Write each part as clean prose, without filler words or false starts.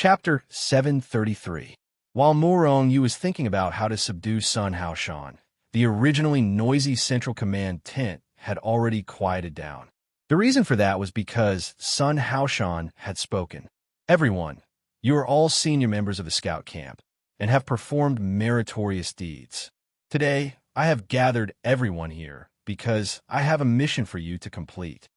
Chapter 733. While Morong Yu was thinking about how to subdue Sun Haoshan, the originally noisy Central Command tent had already quieted down. The reason for that was because Sun Haoshan had spoken. Everyone, you are all senior members of the scout camp and have performed meritorious deeds. Today, I have gathered everyone here because I have a mission for you to complete.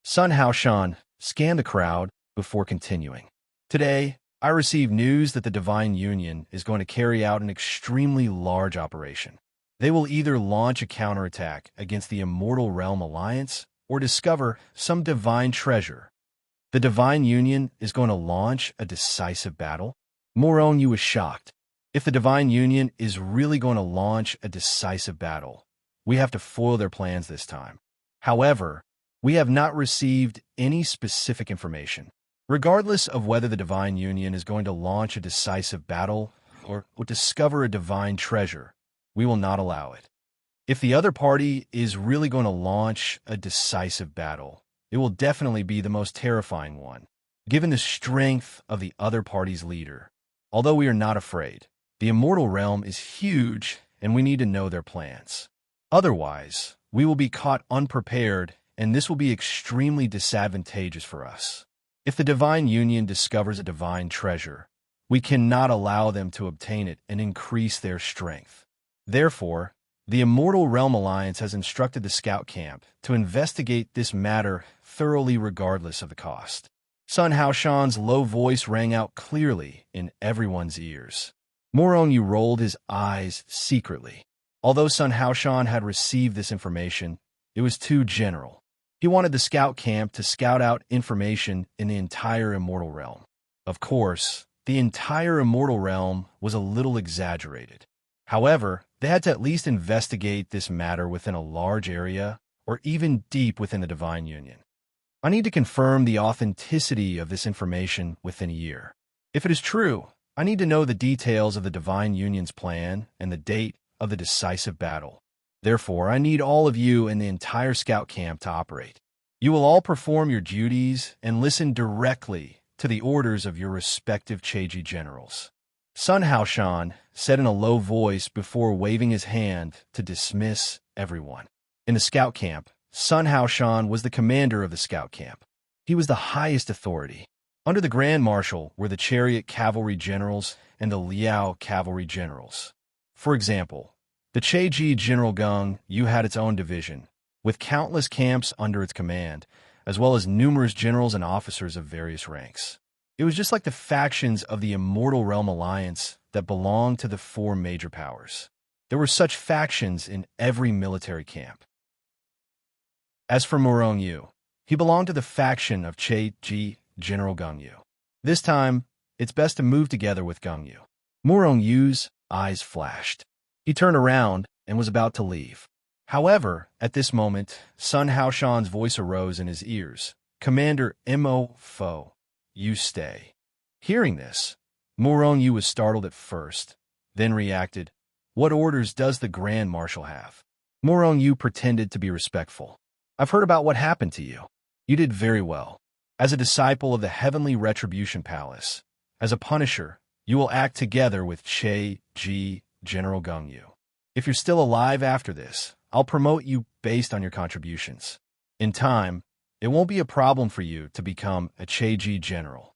Sun Haoshan scanned the crowd before continuing. Today, I received news that the Divine Union is going to carry out an extremely large operation. They will either launch a counterattack against the Immortal Realm Alliance or discover some divine treasure. The Divine Union is going to launch a decisive battle? Morong Yu was shocked. If the Divine Union is really going to launch a decisive battle, we have to foil their plans this time. However, we have not received any specific information. Regardless of whether the Divine Union is going to launch a decisive battle or discover a divine treasure, we will not allow it. If the other party is really going to launch a decisive battle, it will definitely be the most terrifying one, given the strength of the other party's leader. Although we are not afraid, the Immortal Realm is huge and we need to know their plans. Otherwise, we will be caught unprepared and this will be extremely disadvantageous for us. If the Divine Union discovers a divine treasure, we cannot allow them to obtain it and increase their strength. Therefore, the Immortal Realm Alliance has instructed the scout camp to investigate this matter thoroughly regardless of the cost. Sun Haoshan's low voice rang out clearly in everyone's ears. Morong Yu rolled his eyes secretly. Although Sun Haoshan had received this information, it was too general. He wanted the scout camp to scout out information in the entire Immortal Realm. Of course, the entire Immortal Realm was a little exaggerated. However, they had to at least investigate this matter within a large area or even deep within the Divine Union. I need to confirm the authenticity of this information within a year. If it is true, I need to know the details of the Divine Union's plan and the date of the decisive battle. Therefore, I need all of you in the entire scout camp to operate. You will all perform your duties and listen directly to the orders of your respective Cheiji generals. Sun Haoshan said in a low voice before waving his hand to dismiss everyone. In the scout camp, Sun Haoshan was the commander of the scout camp. He was the highest authority. Under the Grand Marshal were the Chariot Cavalry Generals and the Liao Cavalry Generals. For example, the Cheiji General Gung Yu had its own division, with countless camps under its command, as well as numerous generals and officers of various ranks. It was just like the factions of the Immortal Realm Alliance that belonged to the four major powers. There were such factions in every military camp. As for Morong Yu, he belonged to the faction of Cheiji General Gung Yu. This time, it's best to move together with Gung Yu. Morong Yu's eyes flashed. He turned around and was about to leave. However, at this moment, Sun Haoshan's voice arose in his ears. Commander Mo Fo, you stay. Hearing this, Morong Yu was startled at first, then reacted, What orders does the Grand Marshal have? Morong Yu pretended to be respectful. I've heard about what happened to you. You did very well. As a disciple of the Heavenly Retribution Palace, as a punisher, you will act together with Cheiji General Gung Yu. If you're still alive after this, I'll promote you based on your contributions. In time, it won't be a problem for you to become a Cheiji general.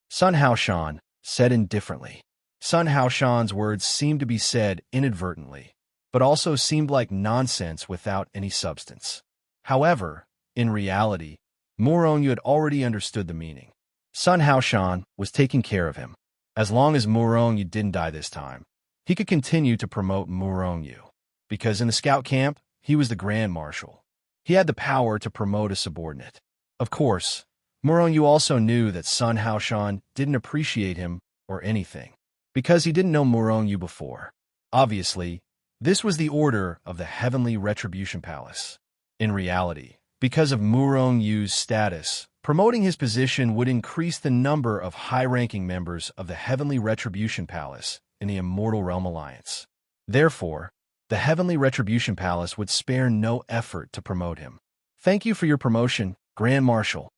Sun Haoshan said indifferently. Sun Haoshan's words seemed to be said inadvertently, but also seemed like nonsense without any substance. However, in reality, Morong Yu had already understood the meaning. Sun Haoshan was taking care of him. As long as Morong Yu didn't die this time, he could continue to promote Morong Yu, because in the scout camp, he was the Grand Marshal. He had the power to promote a subordinate. Of course, Morong Yu also knew that Sun Haoshan didn't appreciate him or anything, because he didn't know Morong Yu before. Obviously, this was the order of the Heavenly Retribution Palace. In reality, because of Morong Yu's status, promoting his position would increase the number of high-ranking members of the Heavenly Retribution Palace in the Immortal Realm Alliance. Therefore, the Heavenly Retribution Palace would spare no effort to promote him. Thank you for your promotion, Grand Marshal.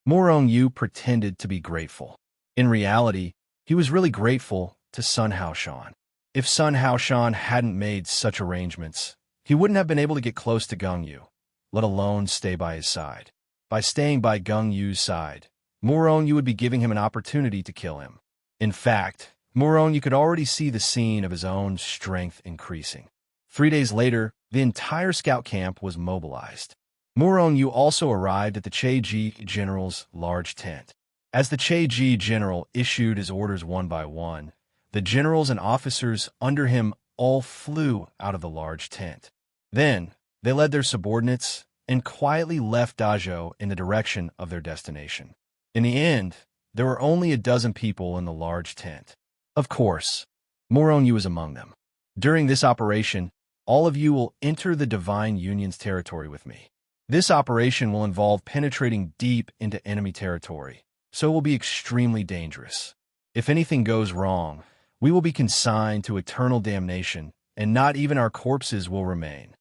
Morong Yu pretended to be grateful. In reality, He was really grateful to Sun Haoshan. If Sun Haoshan hadn't made such arrangements, he wouldn't have been able to get close to Gung Yu, let alone stay by his side. By staying by Gung Yu's side, Muron Yu would be giving him an opportunity to kill him. In fact, Muron Yu could already see the scene of his own strength increasing. 3 days later, the entire scout camp was mobilized. Muron Yu also arrived at the Cheji general's large tent. As the Cheji general issued his orders one by one, the generals and officers under him all flew out of the large tent. Then, they led their subordinates and quietly left Dazhou in the direction of their destination. In the end, there were only a dozen people in the large tent. Of course, Muron Yu was among them. During this operation, all of you will enter the Divine Union's territory with me. This operation will involve penetrating deep into enemy territory, so it will be extremely dangerous. If anything goes wrong, we will be consigned to eternal damnation, and not even our corpses will remain.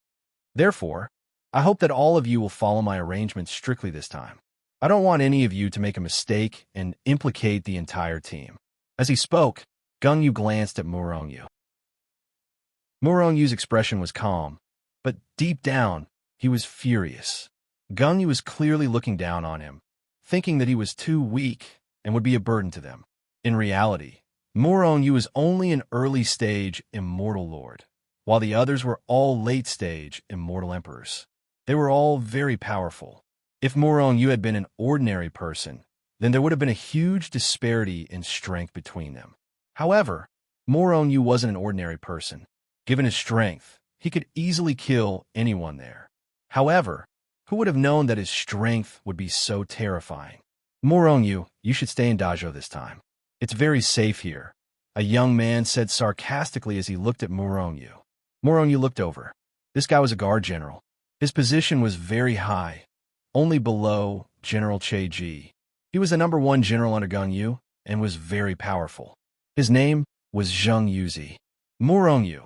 Therefore, I hope that all of you will follow my arrangements strictly this time. I don't want any of you to make a mistake and implicate the entire team. As he spoke, Gung Yu glanced at Muron Yu. Muron Yu's expression was calm, but deep down, he was furious. Gung Yu was clearly looking down on him, thinking that he was too weak and would be a burden to them. In reality, Muron Yu was only an early-stage immortal lord, while the others were all late-stage immortal emperors. They were all very powerful. If Muron Yu had been an ordinary person, then there would have been a huge disparity in strength between them. However, Muron Yu wasn't an ordinary person. Given his strength, he could easily kill anyone there. However, who would have known that his strength would be so terrifying? Muron Yu, you should stay in Dazhou this time. It's very safe here, a young man said sarcastically as he looked at Muron Yu. Muron Yu looked over. This guy was a guard general. His position was very high, only below General Cheji. He was the #1 general under Gung Yu and was very powerful. His name was Zheng Yuzi. Muron Yu,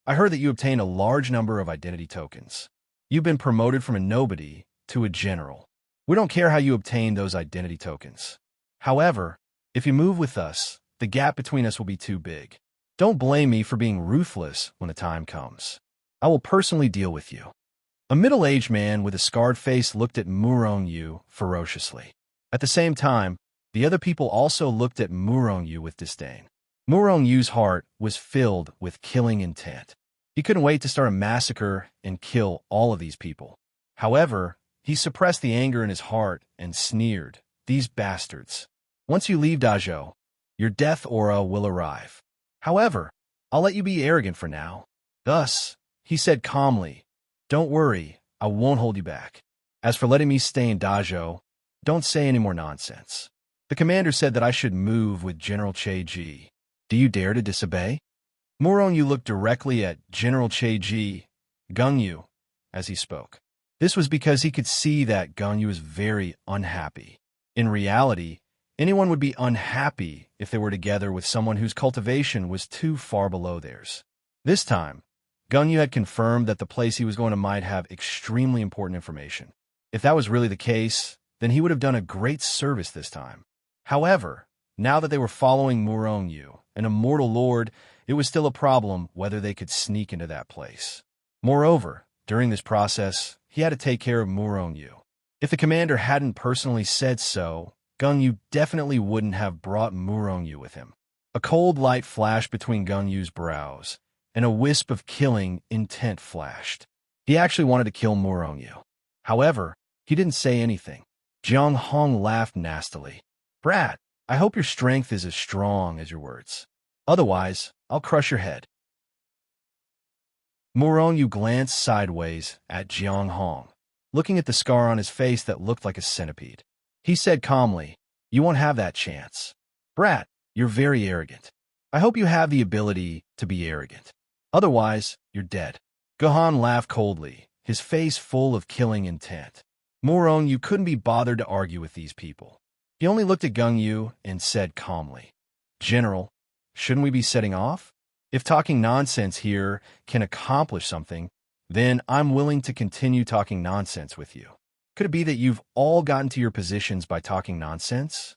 I heard that you obtained a large number of identity tokens. You've been promoted from a nobody to a general. We don't care how you obtained those identity tokens. However, if you move with us, the gap between us will be too big. Don't blame me for being ruthless when the time comes. I will personally deal with you. A middle-aged man with a scarred face looked at Muron Yu ferociously. At the same time, the other people also looked at Muron Yu with disdain. Muron Yu's heart was filled with killing intent. He couldn't wait to start a massacre and kill all of these people. However, he suppressed the anger in his heart and sneered, "These bastards. Once you leave Dazhou, your death aura will arrive. However, I'll let you be arrogant for now." Thus, he said calmly, "Don't worry, I won't hold you back. As for letting me stay in Dazhou, don't say any more nonsense. The commander said that I should move with General Cheji. Do you dare to disobey?" Muron Yu looked directly at General Cheji, Gung Yu, as he spoke. This was because he could see that Gung Yu was very unhappy. In reality, anyone would be unhappy if they were together with someone whose cultivation was too far below theirs. This time, Gung Yu had confirmed that the place he was going to might have extremely important information. If that was really the case, then he would have done a great service this time. However, now that they were following Muron Yu, an immortal lord, it was still a problem whether they could sneak into that place. Moreover, during this process, he had to take care of Muron Yu. If the commander hadn't personally said so, Gung Yu definitely wouldn't have brought Muron Yu with him. A cold light flashed between Gung Yu's brows, and a wisp of killing intent flashed. He actually wanted to kill Muron Yu. However, he didn't say anything. Jiang Hong laughed nastily. "Brat, I hope your strength is as strong as your words. Otherwise, I'll crush your head." Muron Yu glanced sideways at Jiang Hong, looking at the scar on his face that looked like a centipede. He said calmly, "You won't have that chance. Brat, you're very arrogant. I hope you have the ability to be arrogant. Otherwise, you're dead." Gohan laughed coldly, his face full of killing intent. Muron Yu couldn't be bothered to argue with these people. He only looked at Gung Yu and said calmly, "General, shouldn't we be setting off? If talking nonsense here can accomplish something, then I'm willing to continue talking nonsense with you. Could it be that you've all gotten to your positions by talking nonsense?"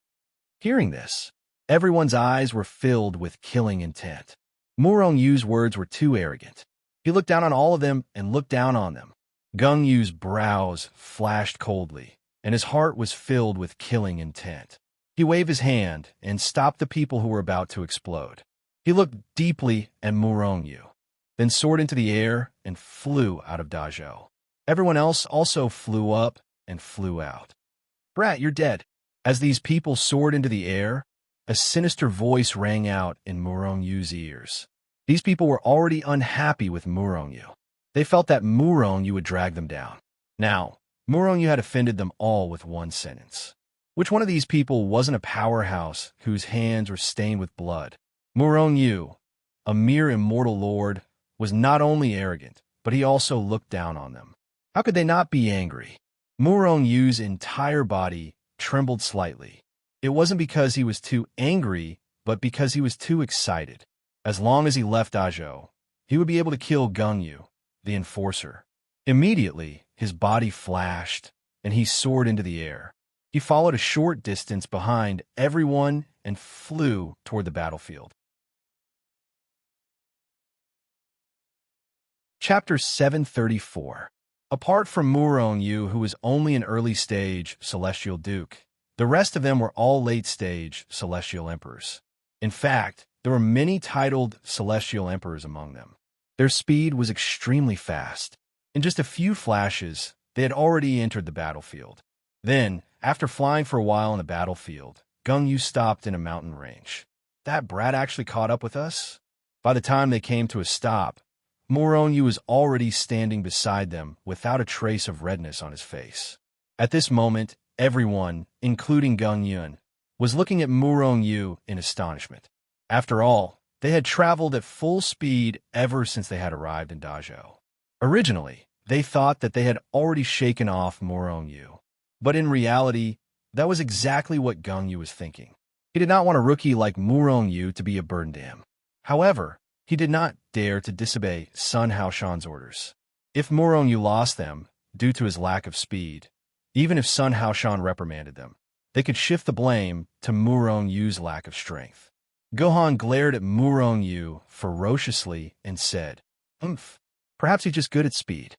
Hearing this, Everyone's eyes were filled with killing intent. Murong Yu's words were too arrogant. He looked down on all of them and looked down on them. Gung Yu's brows flashed coldly, and his heart was filled with killing intent. He waved his hand and stopped the people who were about to explode. He looked deeply at Murong Yu, then soared into the air and flew out of Dazhou. Everyone else also flew up and flew out. "Brat, you're dead." As these people soared into the air, a sinister voice rang out in Murong Yu's ears. These people were already unhappy with Murong Yu. They felt that Murong Yu would drag them down. Now, Murong Yu had offended them all with one sentence. Which one of these people wasn't a powerhouse whose hands were stained with blood? Murong Yu, a mere immortal lord, was not only arrogant, but he also looked down on them. How could they not be angry? Murong Yu's entire body trembled slightly. It wasn't because he was too angry, but because he was too excited. As long as he left Dazhou, he would be able to kill Gung Yu, the enforcer. Immediately, his body flashed, and he soared into the air. He followed a short distance behind everyone and flew toward the battlefield. Chapter 734. Apart from Murong Yu, who was only an early-stage Celestial Duke, the rest of them were all late-stage Celestial Emperors. In fact, there were many titled Celestial Emperors among them. Their speed was extremely fast. In just a few flashes, they had already entered the battlefield. Then, after flying for a while on the battlefield, Gung Yu stopped in a mountain range. That brat actually caught up with us? By the time they came to a stop, Murong Yu was already standing beside them without a trace of redness on his face. At this moment, everyone, including Gung Yun, was looking at Murong Yu in astonishment. After all, they had traveled at full speed ever since they had arrived in Dazhou. Originally, they thought that they had already shaken off Murong Yu. But in reality, that was exactly what Gung Yu was thinking. He did not want a rookie like Murong Yu to be a burden to him. However, he did not dare to disobey Sun Haoshan's orders. If Murong Yu lost them, due to his lack of speed, even if Sun Haoshan reprimanded them, they could shift the blame to Murong Yu's lack of strength. Gohan glared at Murong Yu ferociously and said, perhaps he's just good at speed."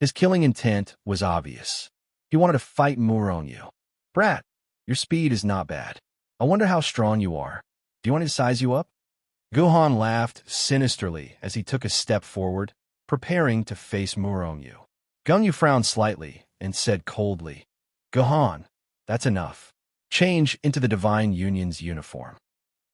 His killing intent was obvious. He wanted to fight Murong Yu. "Brat, your speed is not bad. I wonder how strong you are. Do you want me to size you up?" Gohan laughed sinisterly as he took a step forward, preparing to face Murong Yu. Gung Yu frowned slightly and said coldly, "Gohan, that's enough. Change into the Divine Union's uniform."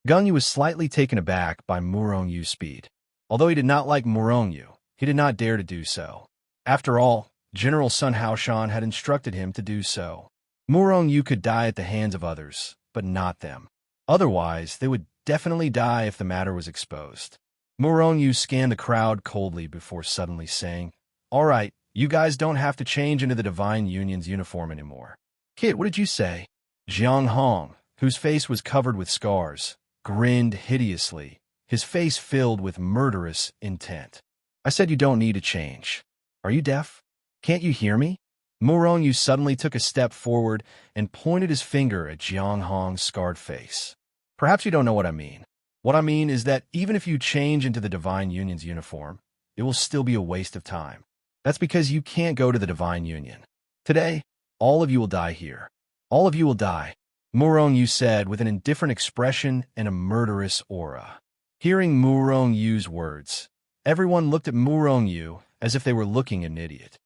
Gung Yu was slightly taken aback by Murong Yu's speed. Although he did not like Murong Yu, he did not dare to do so. After all, General Sun Haoshan had instructed him to do so. Murong Yu could die at the hands of others, but not them. Otherwise, they would definitely die if the matter was exposed. Murong Yu scanned the crowd coldly before suddenly saying, "All right, you guys don't have to change into the Divine Union's uniform anymore." "Kid, what did you say?" Jiang Hong, whose face was covered with scars, grinned hideously, his face filled with murderous intent. "I said you don't need to change. Are you deaf? Can't you hear me?" Murong Yu suddenly took a step forward and pointed his finger at Jiang Hong's scarred face. "Perhaps you don't know what I mean. What I mean is that even if you change into the Divine Union's uniform, it will still be a waste of time. That's because you can't go to the Divine Union. Today, all of you will die here. All of you will die," Murong Yu said with an indifferent expression and a murderous aura. Hearing Murong Yu's words, everyone looked at Murong Yu as if they were looking at an idiot.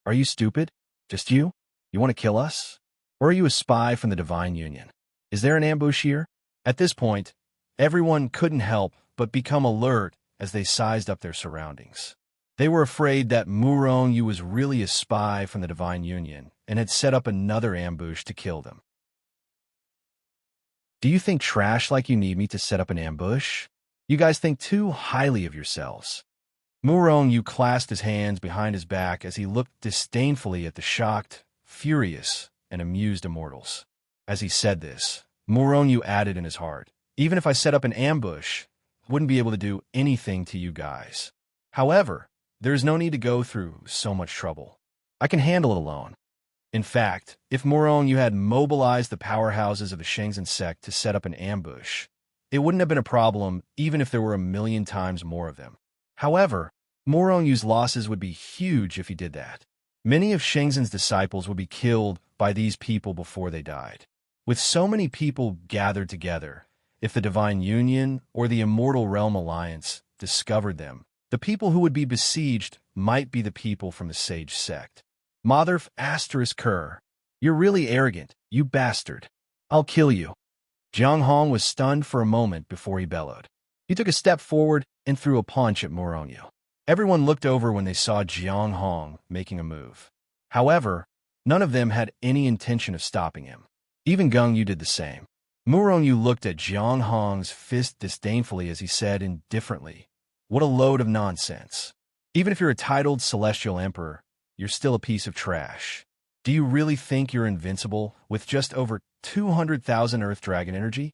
"Are you stupid? Just you? You want to kill us? Or are you a spy from the Divine Union? Is there an ambush here?" At this point, everyone couldn't help but become alert as they sized up their surroundings. They were afraid that Murong Yu was really a spy from the Divine Union and had set up another ambush to kill them. "Do you think trash like you need me to set up an ambush? You guys think too highly of yourselves." Murong Yu clasped his hands behind his back as he looked disdainfully at the shocked, furious, and amused immortals. As he said this, Murong Yu added in his heart, "Even if I set up an ambush, I wouldn't be able to do anything to you guys. However, there is no need to go through so much trouble. I can handle it alone." In fact, if Morong you had mobilized the powerhouses of the Shenzhen sect to set up an ambush, it wouldn't have been a problem even if there were 1,000,000 times more of them. However, Morong Yu's losses would be huge if he did that. Many of Shenzhen's disciples would be killed by these people before they died. With so many people gathered together, if the Divine Union or the Immortal Realm Alliance discovered them, the people who would be besieged might be the people from the Sage sect. Motherf asterisk Kerr. You're really arrogant, you bastard. I'll kill you. Jiang Hong was stunned for a moment before he bellowed. He took a step forward and threw a punch at Morong Yu. Everyone looked over when they saw Jiang Hong making a move. However, none of them had any intention of stopping him. Even Gung Yu did the same. Morong Yu looked at Jiang Hong's fist disdainfully as he said indifferently, "What a load of nonsense. Even if you're a titled Celestial Emperor, you're still a piece of trash. Do you really think you're invincible with just over 200,000 Earth Dragon energy?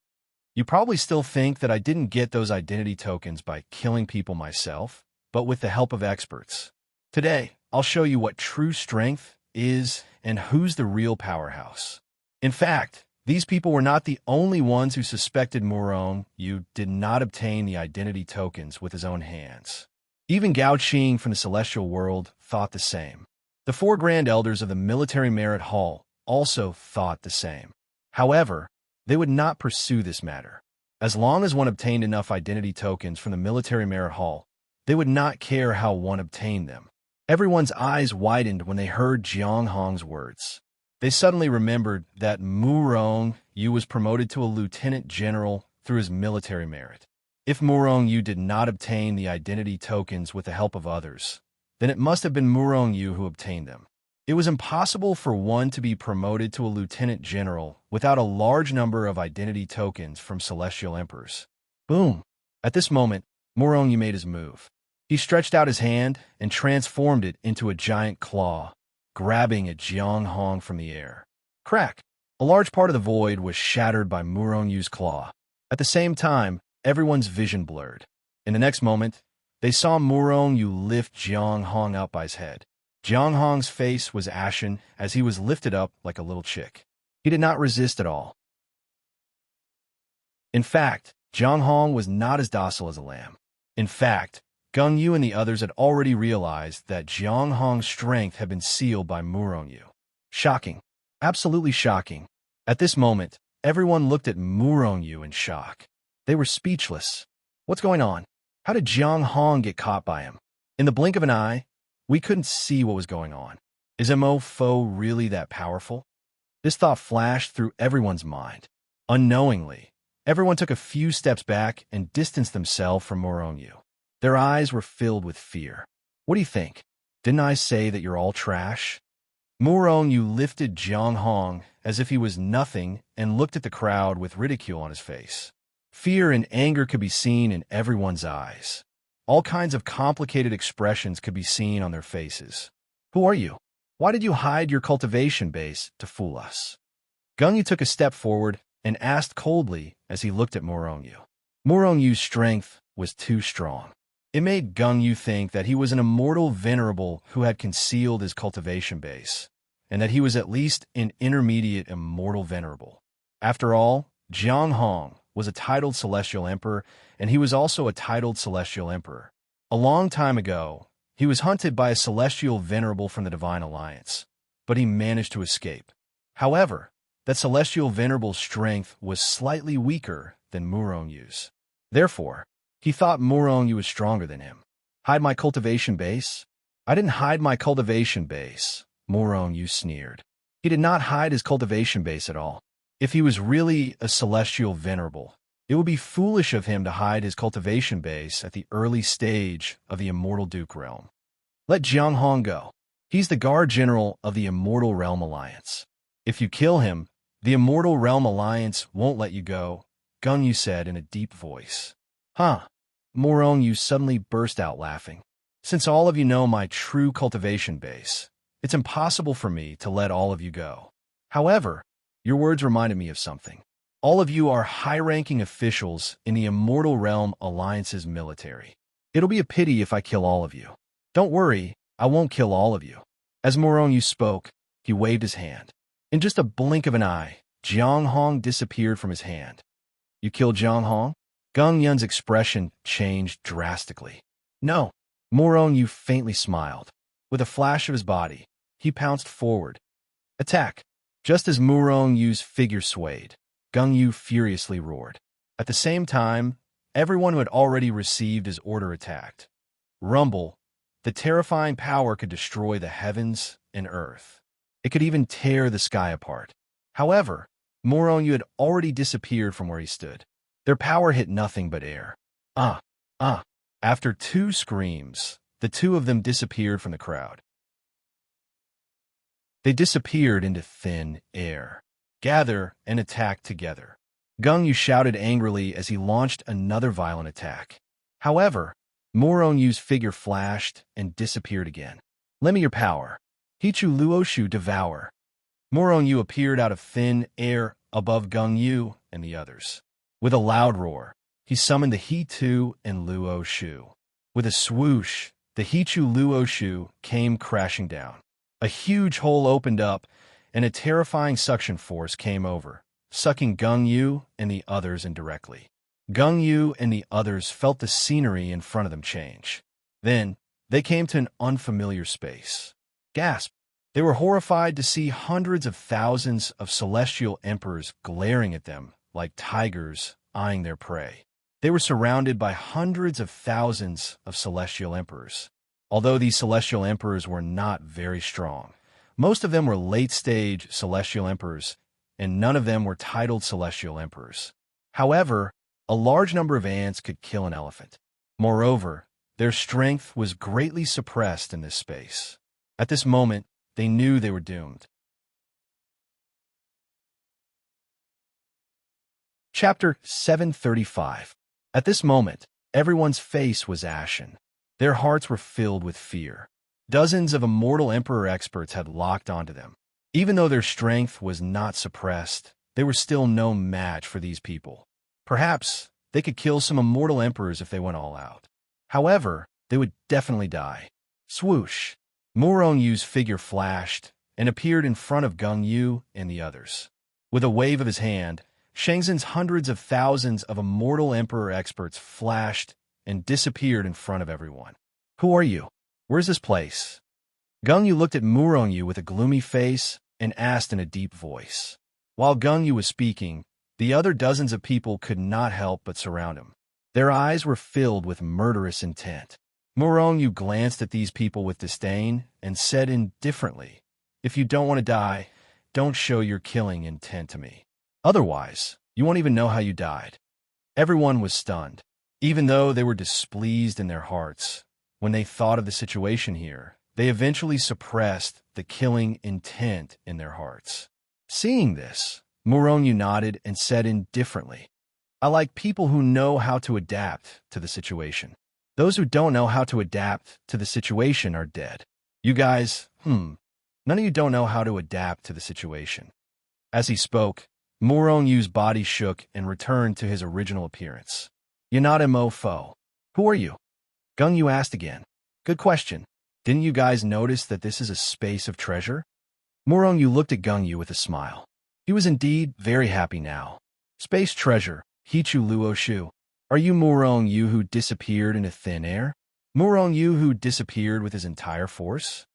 You probably still think that I didn't get those identity tokens by killing people myself, but with the help of experts. Today, I'll show you what true strength is and who's the real powerhouse." In fact, these people were not the only ones who suspected Morong Yu did not obtain the identity tokens with his own hands. Even Gao Qing from the Celestial World thought the same. The 4 Grand Elders of the Military Merit Hall also thought the same. However, they would not pursue this matter. As long as one obtained enough identity tokens from the Military Merit Hall, they would not care how one obtained them. Everyone's eyes widened when they heard Jiang Hong's words. They suddenly remembered that Morong Yu was promoted to a lieutenant general through his military merit. If Morong Yu did not obtain the identity tokens with the help of others, then it must have been Morong Yu who obtained them. It was impossible for one to be promoted to a lieutenant general without a large number of identity tokens from celestial emperors. Boom! At this moment, Morong Yu made his move. He stretched out his hand and transformed it into a giant claw, grabbing at Jiang Hong from the air. Crack! A large part of the void was shattered by Morong Yu's claw. At the same time, everyone's vision blurred. In the next moment, they saw Morong Yu lift Jiang Hong up by his head. Jiang Hong's face was ashen as he was lifted up like a little chick. He did not resist at all. In fact, Jiang Hong was not as docile as a lamb. In fact, Gung Yu and the others had already realized that Jiang Hong's strength had been sealed by Morong Yu. Shocking. Absolutely shocking. At this moment, everyone looked at Morong Yu in shock. They were speechless. What's going on? How did Jiang Hong get caught by him? In the blink of an eye, we couldn't see what was going on. Is MO really that powerful? This thought flashed through everyone's mind. Unknowingly, everyone took a few steps back and distanced themselves from Morong Yu. Their eyes were filled with fear. What do you think? Didn't I say that you're all trash? Morong Yu lifted Jiang Hong as if he was nothing and looked at the crowd with ridicule on his face. Fear and anger could be seen in everyone's eyes. All kinds of complicated expressions could be seen on their faces. Who are you? Why did you hide your cultivation base to fool us? Gung Yu took a step forward and asked coldly as he looked at Morong Yu. Morong Yu's strength was too strong. It made Gung Yu think that he was an immortal venerable who had concealed his cultivation base, and that he was at least an intermediate immortal venerable. After all, Jiang Hong was a titled celestial emperor, and he was also a titled celestial emperor. A long time ago, he was hunted by a celestial venerable from the Divine Alliance, but he managed to escape. However, that celestial venerable's strength was slightly weaker than Morong Yu's. Therefore, he thought Morong Yu was stronger than him. Hide my cultivation base? I didn't hide my cultivation base, Morong Yu sneered. He did not hide his cultivation base at all. If he was really a celestial venerable, it would be foolish of him to hide his cultivation base at the early stage of the Immortal Duke realm. Let Jiang Hong go. He's the guard general of the Immortal Realm Alliance. If you kill him, the Immortal Realm Alliance won't let you go, Gung Yu said in a deep voice. Huh? Morong Yu suddenly burst out laughing. Since all of you know my true cultivation base, it's impossible for me to let all of you go. However, your words reminded me of something. All of you are high-ranking officials in the Immortal Realm Alliance's military. It'll be a pity if I kill all of you. Don't worry, I won't kill all of you. As Morong Yu spoke, He waved his hand. In just a blink of an eye, Jiang Hong disappeared from his hand. You killed Jiang Hong? Gung Yun's expression changed drastically. No. Morong Yu faintly smiled. With a flash of his body, he pounced forward. Attack! Just as Morong Yu's figure swayed, Gung Yu furiously roared. At the same time, everyone who had already received his order attacked. Rumble, the terrifying power could destroy the heavens and earth. It could even tear the sky apart. However, Morong Yu had already disappeared from where he stood. Their power hit nothing but air. Ah! After two screams, the two of them disappeared from the crowd. They disappeared into thin air. Gather and attack together. Gung Yu shouted angrily as he launched another violent attack. However, Morong Yu's figure flashed and disappeared again. Lend me your power. Hichu Luoshu devour. Morong Yu appeared out of thin air above Gung Yu and the others. With a loud roar, he summoned the He-Tu and Luoshu. With a swoosh, the Hichu Luoshu came crashing down. A huge hole opened up, and a terrifying suction force came over, sucking Gung Yu and the others indirectly. Gung Yu and the others felt the scenery in front of them change. Then, they came to an unfamiliar space. Gasp! They were horrified to see hundreds of thousands of celestial emperors glaring at them like tigers eyeing their prey. They were surrounded by hundreds of thousands of celestial emperors. Although these celestial emperors were not very strong, most of them were late-stage celestial emperors, and none of them were titled celestial emperors. However, a large number of ants could kill an elephant. Moreover, their strength was greatly suppressed in this space. At this moment, they knew they were doomed. Chapter 735. At this moment, everyone's face was ashen. Their hearts were filled with fear. Dozens of immortal emperor experts had locked onto them. Even though their strength was not suppressed, they were still no match for these people. Perhaps they could kill some immortal emperors if they went all out. However, they would definitely die. Swoosh! Morong Yu's figure flashed and appeared in front of Gung Yu and the others. With a wave of his hand, Shangzhen's hundreds of thousands of immortal emperor experts flashed and disappeared in front of everyone. Who are you? Where's this place? Gung Yu looked at Morong Yu with a gloomy face and asked in a deep voice. While Gung Yu was speaking, the other dozens of people could not help but surround him. Their eyes were filled with murderous intent. Morong Yu glanced at these people with disdain and said indifferently, "If you don't want to die, don't show your killing intent to me. Otherwise, you won't even know how you died." Everyone was stunned. Even though they were displeased in their hearts, when they thought of the situation here, they eventually suppressed the killing intent in their hearts. Seeing this, Morong Yu nodded and said indifferently, "I like people who know how to adapt to the situation. Those who don't know how to adapt to the situation are dead. You guys, none of you don't know how to adapt to the situation." As he spoke, Morong Yu's body shook and returned to his original appearance. "Yanada mofo. Who are you?" Gung Yu asked again. "Good question. Didn't you guys notice that this is a space of treasure?" Morong Yu looked at Gung Yu with a smile. He was indeed very happy now. "Space treasure, Hichu Luoshu. Are you Morong Yu who disappeared into thin air? Morong Yu who disappeared with his entire force?"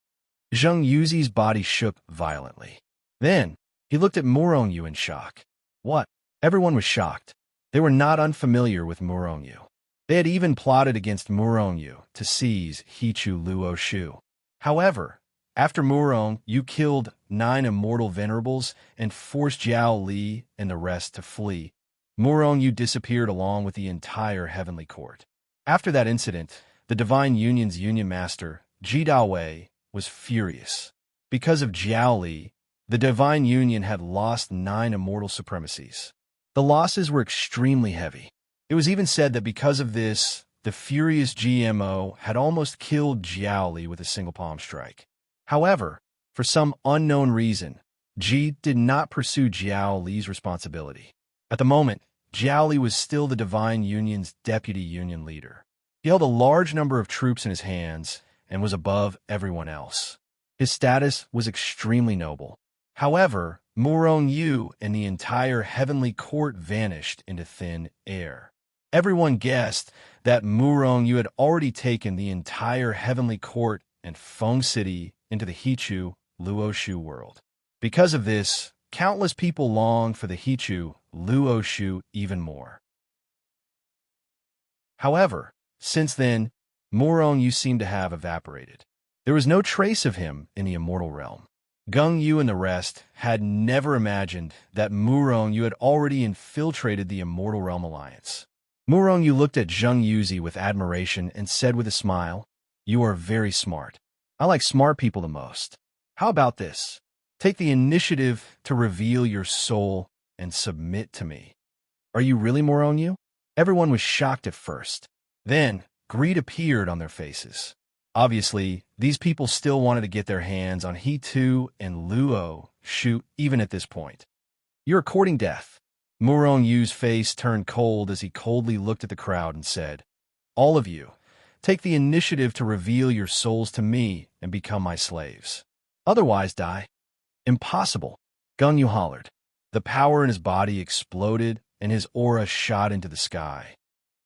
Zheng Yuzi's body shook violently. Then, he looked at Morong Yu in shock. What? Everyone was shocked. They were not unfamiliar with Morong Yu. They had even plotted against Morong Yu to seize Hichu Luoshu. However, after Morong Yu killed 9 immortal venerables and forced Jiao Li and the rest to flee, Morong Yu disappeared along with the entire heavenly court. After that incident, the Divine Union's Union Master, Ji Dawei, was furious. Because of Jiao Li, the Divine Union had lost 9 immortal supremacies. The losses were extremely heavy. It was even said that because of this, the furious GMO had almost killed Jiao Li with a single palm strike. However, for some unknown reason, Ji did not pursue Jiao Li's responsibility. At the moment, Jiao Li was still the Divine Union's deputy union leader. He held a large number of troops in his hands and was above everyone else. His status was extremely noble. However, Murong Yu and the entire heavenly court vanished into thin air. Everyone guessed that Murong Yu had already taken the entire heavenly court and Feng City into the Hichu Luoshu world. Because of this, countless people longed for the Hichu Luoshu even more. However, since then, Murong Yu seemed to have evaporated. There was no trace of him in the immortal realm. Gung Yu and the rest had never imagined that Murong Yu had already infiltrated the immortal realm alliance. Murong Yu looked at Zheng Yuzi with admiration and said with a smile, "You are very smart. I like smart people the most. How about this? Take the initiative to reveal your soul and submit to me." "Are you really Murong Yu?" Everyone was shocked at first. Then, greed appeared on their faces. Obviously, these people still wanted to get their hands on He-Tu and Luo Shu even at this point. "You're courting death." Murong Yu's face turned cold as he coldly looked at the crowd and said, "All of you, take the initiative to reveal your souls to me and become my slaves. Otherwise, die." "Impossible," Gung Yu hollered. The power in his body exploded and his aura shot into the sky.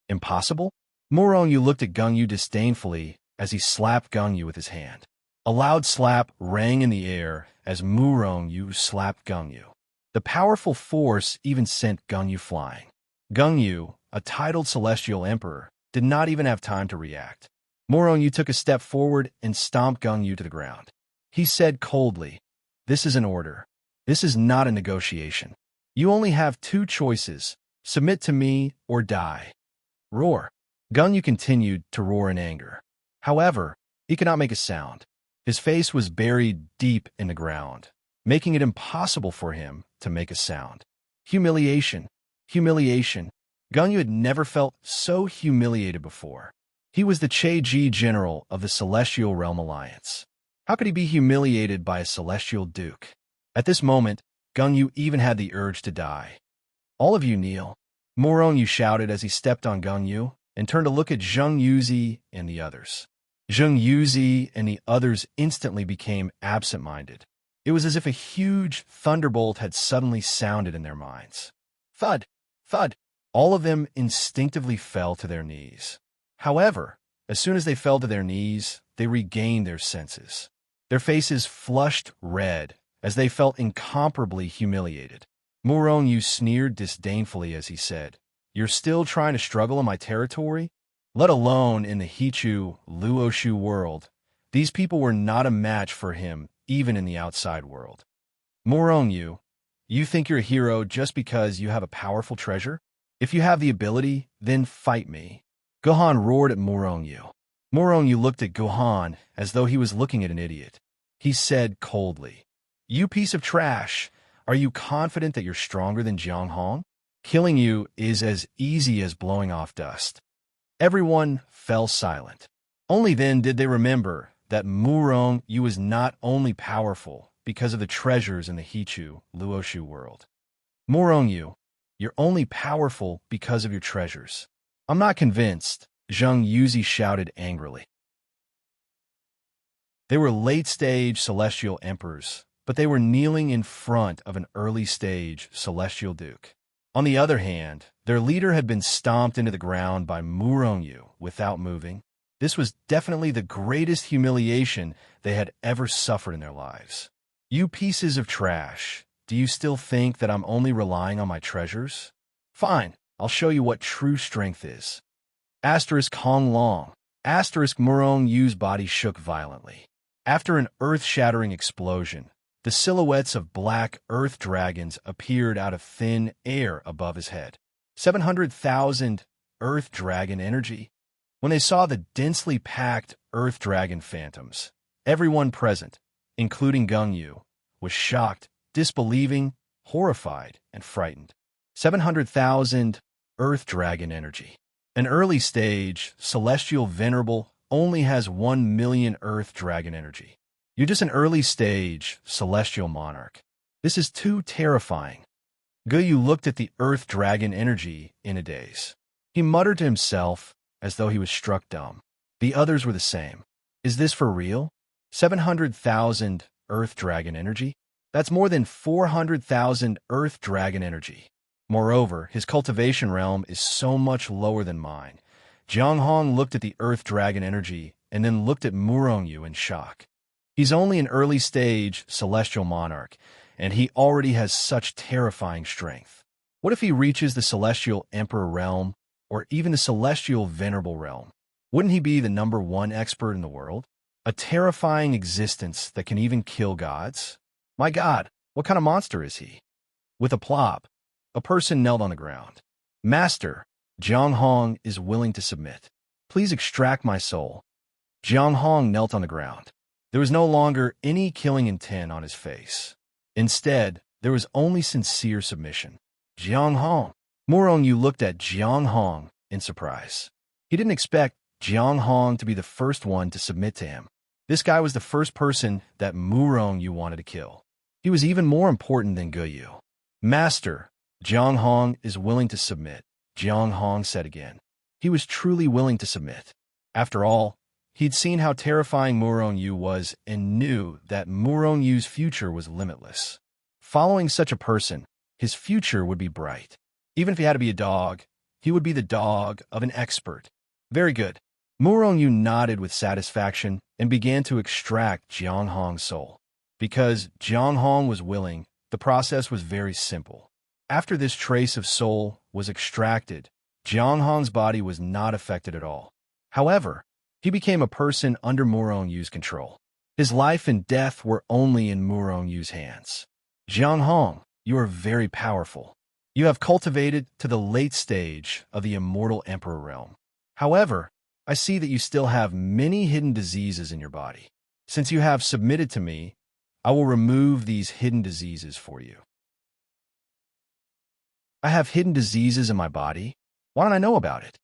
"Impossible?" Murong Yu looked at Gung Yu disdainfully as he slapped Gung Yu with his hand. A loud slap rang in the air as Murong Yu slapped Gung Yu. The powerful force even sent Gung Yu flying. Gung Yu, a titled celestial emperor, did not even have time to react. Murong Yu took a step forward and stomped Gung Yu to the ground. He said coldly, "This is an order. This is not a negotiation. You only have two choices: submit to me or die." Roar. Gung Yu continued to roar in anger. However, he could not make a sound. His face was buried deep in the ground, making it impossible for him to make a sound. Humiliation. Humiliation. Gung Yu had never felt so humiliated before. He was the Che-Ji general of the Celestial Realm Alliance. How could he be humiliated by a celestial duke? At this moment, Gung Yu even had the urge to die. "All of you kneel." Murong Yu shouted as he stepped on Gung Yu and turned to look at Zheng Yuzi and the others. Zheng Yuzi and the others instantly became absent-minded. It was as if a huge thunderbolt had suddenly sounded in their minds. Thud! Thud! All of them instinctively fell to their knees. However, as soon as they fell to their knees, they regained their senses. Their faces flushed red as they felt incomparably humiliated. Murong Yu sneered disdainfully as he said, "You're still trying to struggle in my territory? Let alone in the Hichu Luoshu world. These people were not a match for him even in the outside world. Murong Yu, you think you're a hero just because you have a powerful treasure? If you have the ability, then fight me." Gohan roared at Murong Yu. Murong Yu looked at Gohan as though he was looking at an idiot. He said coldly, "You piece of trash, are you confident that you're stronger than Jiang Hong? Killing you is as easy as blowing off dust." Everyone fell silent. Only then did they remember that Murong Yu was not only powerful because of the treasures in the Hichu Luoshu world. "Murong Yu, you're only powerful because of your treasures." "I'm not convinced," Zheng Yuzi shouted angrily. They were late-stage celestial emperors, but they were kneeling in front of an early-stage celestial duke. On the other hand, their leader had been stomped into the ground by Murong Yu without moving. This was definitely the greatest humiliation they had ever suffered in their lives. "You pieces of trash, do you still think that I'm only relying on my treasures? Fine, I'll show you what true strength is." Asterisk Hong Long. Asterisk Murong Yu's body shook violently. After an earth-shattering explosion, the silhouettes of black earth dragons appeared out of thin air above his head. 700,000 earth dragon energy. When they saw the densely packed earth dragon phantoms, everyone present, including Gung Yu, was shocked, disbelieving, horrified, and frightened. 700,000 earth dragon energy. An early stage, celestial venerable only has 1 million earth dragon energy. You're just an early stage, celestial monarch. This is too terrifying. Guyu looked at the earth dragon energy in a daze. He muttered to himself as though he was struck dumb. The others were the same. Is this for real? 700,000 Earth Dragon energy? That's more than 400,000 Earth Dragon energy. Moreover, his cultivation realm is so much lower than mine. Jiang Hong looked at the Earth Dragon energy and then looked at Murongyu in shock. He's only an early-stage celestial monarch, and he already has such terrifying strength. What if he reaches the celestial emperor realm, or even the celestial venerable realm? Wouldn't he be the #1 expert in the world? A terrifying existence that can even kill gods? My God, what kind of monster is he? With a plop, a person knelt on the ground. Master, Jiang Hong is willing to submit. Please extract my soul. Jiang Hong knelt on the ground. There was no longer any killing intent on his face. Instead, there was only sincere submission. Jiang Hong. Murongyu looked at Jiang Hong in surprise. He didn't expect Jiang Hong to be the first one to submit to him. This guy was the first person that Murongyu wanted to kill. He was even more important than Guyu. Master, Jiang Hong is willing to submit, Jiang Hong said again. He was truly willing to submit. After all, he'd seen how terrifying Murongyu was and knew that Murongyu's future was limitless. Following such a person, his future would be bright. Even if he had to be a dog, he would be the dog of an expert. Very good. Murongyu nodded with satisfaction and began to extract Jiang Hong's soul. Because Jiang Hong was willing, the process was very simple. After this trace of soul was extracted, Jiang Hong's body was not affected at all. However, he became a person under Murongyu's control. His life and death were only in Murongyu's hands. Jiang Hong, you are very powerful. You have cultivated to the late stage of the immortal emperor realm. However, I see that you still have many hidden diseases in your body. Since you have submitted to me, I will remove these hidden diseases for you. I have hidden diseases in my body? Why don't I know about it?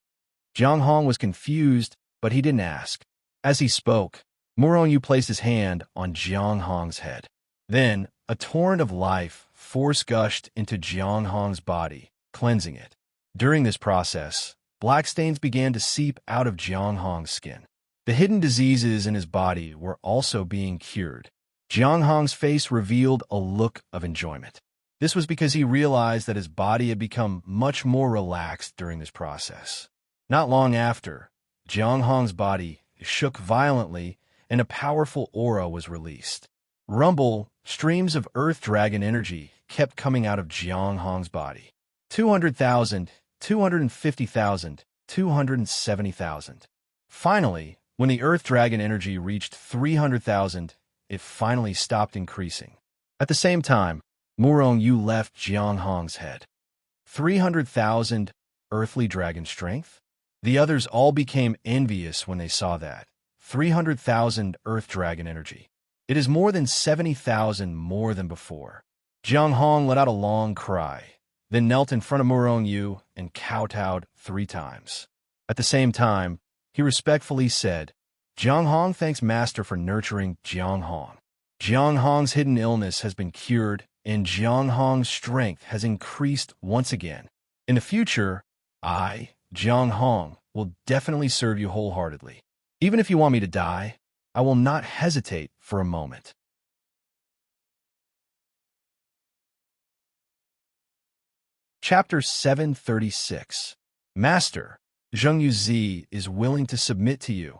Jiang Hong was confused, but he didn't ask. As he spoke, Murongyu placed his hand on Jiang Hong's head. Then, a torrent of life force gushed into Jiang Hong's body, cleansing it. During this process, black stains began to seep out of Jiang Hong's skin. The hidden diseases in his body were also being cured. Jiang Hong's face revealed a look of enjoyment. This was because he realized that his body had become much more relaxed during this process. Not long after, Jiang Hong's body shook violently and a powerful aura was released. Rumble, streams of Earth Dragon energy kept coming out of Jiang Hong's body. 200,000, 250,000, 270,000. Finally, when the Earth Dragon energy reached 300,000, it finally stopped increasing. At the same time, Murongyu left Jiang Hong's head. 300,000 earthly dragon strength? The others all became envious when they saw that. 300,000 Earth Dragon energy. It is more than 70,000 more than before. Jiang Hong let out a long cry, then knelt in front of Murongyu and kowtowed 3 times. At the same time, he respectfully said, Jiang Hong thanks Master for nurturing Jiang Hong. Jiang Hong's hidden illness has been cured, and Jiang Hong's strength has increased once again. In the future, I, Jiang Hong, will definitely serve you wholeheartedly. Even if you want me to die, I will not hesitate for a moment. Chapter 736. Master, Zheng Yuzi is willing to submit to you.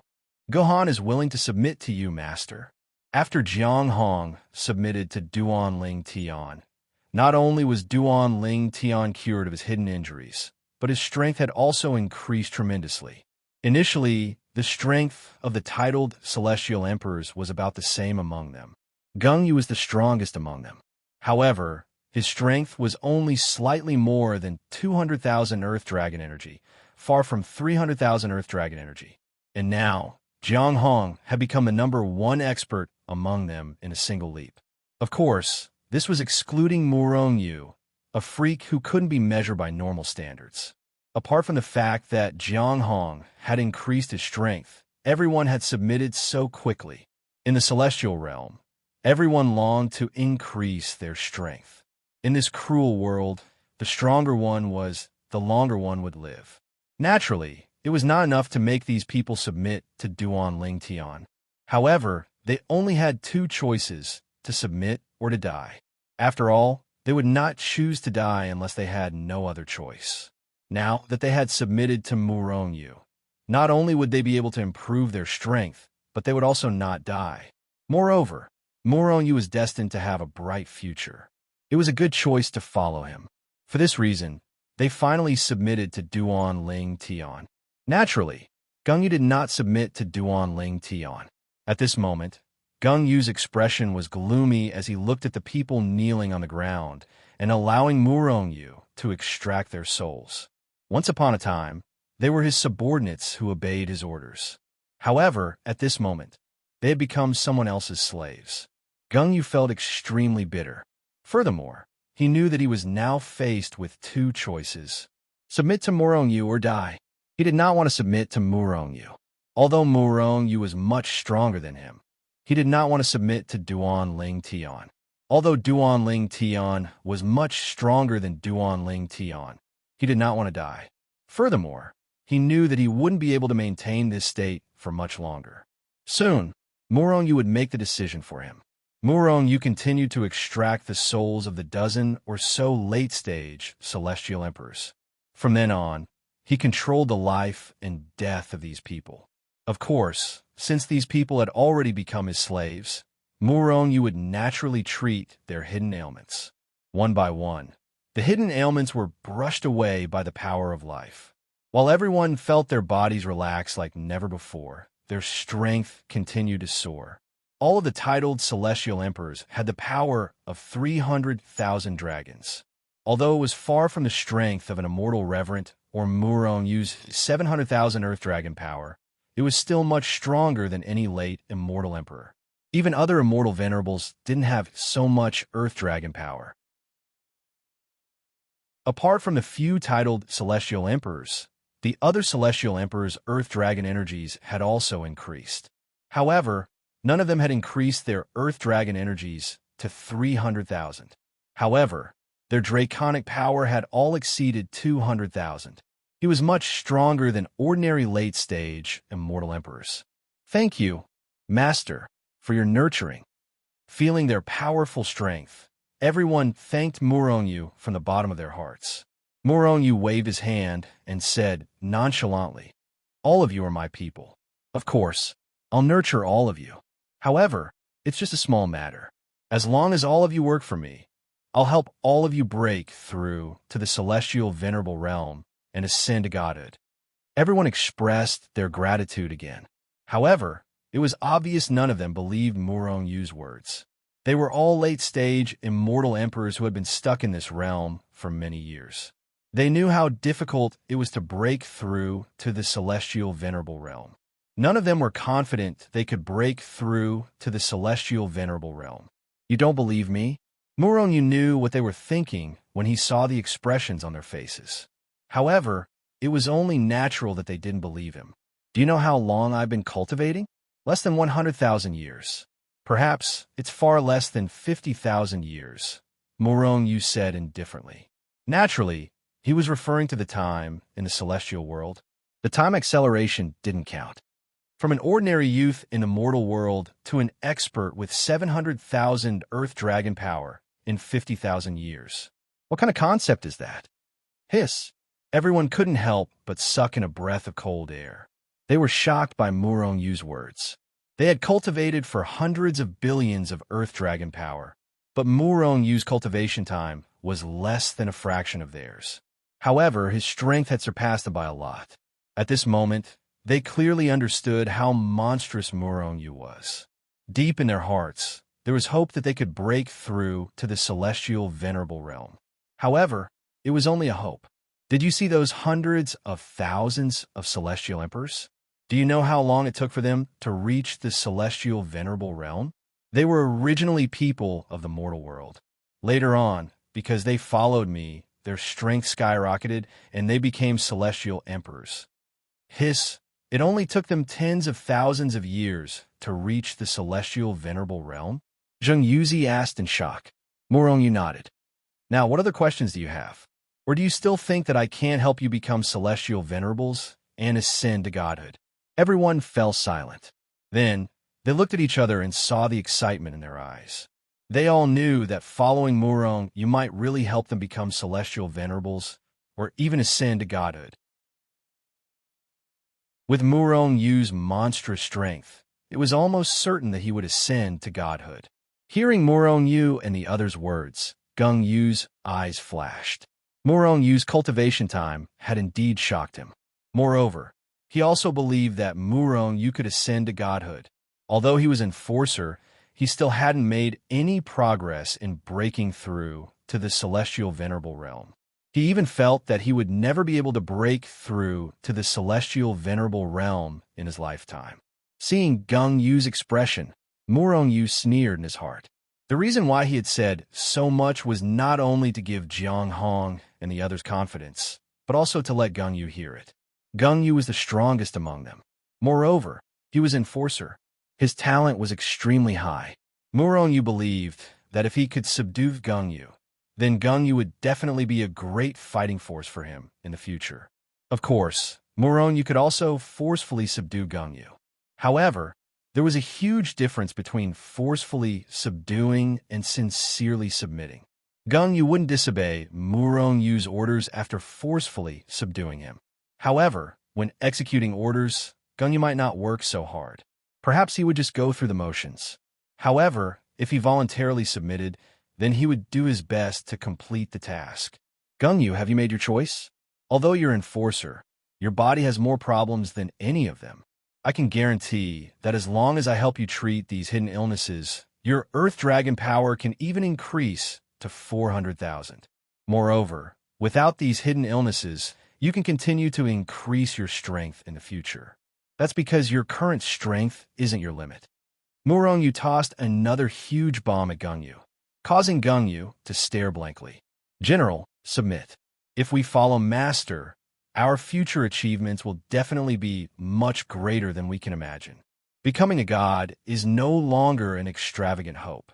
Gohan is willing to submit to you, Master. After Jiang Hong submitted to Duan Ling Tian, not only was Duan Ling Tian cured of his hidden injuries, but his strength had also increased tremendously. Initially, the strength of the titled celestial emperors was about the same among them. Gengyu was the strongest among them. However, his strength was only slightly more than 200,000 Earth Dragon energy, far from 300,000 Earth Dragon energy. And now, Jiang Hong had become the #1 expert among them in a single leap. Of course, this was excluding Murongyu, a freak who couldn't be measured by normal standards. Apart from the fact that Jiang Hong had increased his strength, everyone had submitted so quickly. In the celestial realm, everyone longed to increase their strength. In this cruel world, the stronger one was, the longer one would live. Naturally, it was not enough to make these people submit to Duan Ling Tian. However, They only had two choices, to submit or to die. After all, they would not choose to die unless they had no other choice. Now that they had submitted to Murongyu, not only would they be able to improve their strength, but they would also not die. Moreover, Murongyu was destined to have a bright future. It was a good choice to follow him. For this reason, they finally submitted to Duan Ling Tian. Naturally, Gengyu did not submit to Duan Ling Tian. At this moment, Gengyu's expression was gloomy as he looked at the people kneeling on the ground and allowing Murongyu to extract their souls. Once upon a time, they were his subordinates who obeyed his orders. However, at this moment, they had become someone else's slaves. Gengyu felt extremely bitter. Furthermore, he knew that he was now faced with two choices: submit to Murongyu or die. He did not want to submit to Murongyu. Although Murongyu was much stronger than him, he did not want to submit to Duan Ling Tian. Although Duan Ling Tian was much stronger than Duan Ling Tian, he did not want to die. Furthermore, he knew that he wouldn't be able to maintain this state for much longer. Soon, Murongyu would make the decision for him. Murongyu continued to extract the souls of the dozen or so late-stage celestial emperors. From then on, he controlled the life and death of these people. Of course, since these people had already become his slaves, Murongyu would naturally treat their hidden ailments. One by one, the hidden ailments were brushed away by the power of life. While everyone felt their bodies relax like never before, their strength continued to soar. All of the titled celestial emperors had the power of 300,000 dragons. Although it was far from the strength of an immortal reverent or Murongyu's 700,000 earth dragon power, it was still much stronger than any late immortal emperor. Even other immortal venerables didn't have so much earth dragon power. Apart from the few titled celestial emperors, the other celestial emperors' earth dragon energies had also increased. However, none of them had increased their earth dragon energies to 300,000. However, their draconic power had all exceeded 200,000. He was much stronger than ordinary late-stage immortal emperors. Thank you, Master, for your nurturing. Feeling their powerful strength, everyone thanked Murongyu from the bottom of their hearts. Murongyu waved his hand and said nonchalantly, "All of you are my people. Of course, I'll nurture all of you. However, it's just a small matter. As long as all of you work for me, I'll help all of you break through to the celestial venerable realm and ascend to godhood." Everyone expressed their gratitude again. However, it was obvious none of them believed Murongyu's words. They were all late-stage immortal emperors who had been stuck in this realm for many years. They knew how difficult it was to break through to the celestial venerable realm. None of them were confident they could break through to the celestial venerable realm. You don't believe me? Murongyu knew what they were thinking when he saw the expressions on their faces. However, it was only natural that they didn't believe him. Do you know how long I've been cultivating? Less than 100,000 years. Perhaps it's far less than 50,000 years, Murongyu said indifferently. Naturally, he was referring to the time in the celestial world. The time acceleration didn't count. From an ordinary youth in the mortal world to an expert with 700,000 earth dragon power in 50,000 years. What kind of concept is that? Hiss. Everyone couldn't help but suck in a breath of cold air. They were shocked by Murongyu's words. They had cultivated for hundreds of billions of earth dragon power, but Murongyu's cultivation time was less than a fraction of theirs. However, his strength had surpassed them by a lot. At this moment, they clearly understood how monstrous Murongyu was. Deep in their hearts, there was hope that they could break through to the celestial venerable realm. However, it was only a hope. Did you see those hundreds of thousands of celestial emperors? Do you know how long it took for them to reach the celestial venerable realm? They were originally people of the mortal world. Later on, because they followed me, their strength skyrocketed and they became celestial emperors. Hiss. It only took them tens of thousands of years to reach the celestial venerable realm? Zheng Yuzi asked in shock. Murongyu nodded. Now, what other questions do you have? Or do you still think that I can't help you become celestial venerables and ascend to godhood? Everyone fell silent. Then, They looked at each other and saw the excitement in their eyes. They all knew that following Murong, you might really help them become celestial venerables, or even ascend to godhood. With Murong Yu's monstrous strength, it was almost certain that he would ascend to godhood. Hearing Murong Yu and the others' words, Gung Yu's eyes flashed. Murong Yu's cultivation time had indeed shocked him. Moreover, he also believed that Murong Yu could ascend to godhood. Although he was Enforcer, he still hadn't made any progress in breaking through to the celestial venerable realm. He even felt that he would never be able to break through to the celestial venerable realm in his lifetime. Seeing Gung Yu's expression, Murong Yu sneered in his heart. The reason why he had said so much was not only to give Jiang Hong and the others confidence, but also to let Gung Yu hear it. Gung Yu was the strongest among them. Moreover, he was Enforcer. His talent was extremely high. Murong Yu believed that if he could subdue Gung Yu, then Gung Yu would definitely be a great fighting force for him in the future. Of course, Murong Yu could also forcefully subdue Gung Yu. However, there was a huge difference between forcefully subduing and sincerely submitting. Gung Yu wouldn't disobey Murong Yu's orders after forcefully subduing him. However, when executing orders, Gung Yu might not work so hard. Perhaps he would just go through the motions. However, if he voluntarily submitted, then he would do his best to complete the task. Gung Yu, have you made your choice? Although you're Enforcer, your body has more problems than any of them. I can guarantee that as long as I help you treat these hidden illnesses, your Earth Dragon power can even increase to 400,000. Moreover, without these hidden illnesses, you can continue to increase your strength in the future. That's because your current strength isn't your limit. Murong Yu tossed another huge bomb at Gung Yu, causing Gung Yu to stare blankly. General, submit. If we follow Master, our future achievements will definitely be much greater than we can imagine. Becoming a god is no longer an extravagant hope.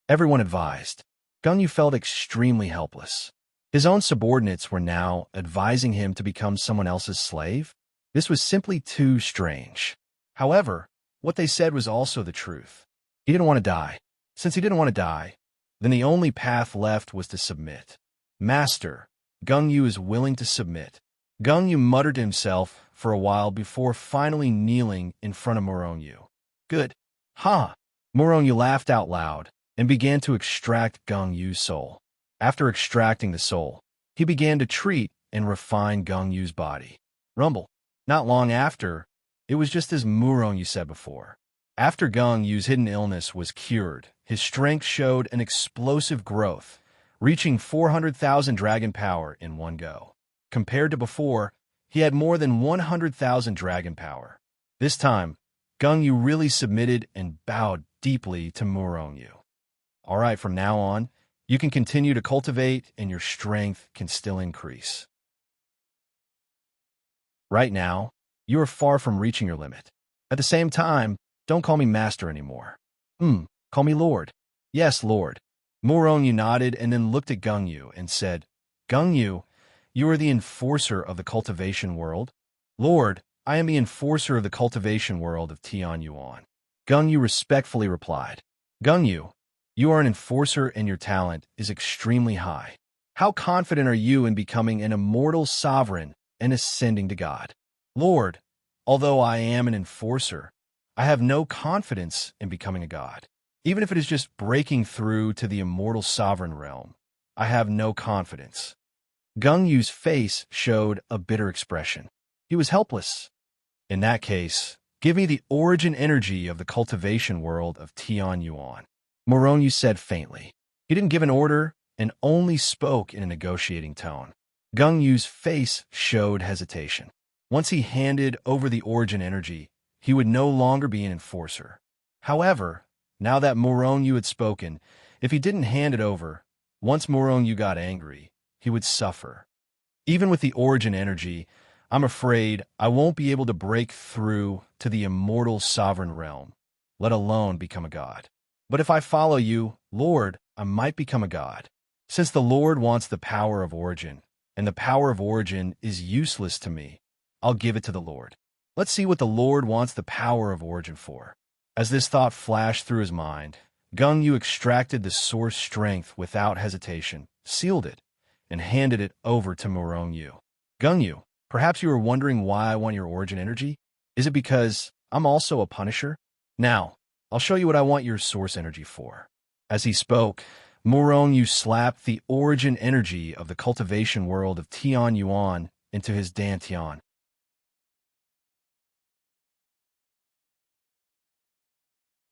Everyone advised. Gung Yu felt extremely helpless. His own subordinates were now advising him to become someone else's slave. This was simply too strange. However, what they said was also the truth. He didn't want to die. Since he didn't want to die, then the only path left was to submit. Master, Gung Yu is willing to submit. Gung Yu muttered to himself for a while before finally kneeling in front of Murong Yu. Good. Ha! Murong Yu laughed out loud and began to extract Gung Yu's soul. After extracting the soul, he began to treat and refine Gung Yu's body. Rumble. Not long after, it was just as Murong Yu said before. After Gung Yu's hidden illness was cured, his strength showed an explosive growth, reaching 400,000 dragon power in one go. Compared to before, he had more than 100,000 dragon power. This time, Gung Yu really submitted and bowed deeply to Murong Yu. All right, from now on, you can continue to cultivate and your strength can still increase. Right now, you are far from reaching your limit. At the same time, don't call me Master anymore. Call me Lord. Yes, Lord. Murong Yu nodded and then looked at Gung Yu and said, Gung Yu, you are the Enforcer of the cultivation world? Lord, I am the Enforcer of the cultivation world of Tian Yuan. Gung Yu respectfully replied. Gung Yu, you are an Enforcer and your talent is extremely high. How confident are you in becoming an immortal sovereign and ascending to God? Lord, although I am an Enforcer, I have no confidence in becoming a god. Even if it is just breaking through to the immortal sovereign realm, I have no confidence. Gung Yu's face showed a bitter expression. He was helpless. In that case, give me the origin energy of the cultivation world of Tian Yuan. Murong Yu said faintly. He didn't give an order and only spoke in a negotiating tone. Gung Yu's face showed hesitation. Once he handed over the origin energy, he would no longer be an Enforcer. However, now that Murong Yu had spoken, if he didn't hand it over, once Murong Yu got angry, he would suffer. Even with the origin energy, I'm afraid I won't be able to break through to the immortal sovereign realm, let alone become a god. But if I follow you, Lord, I might become a god. Since the Lord wants the power of origin, and the power of origin is useless to me, I'll give it to the Lord. Let's see what the Lord wants the power of origin for. As this thought flashed through his mind, Gung Yu extracted the source strength without hesitation, sealed it, and handed it over to Murong Yu. Gung Yu, perhaps you are wondering why I want your origin energy? Is it because I'm also a punisher? Now, I'll show you what I want your source energy for. As he spoke, Murong Yu slapped the origin energy of the cultivation world of Tian Yuan into his dantian.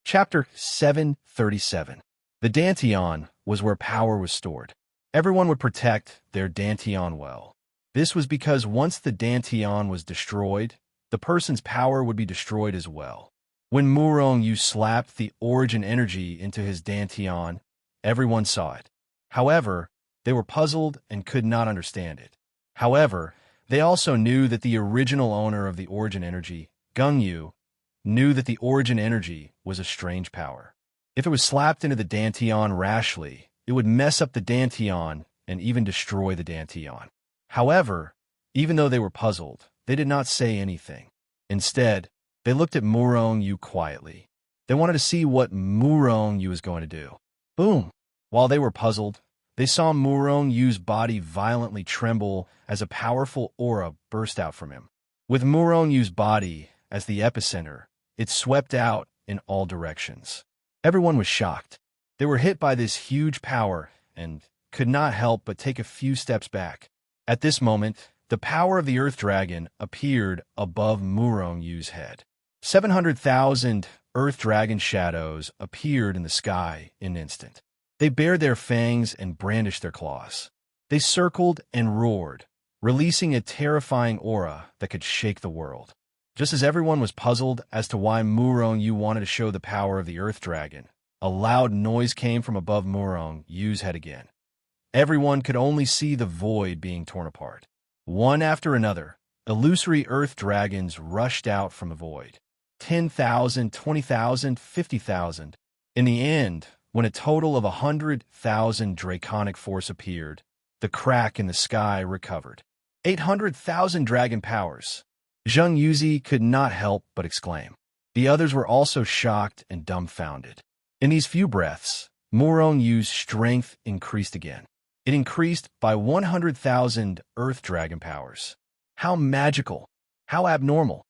Chapter 737. The dantian was where power was stored. Everyone would protect their dantian well. This was because once the dantian was destroyed, the person's power would be destroyed as well. When Murong Yu slapped the origin energy into his dantian, everyone saw it. However, they were puzzled and could not understand it. However, they also knew that the original owner of the origin energy, Gung Yu, knew that the origin energy was a strange power. If it was slapped into the dantian rashly, it would mess up the dantian and even destroy the dantian. However, even though they were puzzled, they did not say anything. Instead, they looked at Murong Yu quietly. They wanted to see what Murong Yu was going to do. Boom! While they were puzzled, they saw Murong Yu's body violently tremble as a powerful aura burst out from him. With Murong Yu's body as the epicenter, it swept out in all directions. Everyone was shocked. They were hit by this huge power and could not help but take a few steps back. At this moment, the power of the Earth Dragon appeared above Murong Yu's head. 700,000 Earth Dragon shadows appeared in the sky in an instant. They bared their fangs and brandished their claws. They circled and roared, releasing a terrifying aura that could shake the world. Just as everyone was puzzled as to why Murong Yu wanted to show the power of the Earth Dragon, a loud noise came from above Murong Yu's head again. Everyone could only see the void being torn apart. One after another, illusory Earth Dragons rushed out from the void. 10,000, 20,000, 50,000. In the end, when a total of 100,000 draconic force appeared, the crack in the sky recovered. 800,000 dragon powers. Zheng Yuzi could not help but exclaim. The others were also shocked and dumbfounded. In these few breaths, Murong Yu's strength increased again. It increased by 100,000 Earth Dragon powers. How magical! How abnormal!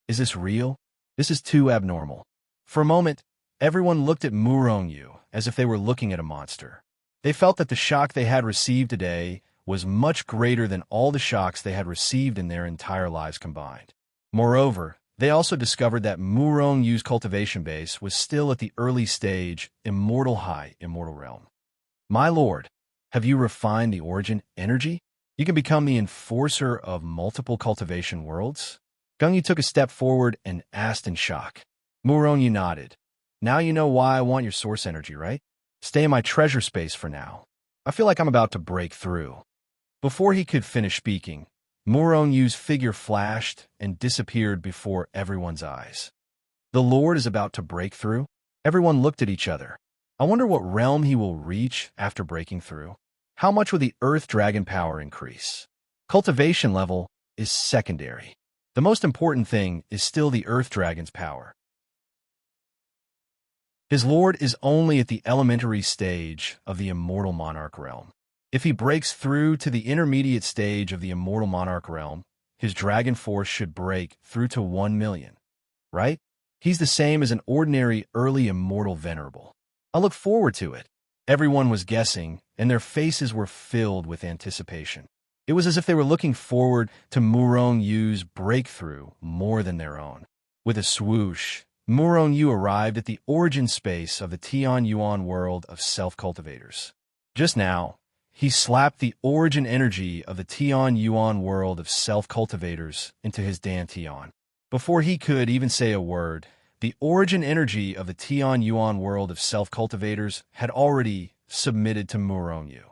Is this real? This is too abnormal. For a moment, everyone looked at Murong Yu as if they were looking at a monster. They felt that the shock they had received today was much greater than all the shocks they had received in their entire lives combined. Moreover, they also discovered that Murong Yu's cultivation base was still at the early stage, immortal realm. My lord, have you refined the origin energy? You can become the enforcer of multiple cultivation worlds? Gung Yu took a step forward and asked in shock. Murong Yu nodded. Now you know why I want your source energy, right? Stay in my treasure space for now. I feel like I'm about to break through. Before he could finish speaking, Murong Yu's figure flashed and disappeared before everyone's eyes. The Lord is about to break through? Everyone looked at each other. I wonder what realm he will reach after breaking through. How much will the Earth Dragon power increase? Cultivation level is secondary. The most important thing is still the Earth Dragon's power. His lord is only at the elementary stage of the Immortal Monarch realm. If he breaks through to the intermediate stage of the Immortal Monarch realm, his dragon force should break through to 1 million, right? He's the same as an ordinary early Immortal Venerable. I look forward to it. Everyone was guessing, and their faces were filled with anticipation. It was as if they were looking forward to Murong Yu's breakthrough more than their own. With a swoosh, Murong Yu arrived at the origin space of the Tian Yuan world of self-cultivators. Just now, he slapped the origin energy of the Tian Yuan world of self-cultivators into his dantian. Before he could even say a word, the origin energy of the Tian Yuan world of self-cultivators had already submitted to Murong Yu.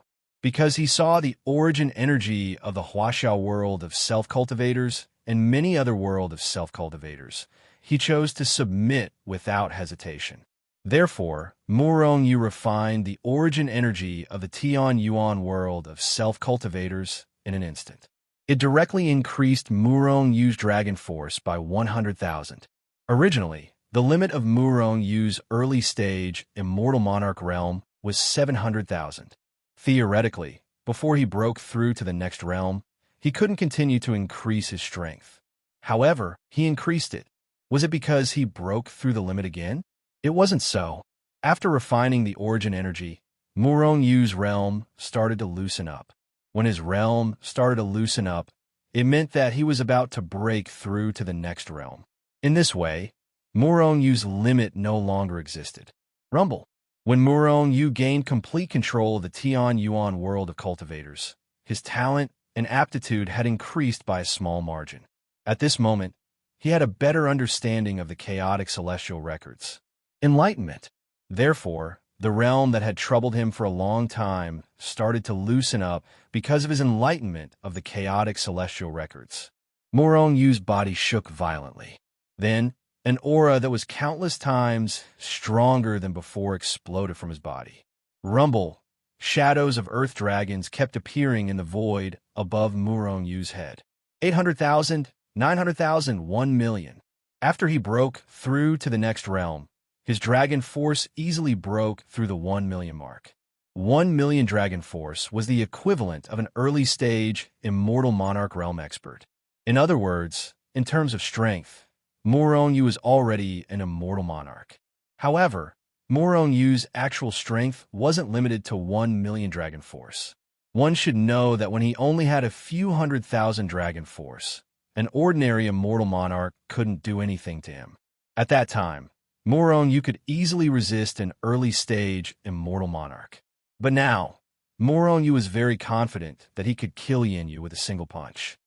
Because he saw the origin energy of the Huaxiao world of self-cultivators and many other world of self-cultivators, he chose to submit without hesitation. Therefore, Murong Yu refined the origin energy of the Tian Yuan world of self-cultivators in an instant. It directly increased Murong Yu's dragon force by 100,000. Originally, The limit of Murong Yu's early stage Immortal Monarch realm was 700,000. Theoretically, before he broke through to the next realm, he couldn't continue to increase his strength. However, he increased it. Was it because he broke through the limit again? It wasn't so. After refining the origin energy, Murong Yu's realm started to loosen up. When his realm started to loosen up, it meant that he was about to break through to the next realm. In this way, Murong Yu's limit no longer existed. Rumble. When Murong Yu gained complete control of the Tian Yuan world of cultivators, his talent and aptitude had increased by a small margin. At this moment, he had a better understanding of the chaotic celestial records. Enlightenment. Therefore, the realm that had troubled him for a long time started to loosen up because of his enlightenment of the chaotic celestial records. Murong Yu's body shook violently. Then, an aura that was countless times stronger than before exploded from his body. Rumble. Shadows of earth dragons kept appearing in the void above Murong Yu's head. 800,000, 900,000, 1 million. After he broke through to the next realm, his dragon force easily broke through the 1 million mark. 1 million dragon force was the equivalent of an early-stage Immortal Monarch realm expert. In other words, in terms of strength, Murong Yu was already an Immortal Monarch. However, Murong Yu's actual strength wasn't limited to 1 million dragon force. One should know that when he only had a few 100,000 dragon force, an ordinary Immortal Monarch couldn't do anything to him. At that time, Murong Yu could easily resist an early-stage Immortal Monarch. But now, Murong Yu was very confident that he could kill Yin Yu with a single punch.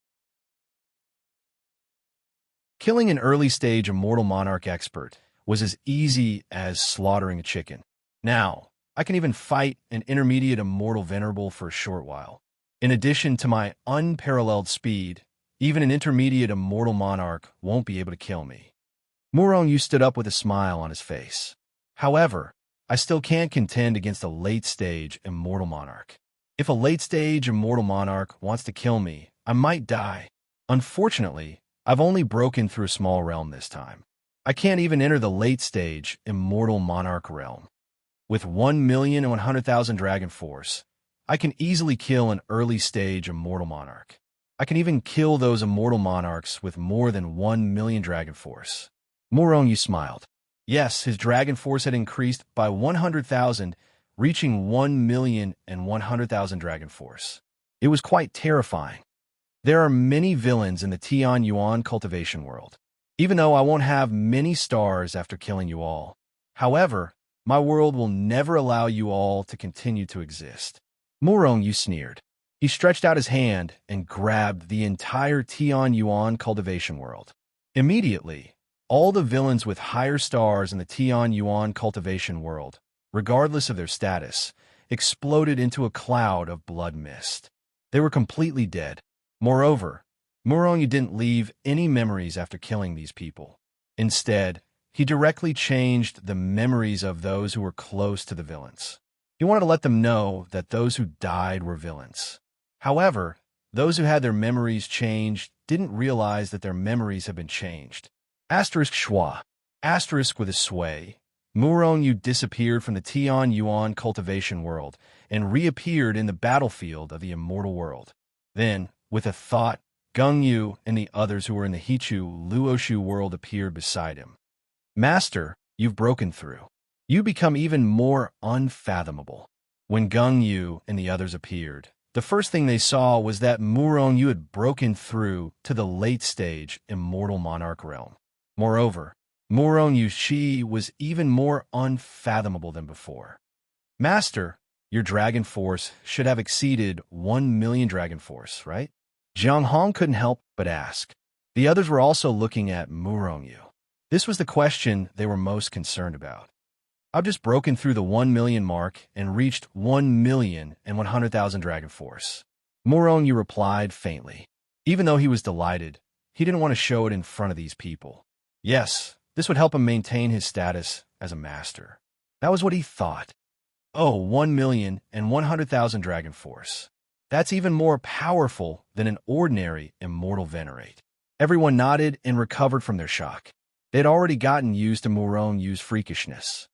Killing an early-stage Immortal Monarch expert was as easy as slaughtering a chicken. Now, I can even fight an intermediate Immortal Venerable for a short while. In addition to my unparalleled speed, even an intermediate Immortal Monarch won't be able to kill me. Murong Yu stood up with a smile on his face. However, I still can't contend against a late-stage Immortal Monarch. If a late-stage Immortal Monarch wants to kill me, I might die. Unfortunately, I've only broken through a small realm this time. I can't even enter the late-stage Immortal Monarch realm. With 1,100,000 dragon force, I can easily kill an early-stage Immortal Monarch. I can even kill those Immortal Monarchs with more than 1 million dragon force. Murong Yu smiled. Yes, his dragon force had increased by 100,000, reaching 1,100,000 dragon force. It was quite terrifying. There are many villains in the Tian Yuan cultivation world, even though I won't have many stars after killing you all. However, my world will never allow you all to continue to exist. Murong Yu sneered. He stretched out his hand and grabbed the entire Tian Yuan cultivation world. Immediately, all the villains with higher stars in the Tian Yuan cultivation world, regardless of their status, exploded into a cloud of blood mist. They were completely dead. Moreover, Murong Yu didn't leave any memories after killing these people. Instead, he directly changed the memories of those who were close to the villains. He wanted to let them know that those who died were villains. However, those who had their memories changed didn't realize that their memories had been changed. Asterisk schwa. Asterisk with a sway. Murong Yu disappeared from the Tian Yuan cultivation world and reappeared in the battlefield of the immortal world. Then, with a thought, Gung Yu and the others who were in the Hichu Luoshu world appeared beside him. Master, you've broken through. You become even more unfathomable. When Gung Yu and the others appeared, the first thing they saw was that Murong Yu had broken through to the late-stage Immortal Monarch realm. Moreover, Murong Yu's chi was even more unfathomable than before. Master, your dragon force should have exceeded 1 million dragon force, right? Jiang Hong couldn't help but ask. The others were also looking at Murong Yu. This was the question they were most concerned about. I've just broken through the 1 million mark and reached 1,100,000 dragon force. Murong Yu replied faintly. Even though he was delighted, he didn't want to show it in front of these people. Yes, this would help him maintain his status as a master. That was what he thought. Oh, 1,100,000 dragon force. That's even more powerful than an ordinary immortal venerate. Everyone nodded and recovered from their shock. They had already gotten used to Murongyu's freakishness.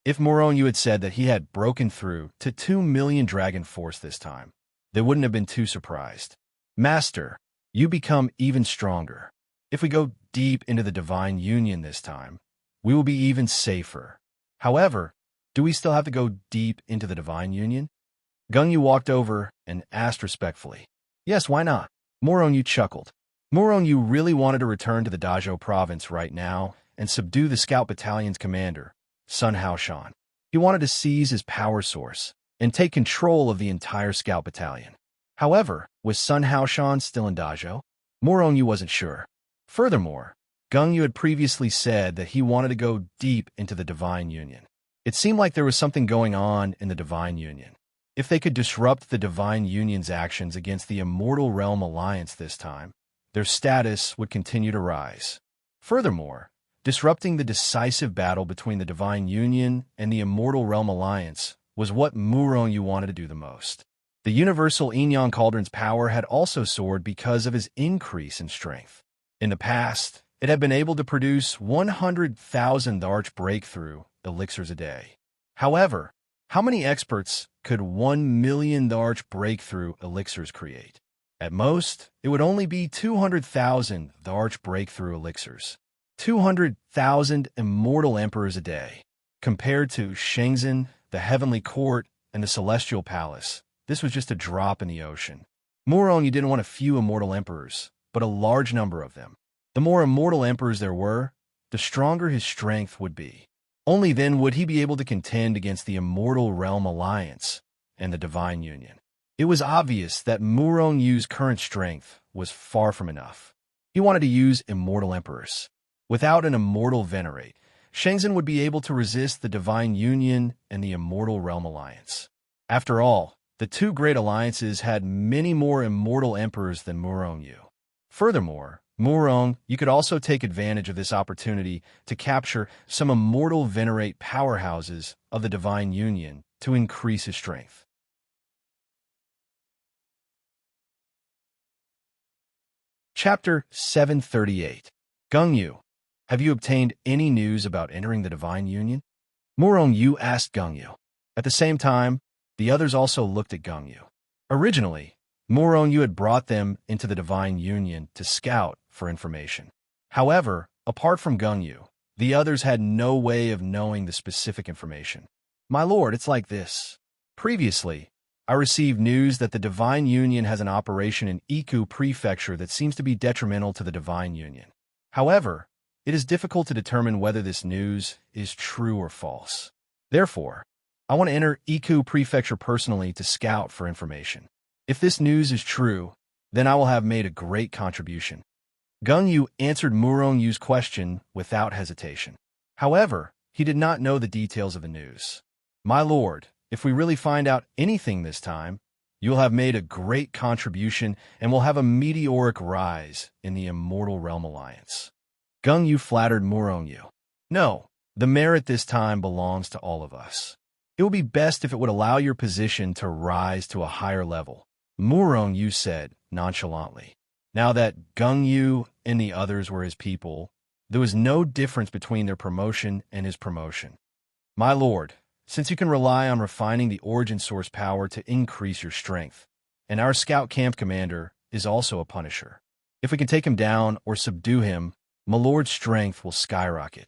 If Muronyu had said that he had broken through to 2 million dragon force this time, they wouldn't have been too surprised. Master, you become even stronger. If we go deep into the divine union this time, we will be even safer. However, do we still have to go deep into the divine union? Gungyu walked over and asked respectfully. Yes, why not? Muronyu chuckled. Muronyu really wanted to return to the Dajo province right now and subdue the scout battalion's commander, Sun Haoshan. He wanted to seize his power source and take control of the entire scout battalion. However, was Sun Haoshan still in Dajo? Muronyu wasn't sure. Furthermore, Gungyu had previously said that he wanted to go deep into the divine union. It seemed like there was something going on in the divine union. If they could disrupt the divine union's actions against the Immortal Realm Alliance this time, their status would continue to rise. Furthermore, disrupting the decisive battle between the divine union and the Immortal Realm Alliance was what Muronyu wanted to do the most. The universal Inyan Cauldron's power had also soared because of his increase in strength. In the past, it had been able to produce 100,000 arch breakthrough elixirs a day. However, how many experts could 1 million arch breakthrough elixirs create? At most, it would only be 200,000 arch breakthrough elixirs. 200,000 immortal emperors a day. Compared to Shenzhen, the Heavenly Court, and the Celestial Palace, this was just a drop in the ocean. Muronyu didn't want a few immortal emperors, but a large number of them. The more immortal emperors there were, the stronger his strength would be. Only then would he be able to contend against the Immortal Realm Alliance and the Divine Union. It was obvious that Murongyu's current strength was far from enough. He wanted to use immortal emperors. Without an immortal venerate, Shenzhen would be able to resist the Divine Union and the Immortal Realm Alliance. After all, the two great alliances had many more immortal emperors than Murongyu. Furthermore, you could also take advantage of this opportunity to capture some immortal venerate powerhouses of the Divine Union to increase his strength. Chapter 738. Gungyu, have you obtained any news about entering the Divine Union? Murongyu asked Gungyu. At the same time, the others also looked at Gungyu. Originally, Murongyu had brought them into the Divine Union to scout for information. However, apart from Gungyu, the others had no way of knowing the specific information. My lord, it's like this. Previously, I received news that the Divine Union has an operation in Iku Prefecture that seems to be detrimental to the Divine Union. However, it is difficult to determine whether this news is true or false. Therefore, I want to enter Iku Prefecture personally to scout for information. If this news is true, then I will have made a great contribution. Gungyu answered Murongyu's question without hesitation. However, he did not know the details of the news. My lord, if we really find out anything this time, you will have made a great contribution and will have a meteoric rise in the Immortal Realm Alliance. Gungyu flattered Murongyu. No, the merit this time belongs to all of us. It would be best if it would allow your position to rise to a higher level, Murongyu said nonchalantly. Now that Gungyu and the others were his people, there was no difference between their promotion and his promotion. My lord, since you can rely on refining the origin source power to increase your strength, and our scout camp commander is also a punisher. If we can take him down or subdue him, my lord's strength will skyrocket.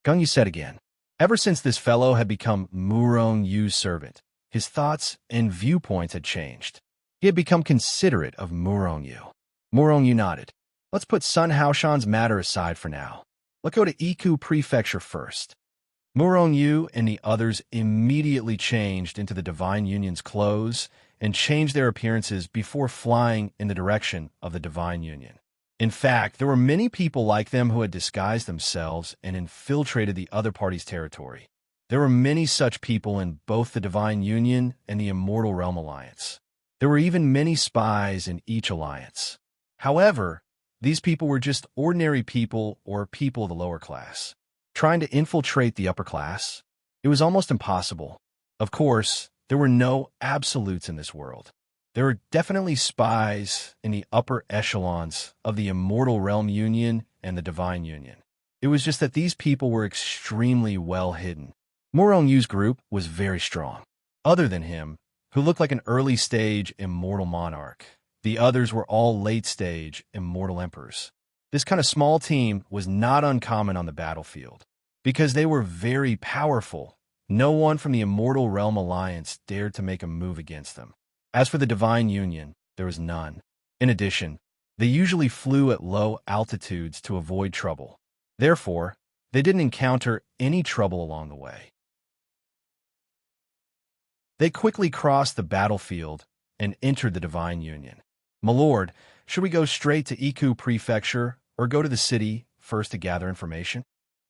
Gungyu said again. Ever since this fellow had become Murongyu's servant, his thoughts and viewpoints had changed. He had become considerate of Murongyu. Murongyu nodded. Let's put Sun Haoshan's matter aside for now. Let's go to Iku Prefecture first. Murongyu and the others immediately changed into the Divine Union's clothes and changed their appearances before flying in the direction of the Divine Union. In fact, there were many people like them who had disguised themselves and infiltrated the other party's territory. There were many such people in both the Divine Union and the Immortal Realm Alliance. There were even many spies in each alliance. However, these people were just ordinary people or people of the lower class. Trying to infiltrate the upper class? It was almost impossible. Of course, there were no absolutes in this world. There were definitely spies in the upper echelons of the Immortal Realm Union and the Divine Union. It was just that these people were extremely well hidden. Murong Yu's group was very strong. Other than him, who looked like an early-stage immortal monarch, the others were all late-stage immortal emperors. This kind of small team was not uncommon on the battlefield. Because they were very powerful, no one from the Immortal Realm Alliance dared to make a move against them. As for the Divine Union, there was none. In addition, they usually flew at low altitudes to avoid trouble. Therefore, they didn't encounter any trouble along the way. They quickly crossed the battlefield and entered the Divine Union. "My lord, should we go straight to Iku Prefecture or go to the city first to gather information?"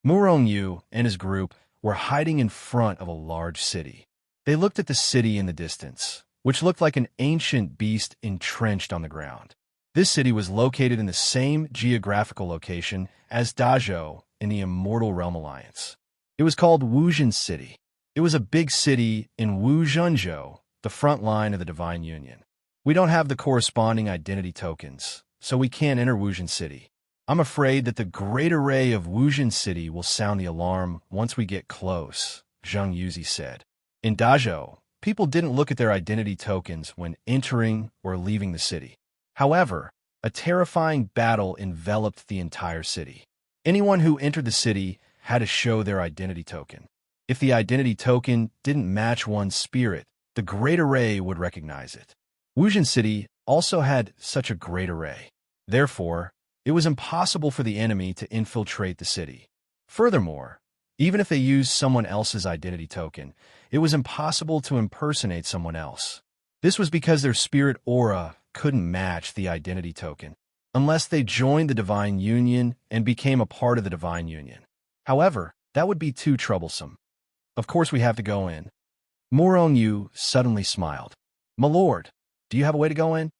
Murong Yu and his group were hiding in front of a large city. They looked at the city in the distance, which looked like an ancient beast entrenched on the ground. This city was located in the same geographical location as Dazhou in the Immortal Realm Alliance. It was called Wuzhen City. It was a big city in Wuzhenzhou, the front line of the Divine Union. We don't have the corresponding identity tokens, so we can't enter Wuzhen City. I'm afraid that the great array of Wuzhen City will sound the alarm once we get close, Zheng Yuzi said. In Dazhou, people didn't look at their identity tokens when entering or leaving the city. However, a terrifying battle enveloped the entire city. Anyone who entered the city had to show their identity token. If the identity token didn't match one's spirit, the Great Array would recognize it. Wuzhen City also had such a great array. Therefore, it was impossible for the enemy to infiltrate the city. Furthermore, even if they used someone else's identity token, it was impossible to impersonate someone else. This was because their spirit aura couldn't match the identity token, unless they joined the Divine Union and became a part of the Divine Union. However, that would be too troublesome. Of course we have to go in. Murong Yu suddenly smiled. "My lord, do you have a way to go in?"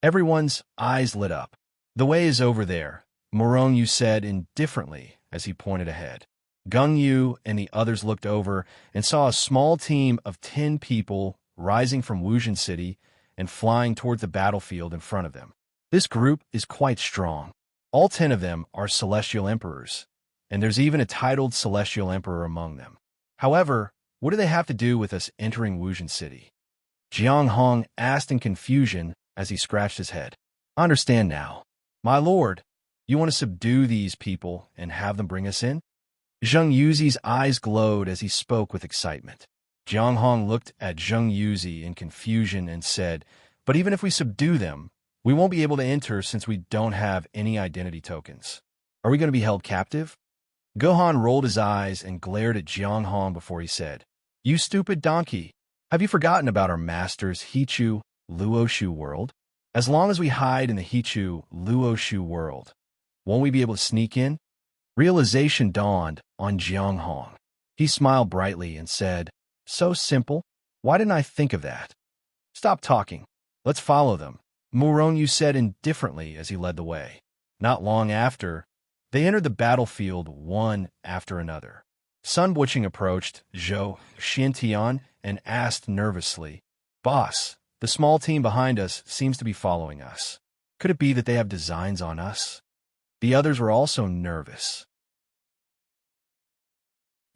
Everyone's eyes lit up. "The way is over there," Murong Yu said indifferently as he pointed ahead. Gung Yu and the others looked over and saw a small team of 10 people rising from Wuzhen City and flying towards the battlefield in front of them. This group is quite strong. All 10 of them are Celestial Emperors, and there's even a titled Celestial Emperor among them. However, what do they have to do with us entering Wuzhen City? Jiang Hong asked in confusion as he scratched his head. "I understand now. My lord, you want to subdue these people and have them bring us in?" Zheng Yuzi's eyes glowed as he spoke with excitement. Jiang Hong looked at Zheng Yuzi in confusion and said, "But even if we subdue them, we won't be able to enter since we don't have any identity tokens. Are we going to be held captive?" Gohan rolled his eyes and glared at Jiang Hong before he said, "You stupid donkey, have you forgotten about our master's Hichu Luoshu world? As long as we hide in the Hichu Luoshu world, won't we be able to sneak in?" Realization dawned on Jiang Hong. He smiled brightly and said, "So simple. Why didn't I think of that?" "Stop talking. Let's follow them," Murong Yu said indifferently as he led the way. Not long after, they entered the battlefield one after another. Sun Butching approached Zhou Xiantian and asked nervously, "Boss, the small team behind us seems to be following us. Could it be that they have designs on us?" The others were also nervous.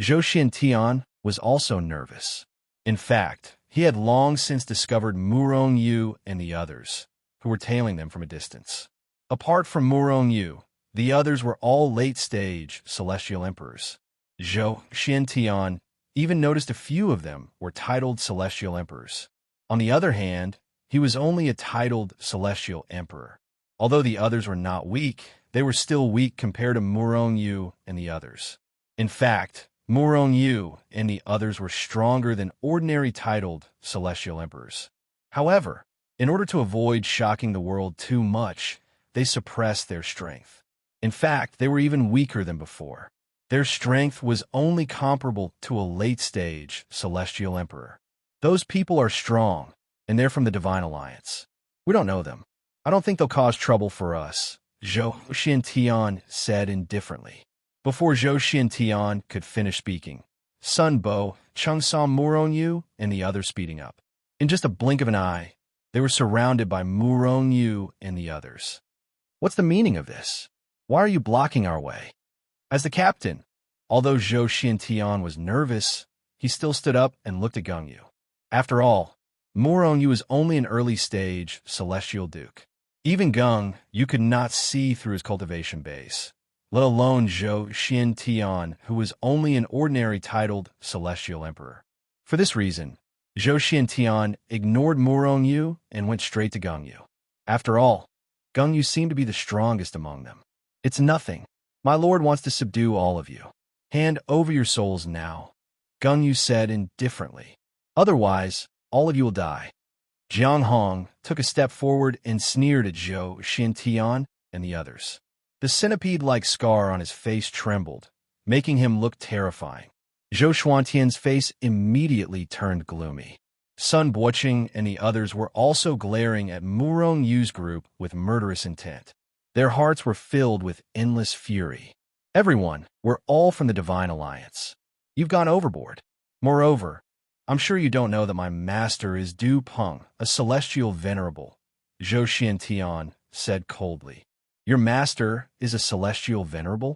Zhou Xiantian was also nervous. In fact, he had long since discovered Murong Yu and the others, who were tailing them from a distance. Apart from Murong Yu, the others were all late-stage Celestial Emperors. Zhou Xiantian even noticed a few of them were titled Celestial Emperors. On the other hand, he was only a titled Celestial Emperor. Although the others were not weak, they were still weak compared to Murong Yu and the others. In fact, Murong Yu and the others were stronger than ordinary titled Celestial Emperors. However, in order to avoid shocking the world too much, they suppressed their strength. In fact, they were even weaker than before. Their strength was only comparable to a late-stage Celestial Emperor. Those people are strong, and they're from the Divine Alliance. We don't know them. I don't think they'll cause trouble for us, Zhou Xiantian said indifferently. Before Zhou Xiantian could finish speaking, Sun Bo, Chung saw Murong Yu and the others speeding up. In just a blink of an eye, they were surrounded by Murong Yu and the others. What's the meaning of this? Why are you blocking our way? As the captain, although Zhou Xiantian was nervous, he still stood up and looked at Gengyu. After all, Murongyu is only an early-stage celestial duke. Even Gengyu could not see through his cultivation base, let alone Zhou Xiantian, who was only an ordinary titled celestial emperor. For this reason, Zhou Xiantian ignored Murongyu and went straight to Gengyu. After all, Gengyu seemed to be the strongest among them. It's nothing. My lord wants to subdue all of you. Hand over your souls now, Gengyu said indifferently. Otherwise, all of you will die. Jiang Hong took a step forward and sneered at Zhou Xiantian and the others. The centipede-like scar on his face trembled, making him look terrifying. Zhou Xuantian's face immediately turned gloomy. Sun Buoqing and the others were also glaring at Murongyu's group with murderous intent. Their hearts were filled with endless fury. Everyone were all from the Divine Alliance. You've gone overboard. Moreover, I'm sure you don't know that my master is Du Peng, a celestial venerable, Zhou Xiantian said coldly. Your master is a celestial venerable?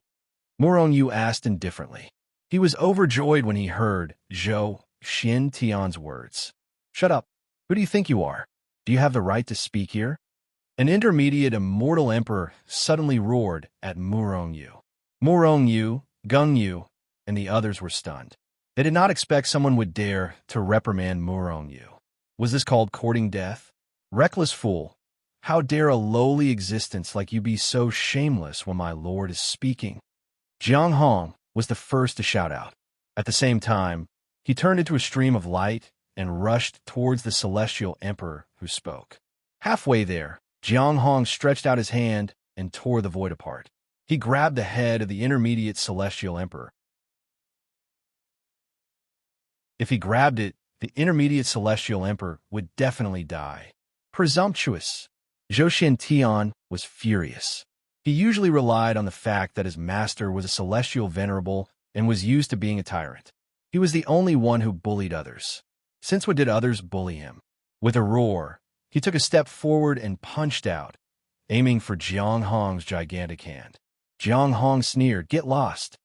Murongyu asked indifferently. He was overjoyed when he heard Zhou Xiantian's words. Shut up. Who do you think you are? Do you have the right to speak here? An intermediate immortal emperor suddenly roared at Murongyu. Murongyu, Gengyu, and the others were stunned. They did not expect someone would dare to reprimand Murongyu. Was this called courting death? Reckless fool, how dare a lowly existence like you be so shameless when my lord is speaking? Jiang Hong was the first to shout out. At the same time, he turned into a stream of light and rushed towards the celestial emperor who spoke. Halfway there, Jiang Hong stretched out his hand and tore the void apart. He grabbed the head of the intermediate celestial emperor. If he grabbed it, the intermediate celestial emperor would definitely die. Presumptuous! Zhou Xiantian was furious. He usually relied on the fact that his master was a celestial venerable and was used to being a tyrant. He was the only one who bullied others. Since when did others bully him? With a roar, he took a step forward and punched out, aiming for Jiang Hong's gigantic hand. Jiang Hong sneered, "Get lost."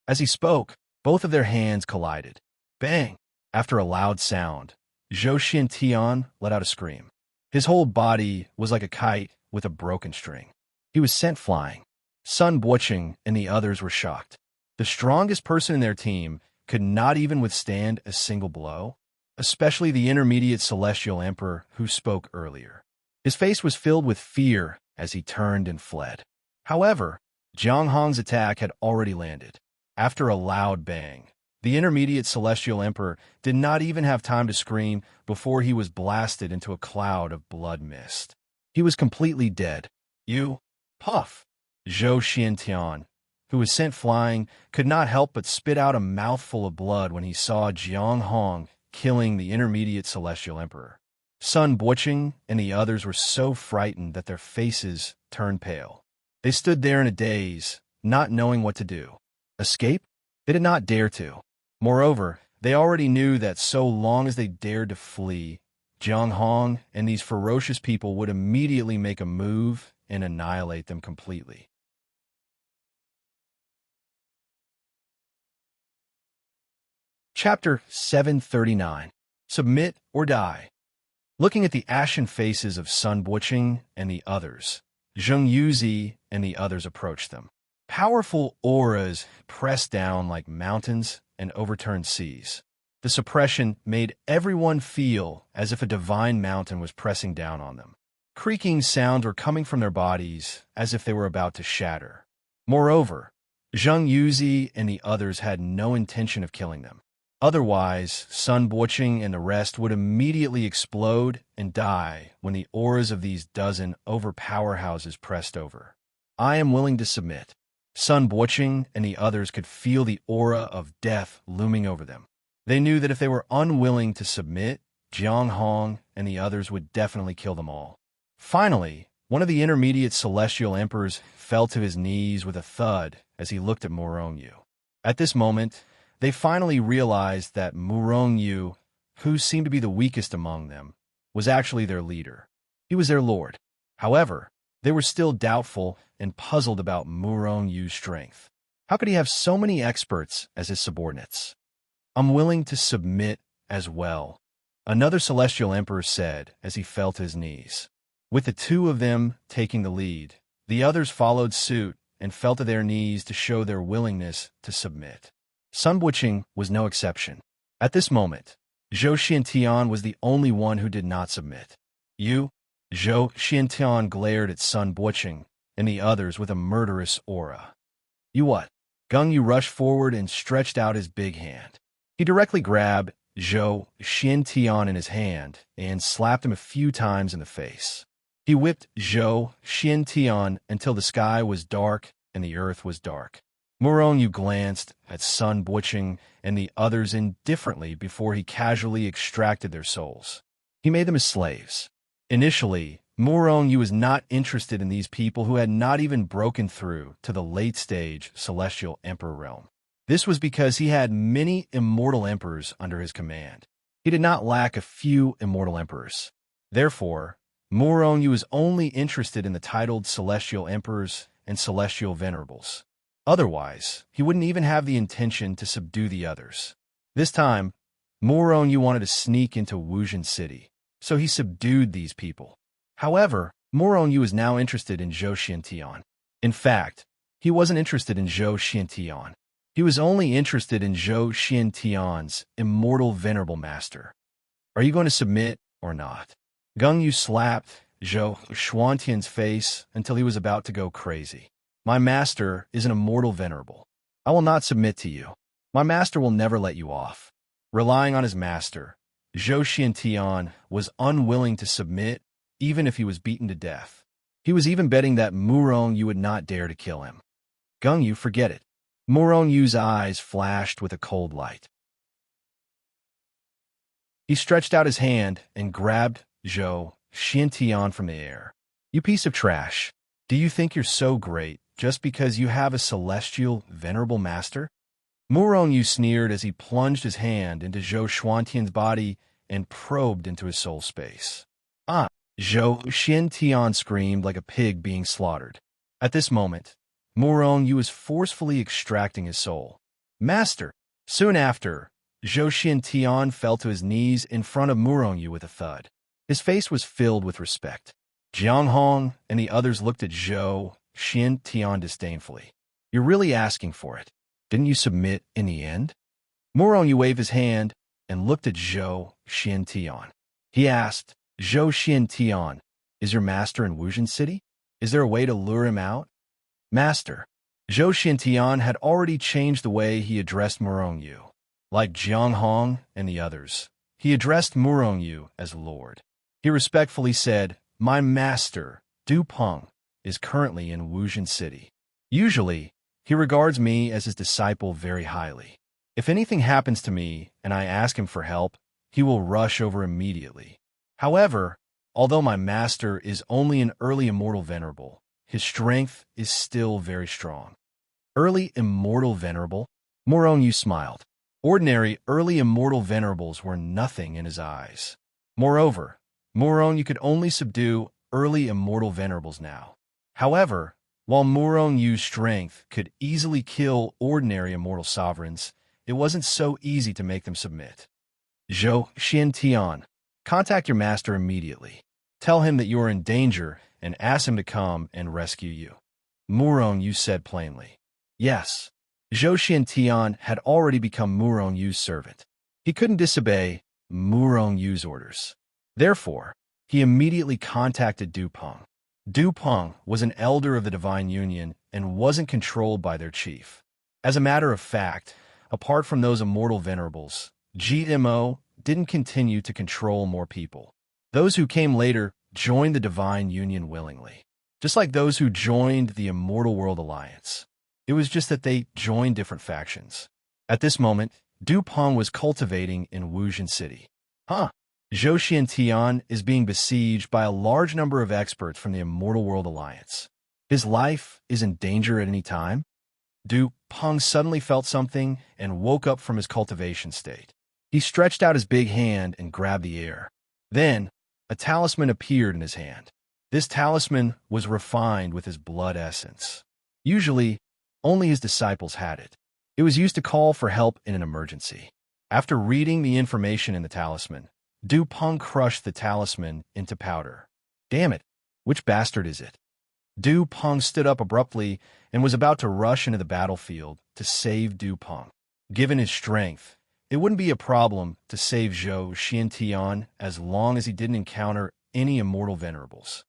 As he spoke, both of their hands collided. Bang! After a loud sound, Zhou Xiantian let out a scream. His whole body was like a kite with a broken string. He was sent flying. Sun Buoqing and the others were shocked. The strongest person in their team could not even withstand a single blow, especially the intermediate celestial emperor who spoke earlier. His face was filled with fear as he turned and fled. However, Jiang Hong's attack had already landed. After a loud bang, the intermediate celestial emperor did not even have time to scream before he was blasted into a cloud of blood mist. He was completely dead. You, puff! Zhou Xiantian, who was sent flying, could not help but spit out a mouthful of blood when he saw Jiang Hong killing the intermediate celestial emperor. Sun Buoqing and the others were so frightened that their faces turned pale. They stood there in a daze, not knowing what to do. Escape? They did not dare to. Moreover, they already knew that so long as they dared to flee, Jiang Hong and these ferocious people would immediately make a move and annihilate them completely. Chapter 739. Submit or Die. Looking at the ashen faces of Sun Buoqing and the others, Zheng Yuzi and the others approached them. Powerful auras pressed down like mountains and overturned seas. The suppression made everyone feel as if a divine mountain was pressing down on them. Creaking sounds were coming from their bodies as if they were about to shatter. Moreover, Zheng Yuzi and the others had no intention of killing them. Otherwise, Sun Buoqing and the rest would immediately explode and die when the auras of these dozen powerhouses pressed over. I am willing to submit. Sun Buoqing and the others could feel the aura of death looming over them. They knew that if they were unwilling to submit, Jiang Hong and the others would definitely kill them all. Finally, one of the intermediate celestial emperors fell to his knees with a thud as he looked at Murongyu. At this moment, they finally realized that Murongyu, who seemed to be the weakest among them, was actually their leader. He was their lord. However, They were still doubtful and puzzled about Murong Yu's strength. How could he have so many experts as his subordinates? "I'm willing to submit as well," another celestial emperor said as he fell to his knees. With the two of them taking the lead, the others followed suit and fell to their knees to show their willingness to submit. Sun Buqing was no exception. At this moment, Zhou Xiantian was the only one who did not submit. "You?" Zhou Xiantian glared at Sun Buqing and the others with a murderous aura. "You what?" Gung Yu rushed forward and stretched out his big hand. He directly grabbed Zhou Xiantian in his hand and slapped him a few times in the face. He whipped Zhou Xiantian until the sky was dark and the earth was dark. Murong Yu glanced at Sun Buqing and the others indifferently before he casually extracted their souls. He made them his slaves. Initially, Murong Yu was not interested in these people who had not even broken through to the late-stage Celestial Emperor realm. This was because he had many immortal emperors under his command. He did not lack a few immortal emperors. Therefore, Murong Yu was only interested in the titled Celestial Emperors and Celestial Venerables. Otherwise, he wouldn't even have the intention to subdue the others. This time, Murong Yu wanted to sneak into Wuzhen City, so he subdued these people. However, Murong Yu is now interested in Zhou Xiantian. In fact, he wasn't interested in Zhou Xiantian. He was only interested in Zhou Xiantian's immortal venerable master. "Are you going to submit or not?" Gung Yu slapped Zhou Xiantian's face until he was about to go crazy. "My master is an immortal venerable. I will not submit to you. My master will never let you off." Relying on his master, Zhou Xiantian was unwilling to submit even if he was beaten to death. He was even betting that Murong Yu would not dare to kill him. "Gung Yu, forget it." Murong Yu's eyes flashed with a cold light. He stretched out his hand and grabbed Zhou Xiantian from the air. "You piece of trash. Do you think you're so great just because you have a celestial, venerable master?" Murong Yu sneered as he plunged his hand into Zhou Xiantian's body and probed into his soul space. "Ah!" Zhou Xiantian screamed like a pig being slaughtered. At this moment, Murong Yu was forcefully extracting his soul. "Master!" Soon after, Zhou Xiantian fell to his knees in front of Murong Yu with a thud. His face was filled with respect. Jiang Hong and the others looked at Zhou Xiantian disdainfully. "You're really asking for it. Didn't you submit in the end?" Murong Yu waved his hand and looked at Zhou Xiantian. He asked, "Zhou Xiantian, is your master in Wuzhen City? Is there a way to lure him out?" "Master." Zhou Xiantian had already changed the way he addressed Murong Yu. Like Jiang Hong and the others, he addressed Murong Yu as Lord. He respectfully said, "My master, Du Peng, is currently in Wuzhen City. Usually, he regards me as his disciple very highly. If anything happens to me and I ask him for help, he will rush over immediately. However, although my master is only an early immortal venerable, his strength is still very strong." Early immortal venerable? Murong Yu smiled. Ordinary early immortal venerables were nothing in his eyes. Moreover, Murong Yu could only subdue early immortal venerables now. However, while Murong Yu's strength could easily kill ordinary immortal sovereigns, it wasn't so easy to make them submit. "Zhou Xiantian, contact your master immediately. Tell him that you are in danger and ask him to come and rescue you." Murong Yu said plainly. Yes, Zhou Xiantian had already become Murong Yu's servant. He couldn't disobey Murong Yu's orders. Therefore, he immediately contacted Du Peng. Du Peng was an elder of the Divine Union and wasn't controlled by their chief. As a matter of fact, apart from those immortal venerables, GMO didn't continue to control more people. Those who came later joined the Divine Union willingly, just like those who joined the Immortal World Alliance. It was just that they joined different factions. At this moment, Du Peng was cultivating in Wuzhen City. Zhou Xiantian is being besieged by a large number of experts from the Immortal World Alliance. His life is in danger at any time. Du Peng suddenly felt something and woke up from his cultivation state. He stretched out his big hand and grabbed the air. Then, a talisman appeared in his hand. This talisman was refined with his blood essence. Usually, only his disciples had it. It was used to call for help in an emergency. After reading the information in the talisman, Du Peng crushed the talisman into powder. Damn it, which bastard is it? Du Peng stood up abruptly and was about to rush into the battlefield to save Du Peng. Given his strength, it wouldn't be a problem to save Zhou Xiantian as long as he didn't encounter any immortal venerables.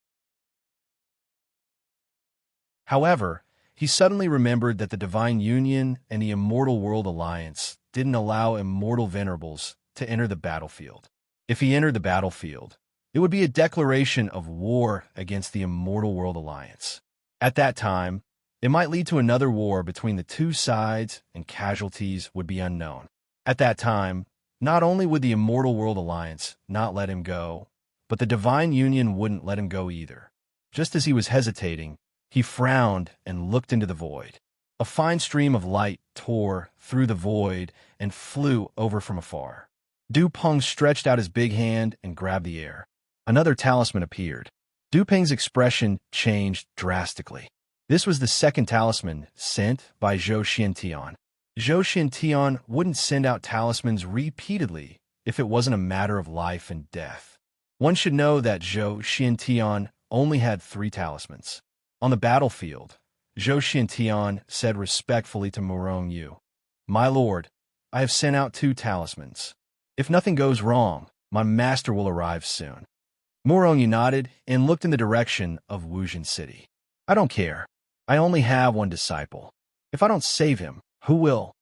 However, he suddenly remembered that the Divine Union and the Immortal World Alliance didn't allow immortal venerables to enter the battlefield. If he entered the battlefield, it would be a declaration of war against the Immortal World Alliance. At that time, it might lead to another war between the two sides and casualties would be unknown. At that time, not only would the Immortal World Alliance not let him go, but the Divine Union wouldn't let him go either. Just as he was hesitating, he frowned and looked into the void. A fine stream of light tore through the void and flew over from afar. Du Peng stretched out his big hand and grabbed the air. Another talisman appeared. Du Peng's expression changed drastically. This was the second talisman sent by Zhou Xiantian. Zhou Xiantian wouldn't send out talismans repeatedly if it wasn't a matter of life and death. One should know that Zhou Xiantian only had 3 talismans. On the battlefield, Zhou Xiantian said respectfully to Murong Yu, "My lord, I have sent out 2 talismans. If nothing goes wrong, my master will arrive soon." Murong Yu nodded and looked in the direction of Wuzhen City. "I don't care. I only have 1 disciple. If I don't save him, who will?"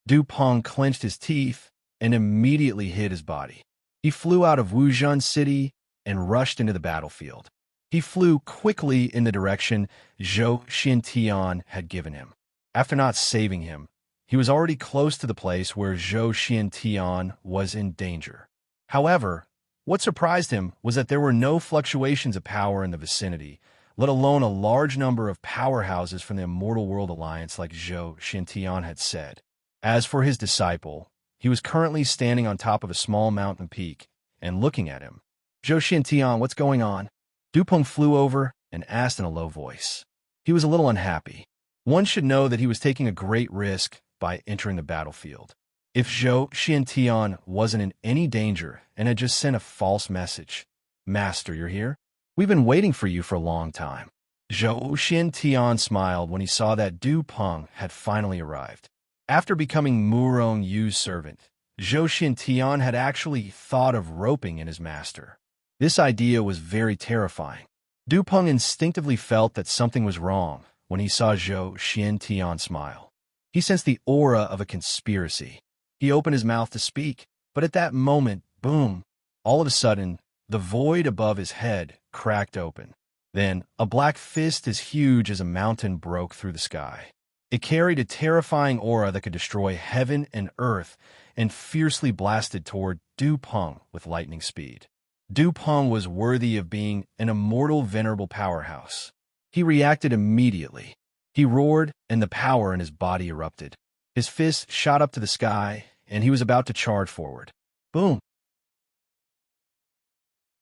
Du Peng clenched his teeth and immediately hid his body. He flew out of Wuzhen City and rushed into the battlefield. He flew quickly in the direction Zhou Xiantian had given him. After not saving him, he was already close to the place where Zhou Xiantian was in danger. However, what surprised him was that there were no fluctuations of power in the vicinity, let alone a large number of powerhouses from the Immortal World Alliance like Zhou Xiantian had said. As for his disciple, he was currently standing on top of a small mountain peak and looking at him. "Zhou Xiantian, what's going on?" Du Peng flew over and asked in a low voice. He was a little unhappy. One should know that he was taking a great risk by entering the battlefield. If Zhou Xiantian wasn't in any danger and had just sent a false message, "Master, you're here? We've been waiting for you for a long time." Zhou Xiantian smiled when he saw that Du Peng had finally arrived. After becoming Murong Yu's servant, Zhou Xiantian had actually thought of roping in his master. This idea was very terrifying. Du Peng instinctively felt that something was wrong when he saw Zhou Xiantian smile. He sensed the aura of a conspiracy. He opened his mouth to speak, but at that moment, boom, all of a sudden, the void above his head cracked open. Then, a black fist as huge as a mountain broke through the sky. It carried a terrifying aura that could destroy heaven and earth and fiercely blasted toward Du Peng with lightning speed. Du Peng was worthy of being an immortal venerable powerhouse. He reacted immediately. He roared, and the power in his body erupted. His fist shot up to the sky, and he was about to charge forward. Boom!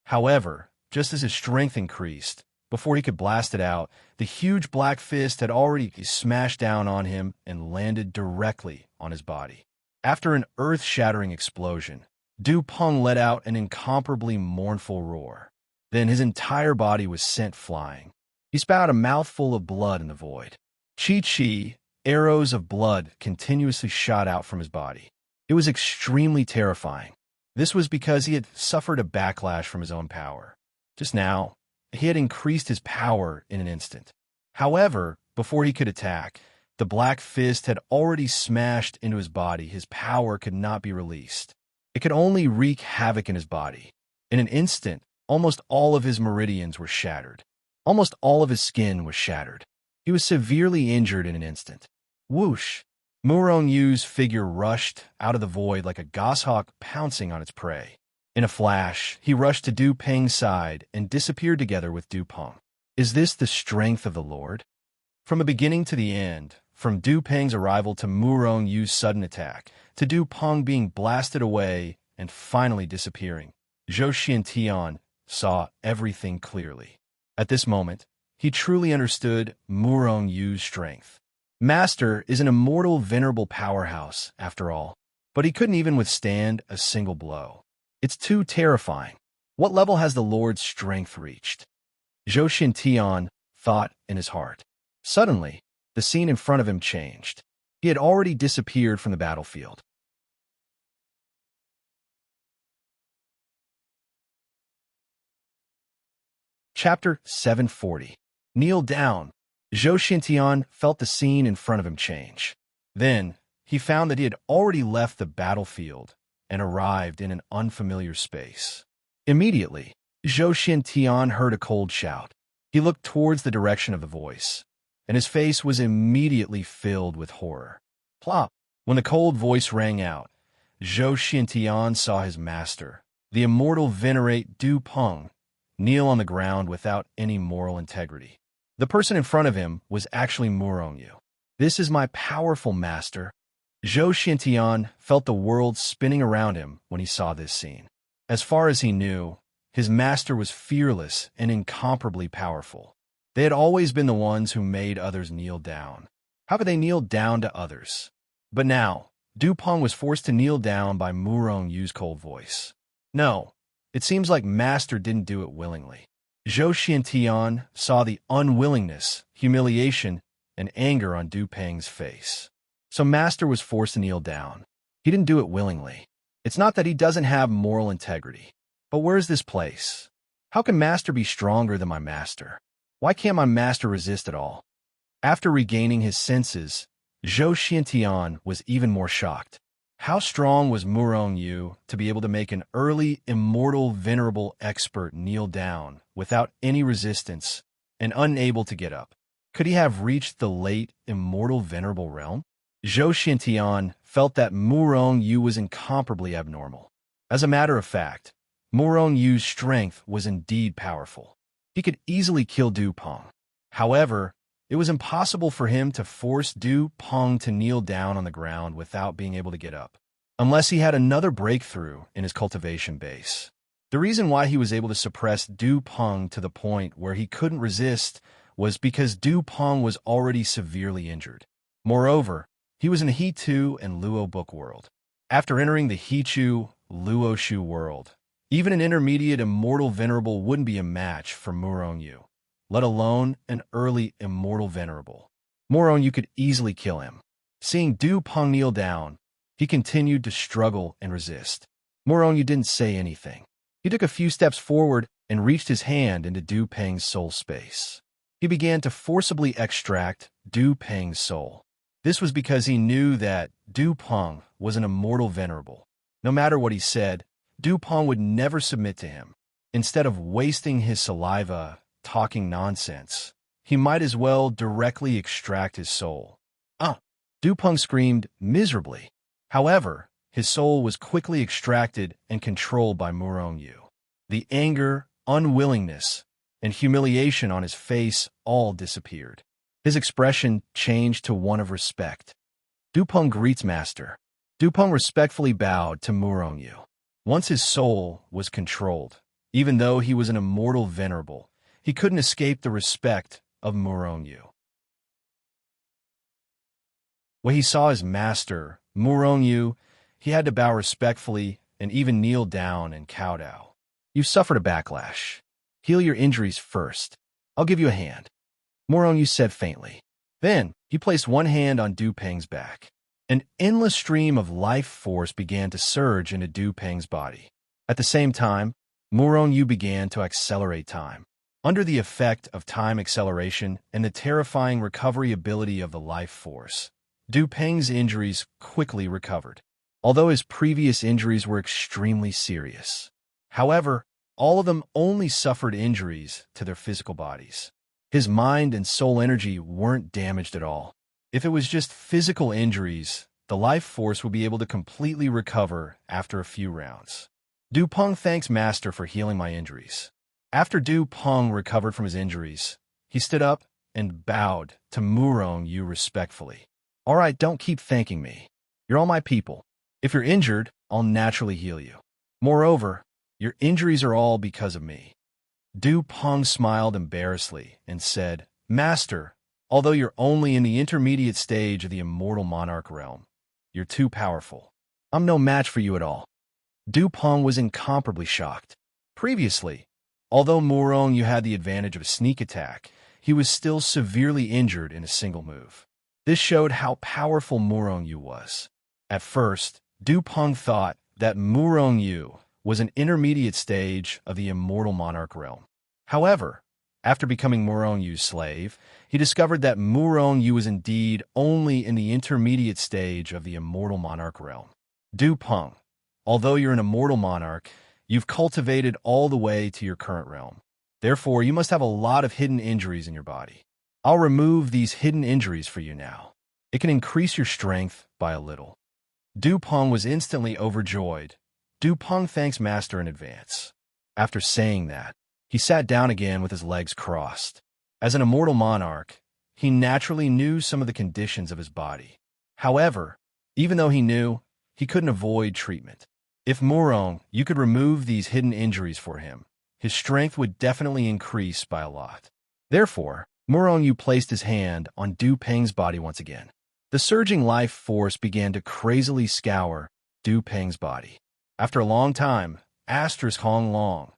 However, just as his strength increased, before he could blast it out, the huge black fist had already smashed down on him and landed directly on his body. After an earth-shattering explosion, Du Peng let out an incomparably mournful roar. Then his entire body was sent flying. He spat out a mouthful of blood in the void. Chi-chi, arrows of blood continuously shot out from his body. It was extremely terrifying. This was because he had suffered a backlash from his own power. Just now, he had increased his power in an instant. However, before he could attack, the black fist had already smashed into his body. His power could not be released. It could only wreak havoc in his body. In an instant, almost all of his meridians were shattered. Almost all of his skin was shattered. He was severely injured in an instant. Whoosh! Murong Yu's figure rushed out of the void like a goshawk pouncing on its prey. In a flash, he rushed to Du Peng's side and disappeared together with Du Peng. Is this the strength of the Lord? From the beginning to the end, from Du Peng's arrival to Murong Yu's sudden attack, to Du Peng being blasted away and finally disappearing, Zhou Xiantian saw everything clearly. At this moment, he truly understood Murong Yu's strength. Master is an immortal, venerable powerhouse, after all, but he couldn't even withstand a single blow. It's too terrifying. What level has the Lord's strength reached? Zhou Xintian thought in his heart. Suddenly, the scene in front of him changed. He had already disappeared from the battlefield. Chapter 740. Kneel down. Zhou Xintian felt the scene in front of him change. Then, he found that he had already left the battlefield and arrived in an unfamiliar space. Immediately, Zhou Xintian heard a cold shout. He looked towards the direction of the voice, and his face was immediately filled with horror. Plop! When the cold voice rang out, Zhou Xintian saw his master, the immortal venerate Du Peng, kneel on the ground without any moral integrity. The person in front of him was actually Murong Yu. This is my powerful master. Zhou Xintian felt the world spinning around him when he saw this scene. As far as he knew, his master was fearless and incomparably powerful. They had always been the ones who made others kneel down. How could they kneel down to others? But now, Du Peng was forced to kneel down by Murong Yu's cold voice. No, it seems like Master didn't do it willingly. Zhou Xintian saw the unwillingness, humiliation, and anger on Du Peng's face. So Master was forced to kneel down. He didn't do it willingly. It's not that he doesn't have moral integrity. But where's this place? How can Master be stronger than my master? Why can't my master resist at all? After regaining his senses, Zhou Xintian was even more shocked. How strong was Murong Yu to be able to make an early, immortal, venerable expert kneel down without any resistance and unable to get up? Could he have reached the late, immortal, venerable realm? Zhou Xintian felt that Murong Yu was incomparably abnormal. As a matter of fact, Murong Yu's strength was indeed powerful. He could easily kill Du Peng. However, it was impossible for him to force Du Peng to kneel down on the ground without being able to get up, unless he had another breakthrough in his cultivation base. The reason why he was able to suppress Du Peng to the point where he couldn't resist was because Du Peng was already severely injured. Moreover, he was in the He-Tu and Luo-Book world. After entering the He-Chu, Luo-Shu world, even an intermediate immortal venerable wouldn't be a match for Murong Yu, let alone an early immortal venerable. Murong Yu could easily kill him. Seeing Du Peng kneel down, he continued to struggle and resist. Murong Yu didn't say anything. He took a few steps forward and reached his hand into Du Peng's soul space. He began to forcibly extract Du Peng's soul. This was because he knew that Du Peng was an immortal venerable. No matter what he said, Du Peng would never submit to him. Instead of wasting his saliva talking nonsense, he might as well directly extract his soul. Du Peng screamed miserably. However, his soul was quickly extracted and controlled by Murong Yu. The anger, unwillingness, and humiliation on his face all disappeared. His expression changed to one of respect. Du Peng greets Master. Du Peng respectfully bowed to Murong Yu. Once his soul was controlled, even though he was an immortal venerable, he couldn't escape the respect of Murong Yu. When he saw his master, Murong Yu, he had to bow respectfully and even kneel down and kowtow. You suffered a backlash. Heal your injuries first. I'll give you a hand, Murong Yu said faintly. Then, he placed one hand on Du Peng's back. An endless stream of life force began to surge into Du Peng's body. At the same time, Murong Yu began to accelerate time. Under the effect of time acceleration and the terrifying recovery ability of the life force, Du Peng's injuries quickly recovered, although his previous injuries were extremely serious. However, all of them only suffered injuries to their physical bodies. His mind and soul energy weren't damaged at all. If it was just physical injuries, the life force would be able to completely recover after a few rounds. Du Peng thanks Master for healing my injuries. After Du Peng recovered from his injuries, he stood up and bowed to Murong Yu respectfully. All right, don't keep thanking me. You're all my people. If you're injured, I'll naturally heal you. Moreover, your injuries are all because of me. Du Peng smiled embarrassedly and said, Master, although you're only in the intermediate stage of the immortal monarch realm, you're too powerful. I'm no match for you at all. Du Peng was incomparably shocked. Previously, although Murong Yu had the advantage of a sneak attack, he was still severely injured in a single move. This showed how powerful Murong Yu was. At first, Du Peng thought that Murong Yu was an intermediate stage of the immortal monarch realm. However, after becoming Murong Yu's slave, he discovered that Murong Yu was indeed only in the intermediate stage of the immortal monarch realm. Du Peng, although you're an immortal monarch, you've cultivated all the way to your current realm. Therefore, you must have a lot of hidden injuries in your body. I'll remove these hidden injuries for you now. It can increase your strength by a little. Du Peng was instantly overjoyed. Du Peng thanks Master in advance. After saying that, he sat down again with his legs crossed. As an immortal monarch, he naturally knew some of the conditions of his body. However, even though he knew, he couldn't avoid treatment. If Murong Yu could remove these hidden injuries for him, his strength would definitely increase by a lot. Therefore, Murong Yu placed his hand on Du Peng's body once again. The surging life force began to crazily scour Du Peng's body. After a long time, Hong Long,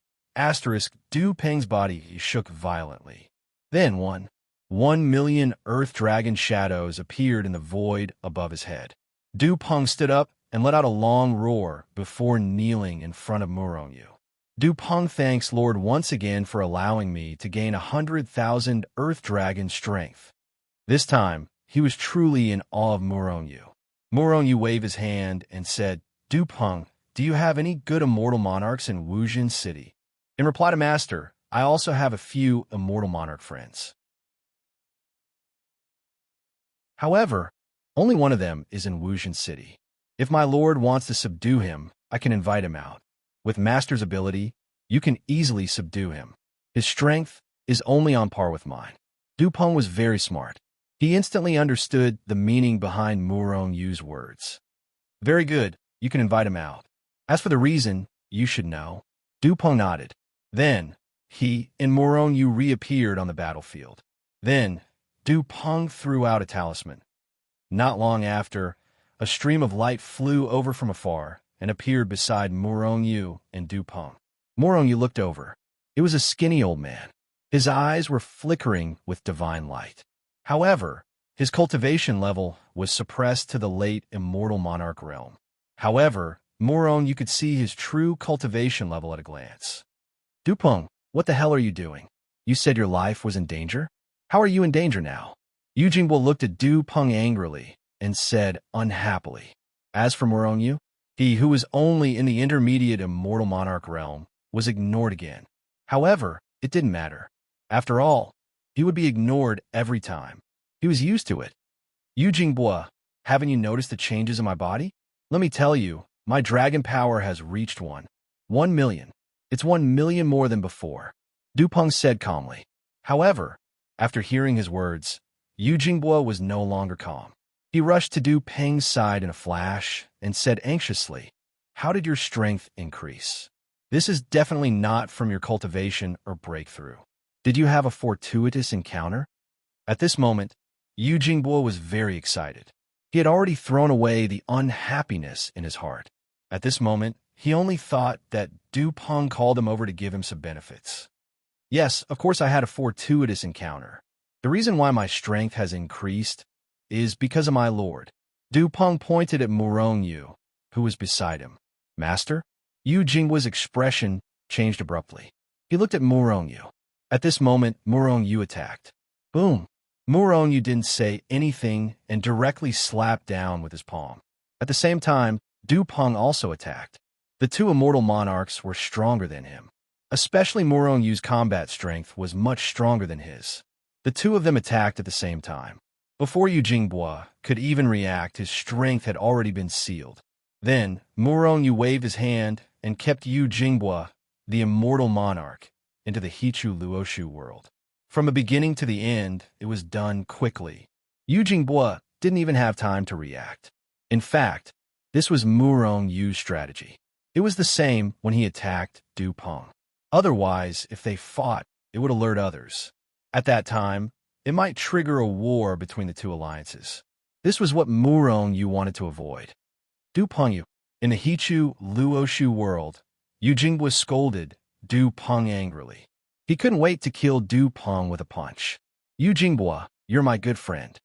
Du Peng's body shook violently. Then 1,000,000 earth dragon shadows appeared in the void above his head. Du Peng stood up and let out a long roar before kneeling in front of Murong Yu. Du Peng thanks Lord once again for allowing me to gain 100,000 earth dragon strength. This time, he was truly in awe of Murong Yu. Murong Yu waved his hand and said, Du Peng, do you have any good immortal monarchs in Wujin City? In reply to Master, I also have a few immortal monarch friends. However, only one of them is in Wujin City. If my lord wants to subdue him, I can invite him out. With Master's ability, you can easily subdue him. His strength is only on par with mine. Du Peng was very smart. He instantly understood the meaning behind Murong Yu's words. Very good, you can invite him out. As for the reason, you should know. Du Peng nodded. Then, he and Murong Yu reappeared on the battlefield. Then, Du Peng threw out a talisman. Not long after, a stream of light flew over from afar and appeared beside Murong Yu and Du Peng. Murong Yu looked over. It was a skinny old man. His eyes were flickering with divine light. However, his cultivation level was suppressed to the late immortal monarch realm. However, Murong Yu could see his true cultivation level at a glance. Du Peng, what the hell are you doing? You said your life was in danger? How are you in danger now? Yu Jingbo looked at Du Peng angrily and said unhappily. As for Murong Yu, he who was only in the intermediate immortal monarch realm was ignored again. However, it didn't matter. After all, he would be ignored every time. He was used to it. Yu Jingbo, haven't you noticed the changes in my body? Let me tell you, my dragon power has reached 1 million. It's 1 million more than before, Du Peng said calmly. However, after hearing his words, Yu Jingbo was no longer calm. He rushed to Du Peng's side in a flash and said anxiously, How did your strength increase? This is definitely not from your cultivation or breakthrough. Did you have a fortuitous encounter? At this moment, Yu Jingbo was very excited. He had already thrown away the unhappiness in his heart. At this moment, he only thought that Du Peng called him over to give him some benefits. Yes, of course I had a fortuitous encounter. The reason why my strength has increased is because of my lord. Du Peng pointed at Murong Yu, who was beside him. Master? Yu Jingbo's expression changed abruptly. He looked at Murong Yu. At this moment, Murong Yu attacked. Boom! Murong Yu didn't say anything and directly slapped down with his palm. At the same time, Du Peng also attacked. The two immortal monarchs were stronger than him. Especially Murong Yu's combat strength was much stronger than his. The two of them attacked at the same time. Before Yu Jingbo could even react, his strength had already been sealed. Then, Murong Yu waved his hand and kept Yu Jingbo, the immortal monarch, into the Hichu Luoshu world. From the beginning to the end, it was done quickly. Yu Jingbo didn't even have time to react. In fact, this was Murong Yu's strategy. It was the same when he attacked Du Peng. Otherwise, if they fought, it would alert others. At that time, it might trigger a war between the two alliances. This was what Murong-yu wanted to avoid. Du Pengyu. In the Hichu Luoshu world, Yu Jinghua scolded Du Peng angrily. He couldn't wait to kill Du Peng with a punch. Yu Jinghua, you're my good friend.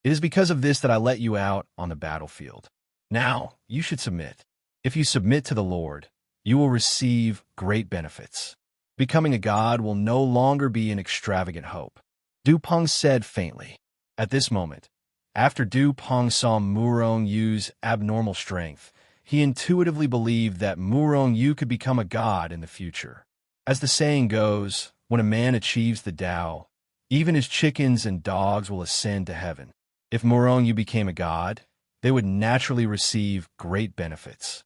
It is because of this that I let you out on the battlefield. Now, you should submit. If you submit to the Lord, you will receive great benefits. Becoming a god will no longer be an extravagant hope. Du Peng said faintly. At this moment, after Du Peng saw Murong-yu's abnormal strength, he intuitively believed that Murong-yu could become a god in the future. As the saying goes, when a man achieves the Tao, even his chickens and dogs will ascend to heaven. If Murong-yu became a god, they would naturally receive great benefits.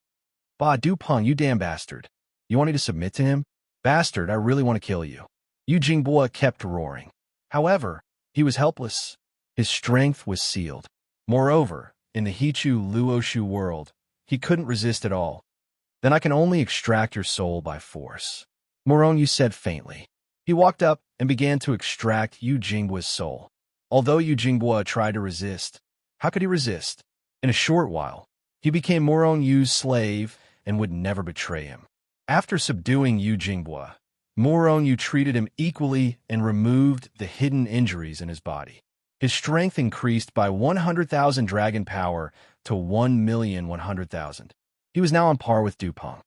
Bah, Du Peng, you damn bastard. You want me to submit to him? Bastard, I really want to kill you. Yu Jinghua kept roaring. However, he was helpless. His strength was sealed. Moreover, in the Hichu Luoshu world, he couldn't resist at all. Then I can only extract your soul by force. Murong-yu said faintly. He walked up and began to extract Yu Jinghua's soul. Although Yu Jinghua tried to resist, how could he resist? In a short while, he became Murong-yu's slave and would never betray him. After subduing Yu Jinghua, Murong-yu treated him equally and removed the hidden injuries in his body. His strength increased by 100,000 dragon power to 1,100,000. He was now on par with Du Peng.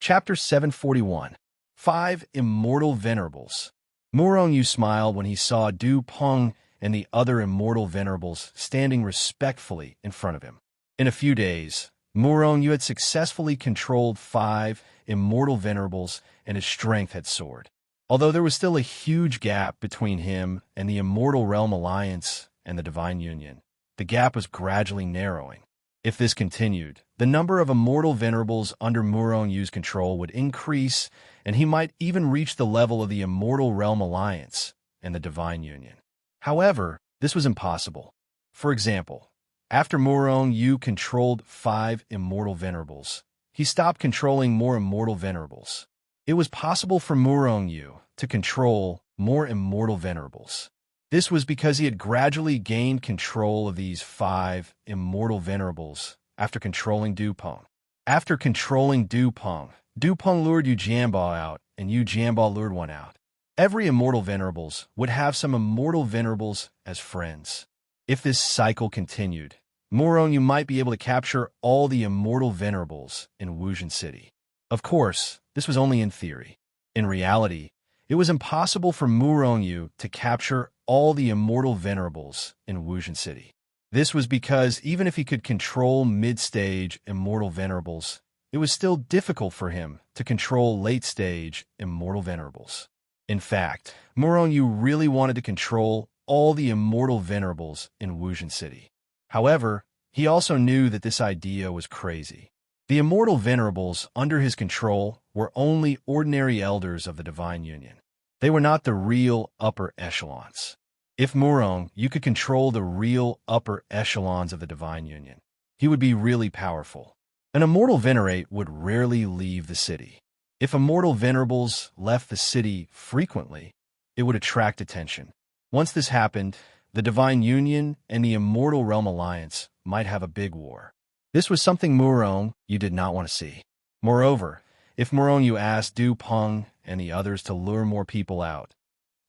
Chapter 741. 5 Immortal Venerables. Murong-yu smiled when he saw Du Peng and the other immortal venerables standing respectfully in front of him. In a few days, Murong-yu had successfully controlled 5 immortal venerables and his strength had soared. Although there was still a huge gap between him and the Immortal Realm Alliance and the Divine Union, the gap was gradually narrowing. If this continued, the number of immortal venerables under Murong-yu's control would increase, and he might even reach the level of the Immortal Realm Alliance and the Divine Union. However, this was impossible. For example, after Murong-yu controlled 5 immortal venerables, he stopped controlling more immortal venerables. It was possible for Murong-yu to control more immortal venerables. This was because he had gradually gained control of these 5 immortal venerables after controlling Du Peng. After controlling Du Peng lured Yu Jianbao out, and Yu Jianbao lured one out. Every immortal venerables would have some immortal venerables as friends. If this cycle continued, Murong-yu might be able to capture all the immortal venerables in Wuzhen City. Of course, this was only in theory. In reality, it was impossible for Murong-yu to capture all the immortal venerables in Wuzhen City. This was because even if he could control mid-stage immortal venerables, it was still difficult for him to control late-stage immortal venerables. In fact, Murong-yu really wanted to control all the immortal venerables in Wuzhen City. However, he also knew that this idea was crazy. The immortal venerables under his control were only ordinary elders of the Divine Union. They were not the real upper echelons. If Murong-yu could control the real upper echelons of the Divine Union, he would be really powerful. An immortal venerate would rarely leave the city. If immortal venerables left the city frequently, it would attract attention. Once this happened, the Divine Union and the Immortal Realm Alliance might have a big war. This was something Murong-yu did not want to see. Moreover, if Murong-yu asked Du Peng and the others to lure more people out,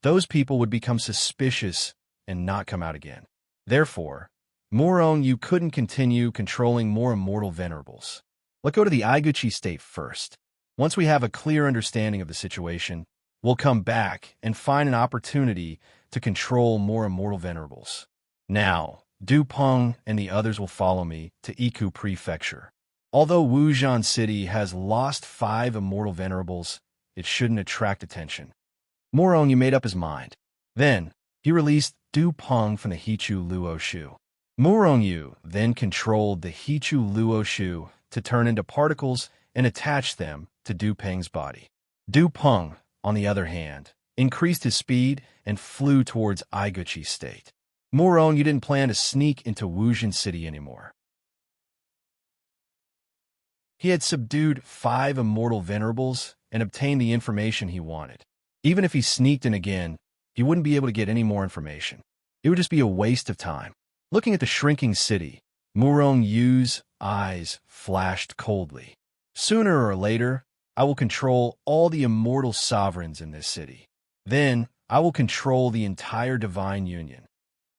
those people would become suspicious and not come out again. Therefore, Murong-yu couldn't continue controlling more immortal venerables. Let's go to the Iguchi state first. Once we have a clear understanding of the situation, we'll come back and find an opportunity to control more immortal venerables. Now, Du Peng and the others will follow me to Iku Prefecture. Although Wuzhen City has lost 5 immortal venerables, it shouldn't attract attention. Murong-yu made up his mind. Then, he released Du Peng from the Hichu Luoshu. Murong-yu then controlled the Hichu Luoshu to turn into particles and attach them to Du Peng's body. Du Peng, on the other hand, increased his speed and flew towards Iguchi State. Moron, you didn't plan to sneak into Wujin City anymore. He had subdued 5 immortal venerables and obtained the information he wanted. Even if he sneaked in again, he wouldn't be able to get any more information. It would just be a waste of time. Looking at the shrinking city, Moron Yu's eyes flashed coldly. Sooner or later, I will control all the immortal sovereigns in this city. Then, I will control the entire Divine Union.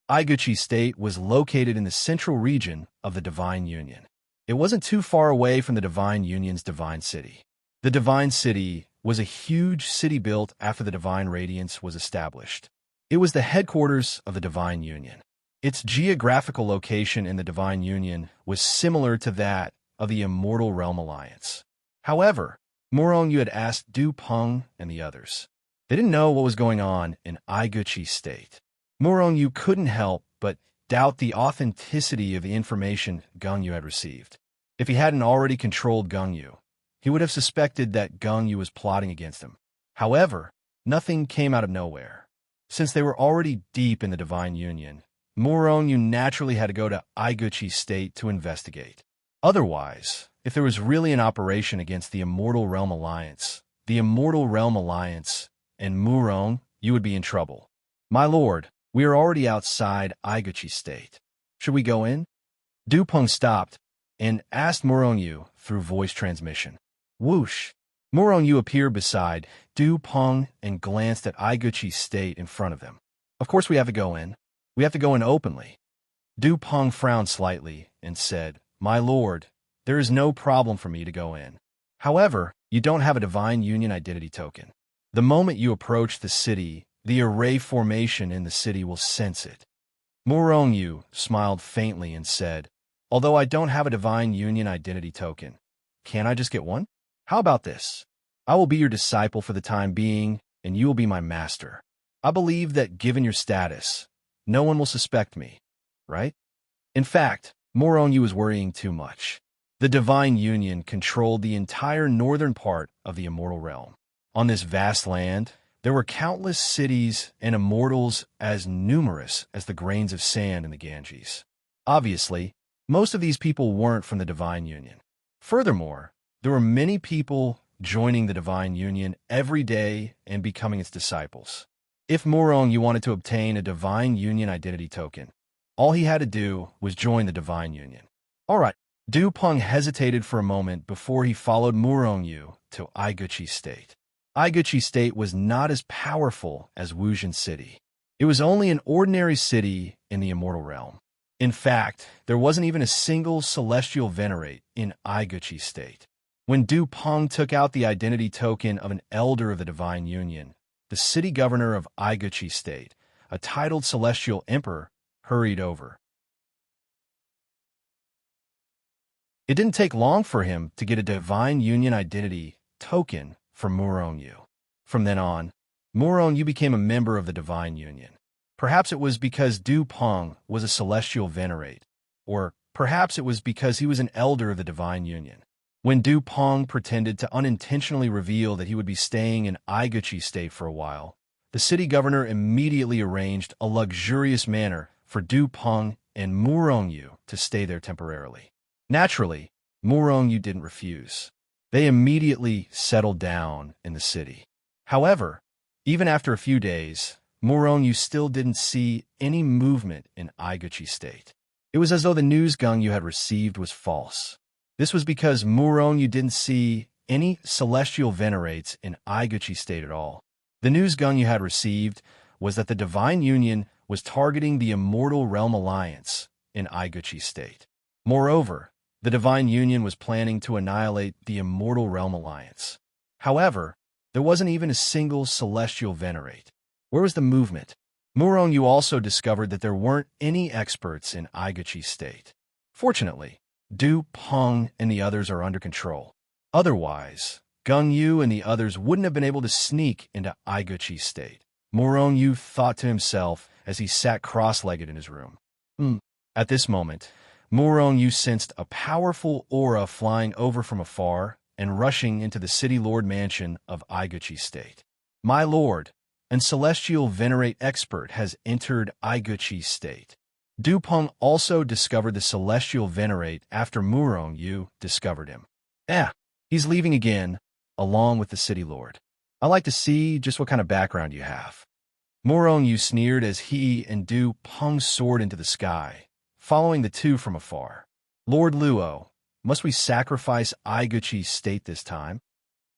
Iguchi State was located in the central region of the Divine Union. It wasn't too far away from the Divine Union's Divine City. The Divine City was a huge city built after the Divine Radiance was established. It was the headquarters of the Divine Union. Its geographical location in the Divine Union was similar to that of the Immortal Realm Alliance. However, Moron Yu had asked Du Peng and the others. They didn't know what was going on in Iguchi State. Moron Yu couldn't help but doubt the authenticity of the information Gung Yu had received. If he hadn't already controlled Gung Yu, he would have suspected that Gung Yu was plotting against him. However, nothing came out of nowhere. Since they were already deep in the Divine Union, Moron Yu naturally had to go to Iguchi State to investigate. Otherwise, if there was really an operation against the Immortal Realm Alliance, and Moron Yu would be in trouble. My lord, we are already outside Iguchi State. Should we go in? Du Peng stopped and asked Moron Yu through voice transmission. Whoosh! Moron Yu appeared beside Du Peng and glanced at Iguchi State in front of them. Of course we have to go in. We have to go in openly. Du Peng frowned slightly and said, My lord, there is no problem for me to go in. However, you don't have a Divine Union identity token. The moment you approach the city, the array formation in the city will sense it. Moron Yu smiled faintly and said, Although I don't have a Divine Union identity token, can't I just get one? How about this? I will be your disciple for the time being, and you will be my master. I believe that given your status, no one will suspect me, right? In fact, Moron Yu was worrying too much. The Divine Union controlled the entire northern part of the Immortal Realm. On this vast land, there were countless cities and immortals as numerous as the grains of sand in the Ganges. Obviously, most of these people weren't from the Divine Union. Furthermore, there were many people joining the Divine Union every day and becoming its disciples. If Moron Yu wanted to obtain a Divine Union identity token, all he had to do was join the Divine Union. All right, Du Peng hesitated for a moment before he followed Moron Yu to Iguchi State. Iguchi State was not as powerful as Wujin City. It was only an ordinary city in the Immortal Realm. In fact, there wasn't even a single celestial venerate in Iguchi State. When Du Peng took out the identity token of an elder of the Divine Union, the city governor of Iguchi State, a titled celestial emperor, hurried over. It didn't take long for him to get a Divine Union identity token from Moron Yu. From then on, Moron Yu became a member of the Divine Union. Perhaps it was because Du Peng was a celestial venerate, or perhaps it was because he was an elder of the Divine Union. When Du Peng pretended to unintentionally reveal that he would be staying in Iguchi State for a while, the city governor immediately arranged a luxurious manner for Du Peng and Moron Yu to stay there temporarily. Naturally, Moron Yu didn't refuse. They immediately settled down in the city. However, even after a few days, Moron Yu still didn't see any movement in Iguchi State. It was as though the news Gung Yu had received was false. This was because Moron Yu didn't see any celestial venerates in Iguchi State at all. The news Gung Yu had received was that the Divine Union was targeting the Immortal Realm Alliance in Iguchi State. Moreover, the Divine Union was planning to annihilate the Immortal Realm Alliance. However, there wasn't even a single celestial venerate. Where was the movement? Moron Yu also discovered that there weren't any experts in Iguchi State. Fortunately, Du Peng and the others are under control. Otherwise, Gung Yu and the others wouldn't have been able to sneak into Iguchi State. Moron Yu thought to himself as he sat cross-legged in his room. At this moment, Moron Yu sensed a powerful aura flying over from afar and rushing into the city lord mansion of Iguchi State. My lord, and celestial venerate expert has entered Iguchi's state. Dupeng also discovered the celestial venerate after Murong Yu discovered him. He's leaving again, along with the city lord. I like to see just what kind of background you have. Murong Yu sneered as he and Du Peng soared into the sky, following the two from afar. Lord Luo, must we sacrifice Iguchi's state this time?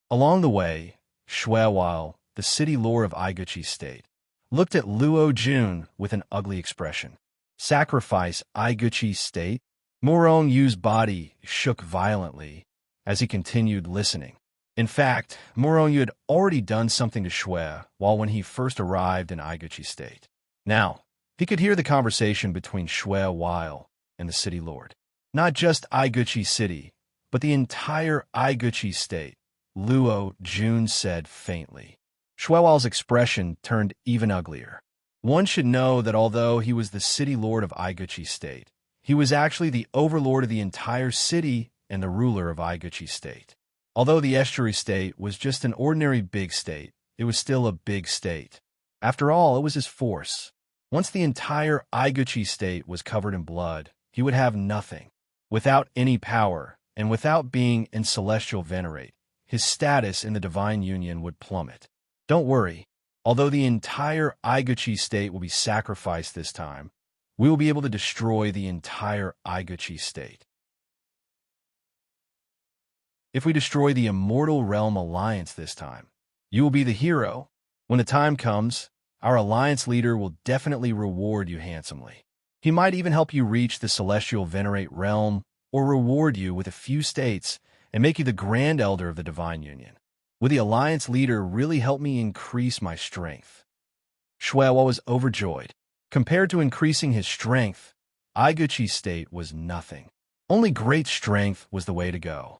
Along the way, Shuewao, the city lord of Iguchi's state, looked at Luo Jun with an ugly expression. Sacrifice Iguchi's state? Murong Yu's body shook violently as he continued listening. In fact, Murong Yu had already done something to Shui when he first arrived in Iguchi's state. Now, he could hear the conversation between Shuewao and the city lord. Not just Iguchi City, but the entire Iguchi state, Luo Jun said faintly. Shuewao's expression turned even uglier. One should know that although he was the city lord of Iguchi state, he was actually the overlord of the entire city and the ruler of Iguchi state. Although the estuary state was just an ordinary big state, it was still a big state. After all, it was his force. Once the entire Iguchi state was covered in blood, he would have nothing. Without any power, and without being in celestial venerate, his status in the divine union would plummet. Don't worry, although the entire Iguchi state will be sacrificed this time, we will be able to destroy the entire Iguchi state. If we destroy the Immortal Realm Alliance this time, you will be the hero. When the time comes, our alliance leader will definitely reward you handsomely. He might even help you reach the Celestial Venerate Realm or reward you with a few states and make you the Grand Elder of the Divine Union. Would the alliance leader really help me increase my strength? Shuewao was overjoyed. Compared to increasing his strength, Iguchi's state was nothing. Only great strength was the way to go.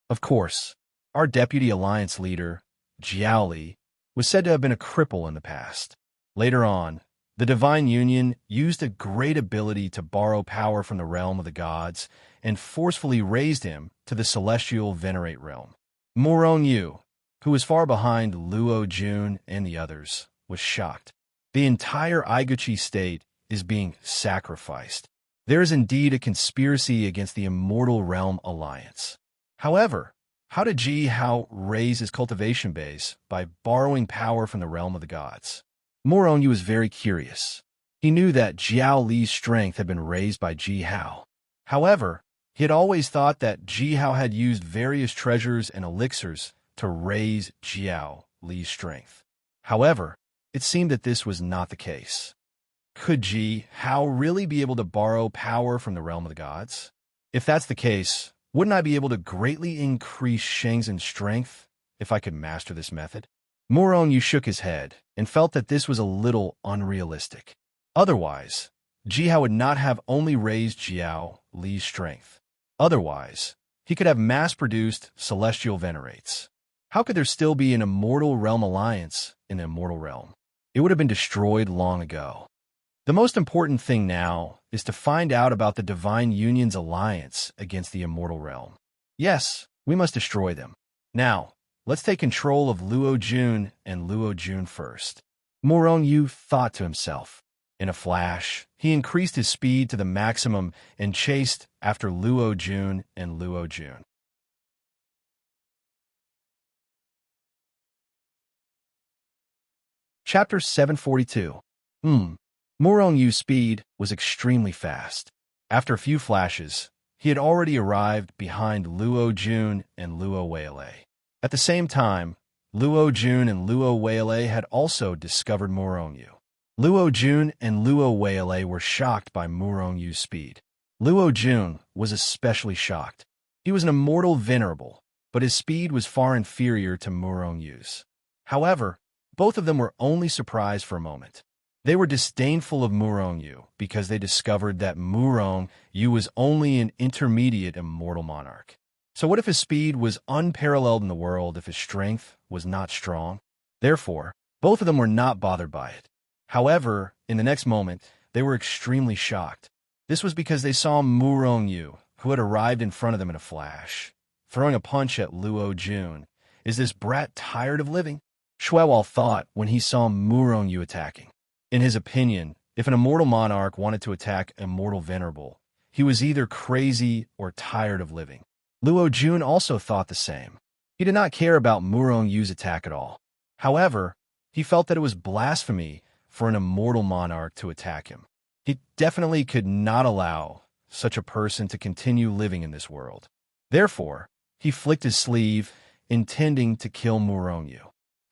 Of course, our deputy alliance leader, Jiao Li, was said to have been a cripple in the past. Later on, the Divine Union used a great ability to borrow power from the realm of the gods and forcefully raised him to the Celestial Venerate Realm. Murong Yu, who was far behind Luo Jun and the others, was shocked. The entire Iguchi state is being sacrificed. There is indeed a conspiracy against the Immortal Realm Alliance. However, how did Ji Hao raise his cultivation base by borrowing power from the realm of the gods? Murong Yu was very curious. He knew that Jiao Li's strength had been raised by Ji Hao. However, he had always thought that Ji Hao had used various treasures and elixirs to raise Jiao Li's strength. However, it seemed that this was not the case. Could Ji Hao really be able to borrow power from the realm of the gods? If that's the case, wouldn't I be able to greatly increase Shenzhen's strength if I could master this method? Murong Yu shook his head and felt that this was a little unrealistic. Otherwise, Ji Hao would not have only raised Jiao Li's strength. Otherwise, he could have mass-produced celestial venerates. How could there still be an Immortal Realm Alliance in the Immortal Realm? It would have been destroyed long ago. The most important thing now is to find out about the Divine Union's alliance against the Immortal Realm. Yes, we must destroy them. Now, let's take control of Luo Jun and Luo Jun first. Murong Yu thought to himself. In a flash, he increased his speed to the maximum and chased after Luo Jun and Luo Jun. Chapter 742. Murong Yu's speed was extremely fast. After a few flashes, he had already arrived behind Luo Jun and Luo Weilei. At the same time, Luo Jun and Luo Weilei had also discovered Murong Yu. Luo Jun and Luo Weilei were shocked by Murong Yu's speed. Luo Jun was especially shocked. He was an immortal venerable, but his speed was far inferior to Murong Yu's. However, both of them were only surprised for a moment. They were disdainful of Murong Yu because they discovered that Murong Yu was only an intermediate immortal monarch. So what if his speed was unparalleled in the world if his strength was not strong? Therefore, both of them were not bothered by it. However, in the next moment, they were extremely shocked. This was because they saw Murong Yu, who had arrived in front of them in a flash, throwing a punch at Luo Jun. Is this brat tired of living? Shuewal thought when he saw Murong Yu attacking. In his opinion, if an immortal monarch wanted to attack a mortal venerable, he was either crazy or tired of living. Luo Jun also thought the same. He did not care about Murong Yu's attack at all. However, he felt that it was blasphemy for an immortal monarch to attack him. He definitely could not allow such a person to continue living in this world. Therefore, he flicked his sleeve, intending to kill Murong Yu.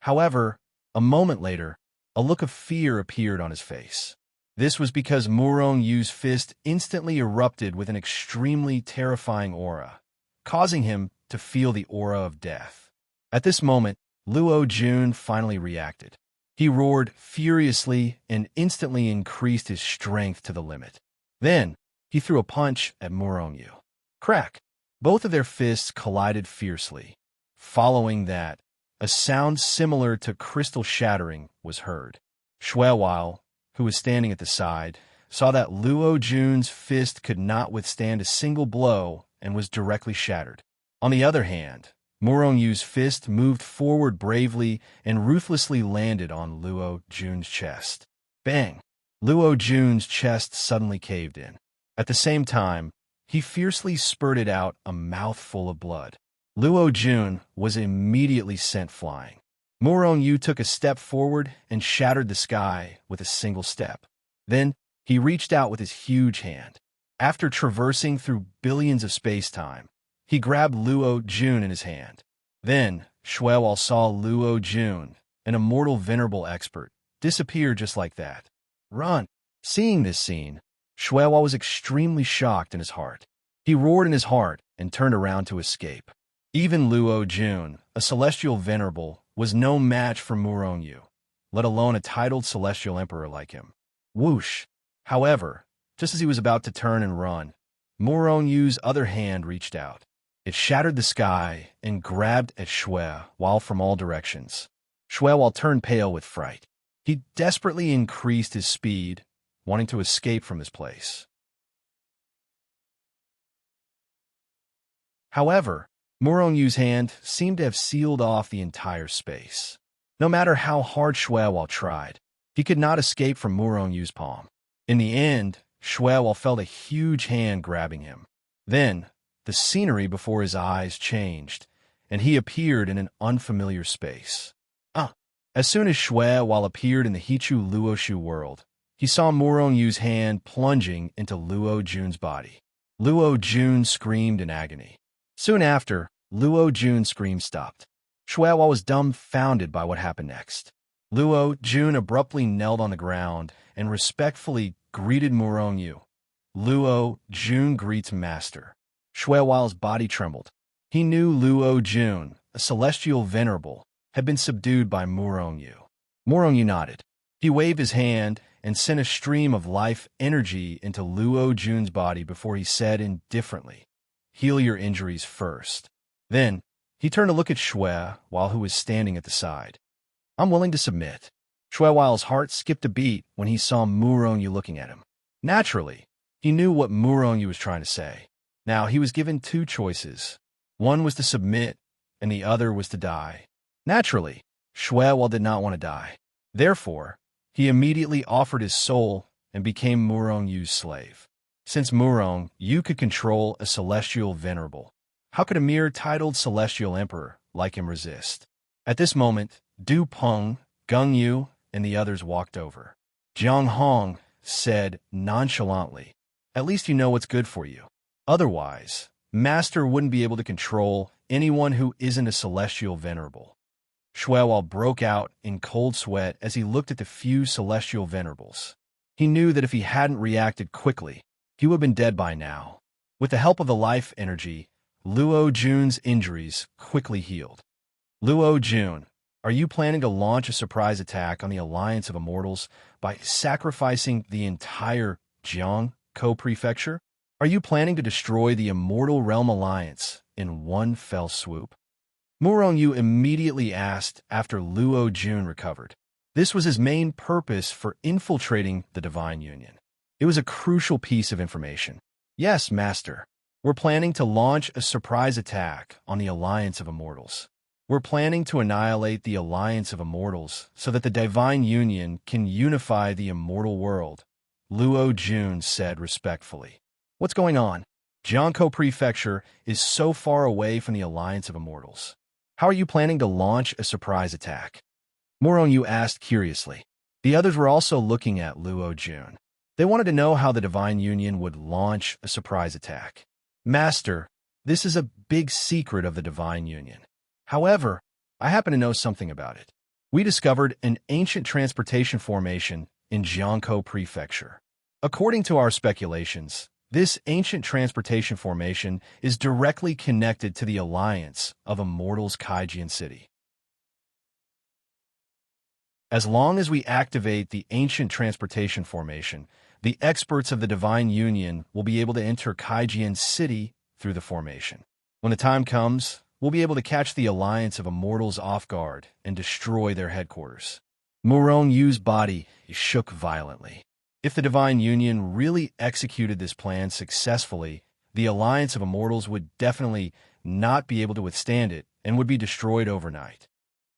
However, a moment later, a look of fear appeared on his face. This was because Murong Yu's fist instantly erupted with an extremely terrifying aura, causing him to feel the aura of death. At this moment, Luo Jun finally reacted. He roared furiously and instantly increased his strength to the limit. Then, he threw a punch at Murong Yu. Crack! Both of their fists collided fiercely. Following that, a sound similar to crystal shattering was heard. Shuewal, who was standing at the side, saw that Luo Jun's fist could not withstand a single blow and was directly shattered. On the other hand, Murong Yu's fist moved forward bravely and ruthlessly landed on Luo Jun's chest. Bang! Luo Jun's chest suddenly caved in. At the same time, he fiercely spurted out a mouthful of blood. Luo Jun was immediately sent flying. Murong Yu took a step forward and shattered the sky with a single step. Then, he reached out with his huge hand. After traversing through billions of space-time, he grabbed Luo Jun in his hand. Then, Shuewal saw Luo Jun, an immortal venerable expert, disappear just like that. Run! Seeing this scene, Shuewal was extremely shocked in his heart. He roared in his heart and turned around to escape. Even Luo Jun, a celestial venerable, was no match for Murong Yu, let alone a titled celestial emperor like him. Whoosh! However, just as he was about to turn and run, Murong Yu's other hand reached out. It shattered the sky and grabbed at Shuewal from all directions. Shuewal turned pale with fright. He desperately increased his speed, wanting to escape from this place. However, Murong Yu's hand seemed to have sealed off the entire space. No matter how hard Shuewal tried, he could not escape from Murong Yu's palm. In the end, Shuewal felt a huge hand grabbing him. Then, the scenery before his eyes changed, and he appeared in an unfamiliar space. As soon as Shuewal appeared in the Hichu Luoshu world, he saw Murong Yu's hand plunging into Luo Jun's body. Luo Jun screamed in agony. Soon after, Luo Jun's scream stopped. Shuewal was dumbfounded by what happened next. Luo Jun abruptly knelt on the ground and respectfully greeted Murong Yu. Luo Jun greets master. Shuewal's body trembled. He knew Luo Jun, a celestial venerable, had been subdued by Murong Yu. Murong Yu nodded. He waved his hand and sent a stream of life energy into Luo Jun's body before he said indifferently, "Heal your injuries first." Then, he turned to look at Shuewal, who was standing at the side. "I'm willing to submit." Shuewal's heart skipped a beat when he saw Murong Yu looking at him. Naturally, he knew what Murong Yu was trying to say. Now, he was given two choices. One was to submit, and the other was to die. Naturally, Shuewal did not want to die. Therefore, he immediately offered his soul and became Murong Yu's slave. Since Murong Yu could control a celestial venerable, how could a mere titled celestial emperor like him resist? At this moment, Du Peng, Gung Yu, and the others walked over. Jiang Hong said nonchalantly, "At least you know what's good for you. Otherwise, Master wouldn't be able to control anyone who isn't a celestial venerable." Shuewal broke out in cold sweat as he looked at the few celestial venerables. He knew that if he hadn't reacted quickly, he would have been dead by now. With the help of the life energy, Luo Jun's injuries quickly healed. "Luo Jun, are you planning to launch a surprise attack on the Alliance of Immortals by sacrificing the entire Jiang Co-Prefecture? Are you planning to destroy the Immortal Realm Alliance in one fell swoop?" Murong Yu immediately asked after Luo Jun recovered. This was his main purpose for infiltrating the Divine Union. It was a crucial piece of information. "Yes, Master. We're planning to launch a surprise attack on the Alliance of Immortals." We're planning to annihilate the alliance of immortals so that the divine union can unify the immortal world, Luo Jun said respectfully. What's going on? Jiangkou Prefecture is so far away from the alliance of immortals. How are you planning to launch a surprise attack? Morongyu asked curiously. The others were also looking at Luo Jun. They wanted to know how the divine union would launch a surprise attack. Master, this is a big secret of the divine union. However, I happen to know something about it. We discovered an ancient transportation formation in Jiangkou Prefecture. According to our speculations, this ancient transportation formation is directly connected to the alliance of Immortals Kaijian City. As long as we activate the ancient transportation formation, the experts of the Divine Union will be able to enter Kaijian City through the formation. When the time comes, we'll be able to catch the alliance of immortals off guard and destroy their headquarters. Murong Yu's body shook violently. If the Divine Union really executed this plan successfully, the alliance of immortals would definitely not be able to withstand it and would be destroyed overnight.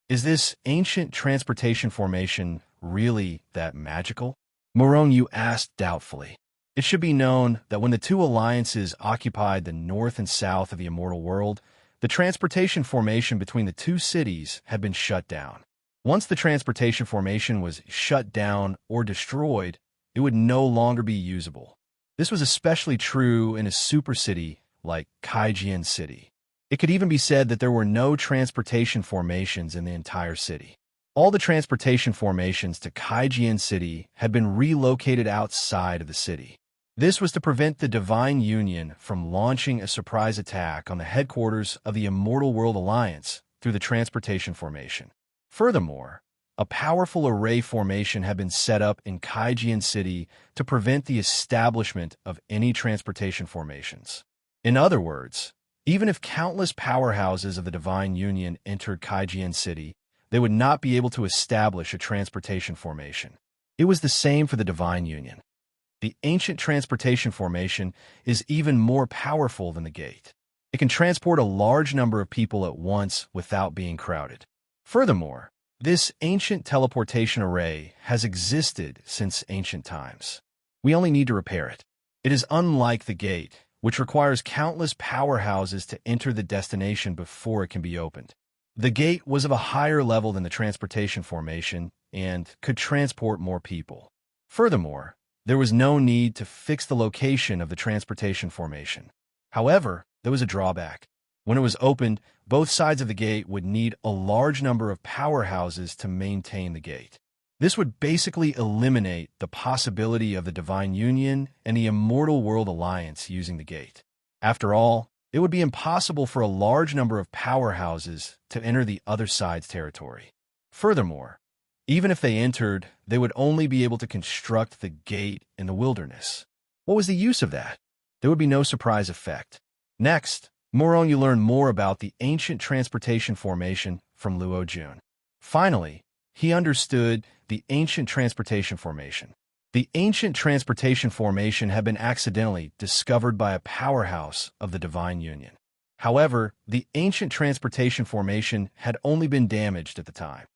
Is this ancient transportation formation really that magical? Murong Yu asked doubtfully. It should be known that when the two alliances occupied the north and south of the immortal world, the transportation formation between the two cities had been shut down. Once the transportation formation was shut down or destroyed, it would no longer be usable. This was especially true in a super city like Kaijian City. It could even be said that there were no transportation formations in the entire city. All the transportation formations to Kaijian City had been relocated outside of the city. This was to prevent the Divine Union from launching a surprise attack on the headquarters of the Immortal World Alliance through the transportation formation. Furthermore, a powerful array formation had been set up in Kaijian City to prevent the establishment of any transportation formations. In other words, even if countless powerhouses of the Divine Union entered Kaijian City, they would not be able to establish a transportation formation. It was the same for the Divine Union. The ancient transportation formation is even more powerful than the gate. It can transport a large number of people at once without being crowded. Furthermore, this ancient teleportation array has existed since ancient times. We only need to repair it. It is unlike the gate, which requires countless powerhouses to enter the destination before it can be opened. The gate was of a higher level than the transportation formation and could transport more people. Furthermore, there was no need to fix the location of the transportation formation. However, there was a drawback. When it was opened, both sides of the gate would need a large number of powerhouses to maintain the gate. This would basically eliminate the possibility of the Divine Union and the Immortal World Alliance using the gate. After all, it would be impossible for a large number of powerhouses to enter the other side's territory. Furthermore, even if they entered, they would only be able to construct the gate in the wilderness. What was the use of that? There would be no surprise effect. Next, Morong learned more about the ancient transportation formation from Luo Jun. Finally, he understood the ancient transportation formation. The ancient transportation formation had been accidentally discovered by a powerhouse of the Divine Union. However, the ancient transportation formation had only been damaged at the time.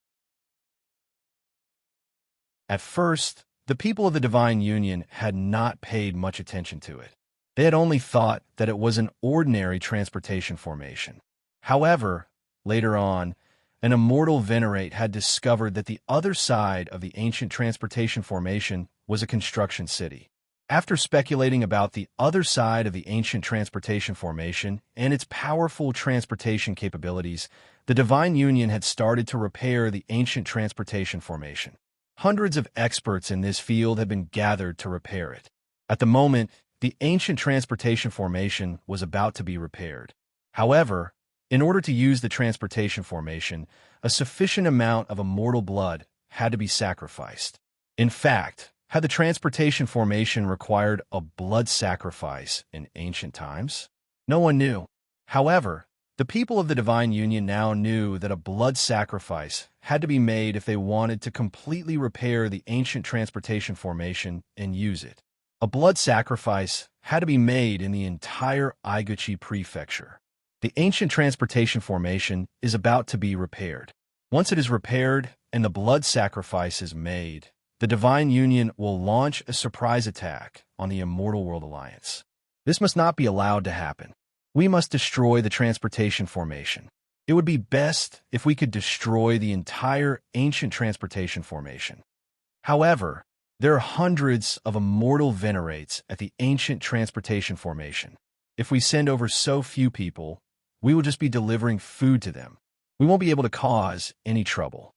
At first, the people of the Divine Union had not paid much attention to it. They had only thought that it was an ordinary transportation formation. However, later on, an immortal venerate had discovered that the other side of the ancient transportation formation was a construction city. After speculating about the other side of the ancient transportation formation and its powerful transportation capabilities, the Divine Union had started to repair the ancient transportation formation. Hundreds of experts in this field had been gathered to repair it. At the moment, the ancient transportation formation was about to be repaired. However, in order to use the transportation formation, a sufficient amount of immortal blood had to be sacrificed. In fact, had the transportation formation required a blood sacrifice in ancient times? No one knew. However, the people of the Divine Union now knew that a blood sacrifice had to be made if they wanted to completely repair the ancient transportation formation and use it. A blood sacrifice had to be made in the entire Aiguchi Prefecture. The ancient transportation formation is about to be repaired. Once it is repaired and the blood sacrifice is made, the Divine Union will launch a surprise attack on the Immortal World Alliance. This must not be allowed to happen. We must destroy the transportation formation. It would be best if we could destroy the entire ancient transportation formation. However, there are hundreds of immortal venerates at the ancient transportation formation. If we send over so few people, we will just be delivering food to them. We won't be able to cause any trouble.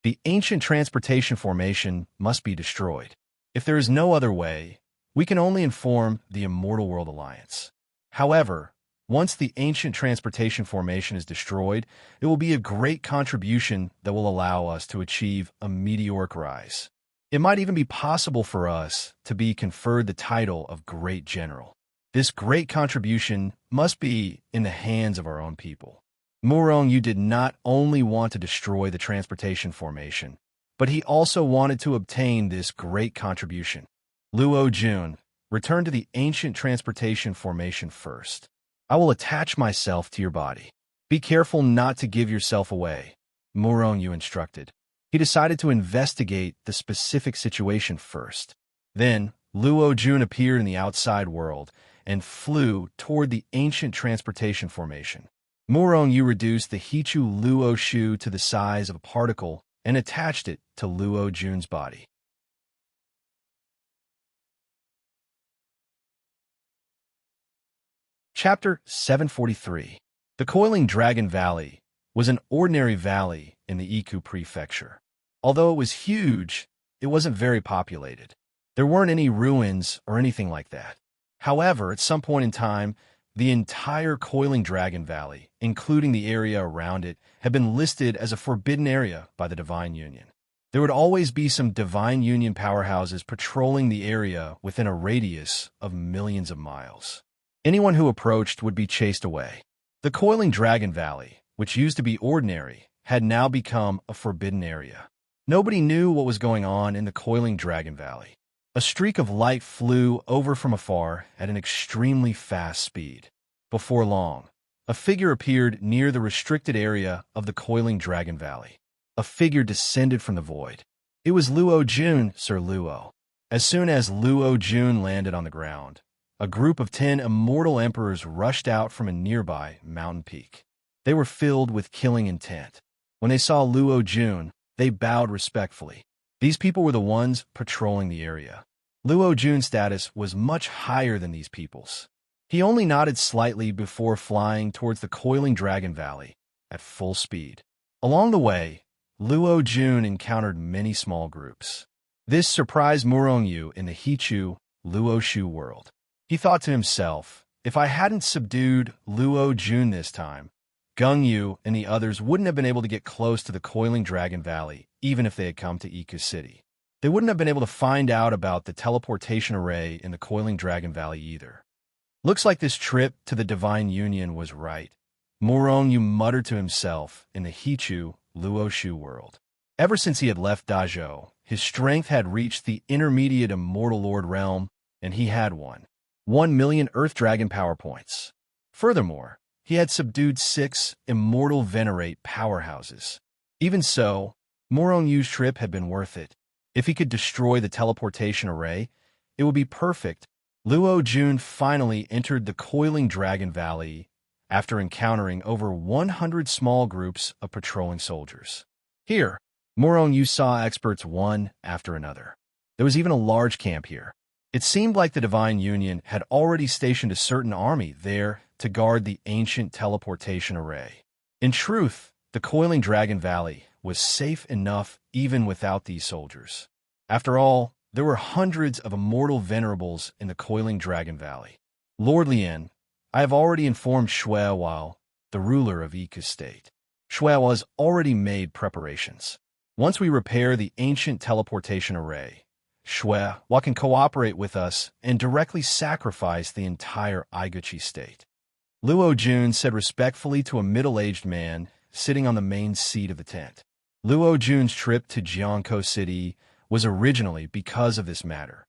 The ancient transportation formation must be destroyed. If there is no other way, we can only inform the Immortal World Alliance. However, once the ancient transportation formation is destroyed, it will be a great contribution that will allow us to achieve a meteoric rise. It might even be possible for us to be conferred the title of Great General. This great contribution must be in the hands of our own people. Murong did not only want to destroy the transportation formation, but he also wanted to obtain this great contribution. Luo Jun, return to the ancient transportation formation first. I will attach myself to your body. Be careful not to give yourself away, Murong instructed. He decided to investigate the specific situation first. Then, Luo Jun appeared in the outside world and flew toward the ancient transportation formation. Murong reduced the Hichu Luo Shu to the size of a particle and attached it to Luo Jun's body. Chapter 743. The Coiling Dragon Valley was an ordinary valley in the Iku Prefecture. Although it was huge, it wasn't very populated. There weren't any ruins or anything like that. However, at some point in time, the entire Coiling Dragon Valley, including the area around it, had been listed as a forbidden area by the Divine Union. There would always be some Divine Union powerhouses patrolling the area within a radius of millions of miles. Anyone who approached would be chased away. The Coiling Dragon Valley, which used to be ordinary, had now become a forbidden area. Nobody knew what was going on in the Coiling Dragon Valley. A streak of light flew over from afar at an extremely fast speed. Before long, a figure appeared near the restricted area of the Coiling Dragon Valley. A figure descended from the void. It was Luo Jun, Sir Luo. As soon as Luo Jun landed on the ground, a group of 10 immortal emperors rushed out from a nearby mountain peak. They were filled with killing intent. When they saw Luo Jun, they bowed respectfully. These people were the ones patrolling the area. Luo Jun's status was much higher than these people's. He only nodded slightly before flying towards the Coiling Dragon Valley at full speed. Along the way, Luo Jun encountered many small groups. This surprised Murong in the Hichu Luo Shu world. He thought to himself, if I hadn't subdued Luo Jun this time, Gung Yu and the others wouldn't have been able to get close to the Coiling Dragon Valley, even if they had come to Iku City. They wouldn't have been able to find out about the teleportation array in the Coiling Dragon Valley either. Looks like this trip to the Divine Union was right. Murong muttered to himself in the Hichu Luo Shu world. Ever since he had left Dazhou, his strength had reached the intermediate Immortal Lord realm, and he had 1 million Earth Dragon power points. Furthermore, he had subdued 6 immortal venerate powerhouses. Even so, Murong trip had been worth it. If he could destroy the teleportation array, it would be perfect. Luo Jun finally entered the Coiling Dragon Valley after encountering over 100 small groups of patrolling soldiers. Here, Murong saw experts one after another. There was even a large camp here. It seemed like the Divine Union had already stationed a certain army there to guard the ancient teleportation array. In truth, the Coiling Dragon Valley was safe enough even without these soldiers. After all, there were hundreds of immortal venerables in the Coiling Dragon Valley. Lord Lian, I have already informed Shuewao, the ruler of Iku State. Shuewao has already made preparations. Once we repair the ancient teleportation array, Shuewao can cooperate with us and directly sacrifice the entire Iguchi state. Luo Jun said respectfully to a middle-aged man sitting on the main seat of the tent. Luo Jun's trip to Jiangkou City was originally because of this matter.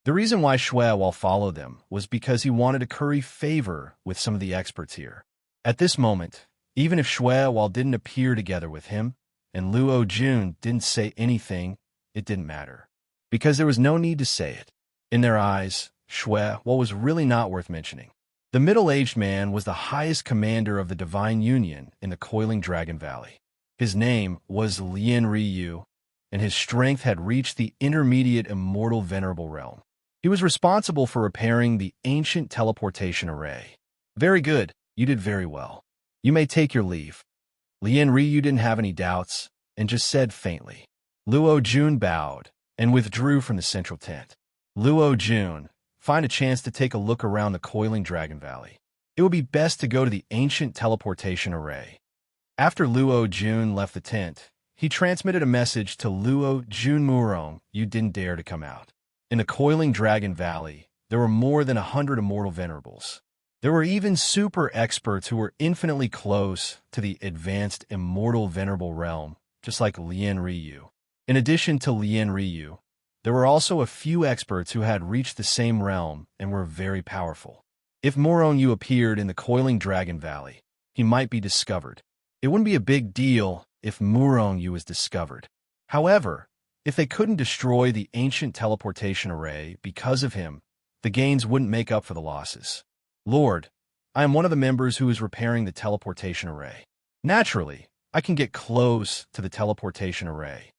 The reason why Shuewal followed them was because he wanted to curry favor with some of the experts here. At this moment, even if Shuewal didn't appear together with him, and Luo Jun didn't say anything, it didn't matter. Because there was no need to say it. In their eyes, Shuewal was really not worth mentioning. The middle-aged man was the highest commander of the Divine Union in the Coiling Dragon Valley. His name was Lian Ryu, and his strength had reached the intermediate immortal venerable realm. He was responsible for repairing the ancient teleportation array. Very good, you did very well. You may take your leave. Lian Ryu didn't have any doubts, and just said faintly. Luo Jun bowed, and withdrew from the central tent. Luo Jun, find a chance to take a look around the Coiling Dragon Valley. It would be best to go to the ancient teleportation array. After Luo Jun left the tent, he transmitted a message to Luo Jun Murong, you didn't dare to come out. In the Coiling Dragon Valley, there were more than 100 immortal venerables. There were even super experts who were infinitely close to the advanced immortal venerable realm, just like Lian Ryu. In addition to Lian Ryu, there were also a few experts who had reached the same realm and were very powerful. If Murong Yu appeared in the Coiling Dragon Valley, he might be discovered. It wouldn't be a big deal if Murong Yu was discovered. However, if they couldn't destroy the ancient teleportation array because of him, the gains wouldn't make up for the losses. Lord, I am one of the members who is repairing the teleportation array. Naturally, I can get close to the teleportation array.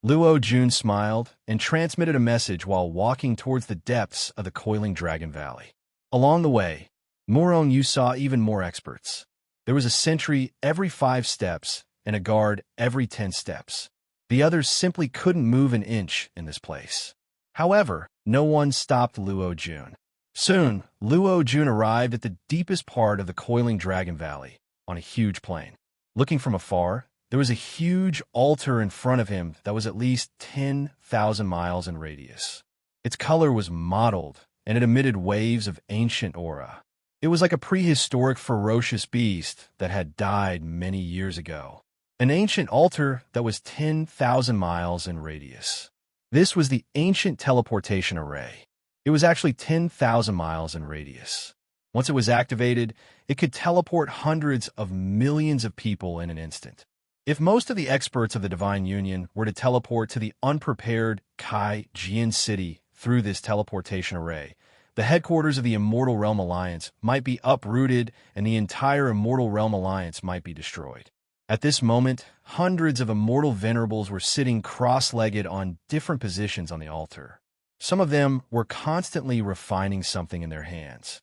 Luo Jun smiled and transmitted a message while walking towards the depths of the Coiling Dragon Valley. Along the way, Murong Yu saw even more experts. There was a sentry every 5 steps and a guard every 10 steps. The others simply couldn't move an inch in this place. However, no one stopped Luo Jun. Soon, Luo Jun arrived at the deepest part of the Coiling Dragon Valley, on a huge plain. Looking from afar, there was a huge altar in front of him that was at least 10,000 miles in radius. Its color was mottled, and it emitted waves of ancient aura. It was like a prehistoric ferocious beast that had died many years ago. An ancient altar that was 10,000 miles in radius. This was the ancient teleportation array. It was actually 10,000 miles in radius. Once it was activated, it could teleport hundreds of millions of people in an instant. If most of the experts of the Divine Union were to teleport to the unprepared Kai Jian City through this teleportation array, the headquarters of the Immortal Realm Alliance might be uprooted and the entire Immortal Realm Alliance might be destroyed. At this moment, hundreds of immortal venerables were sitting cross-legged on different positions on the altar. Some of them were constantly refining something in their hands.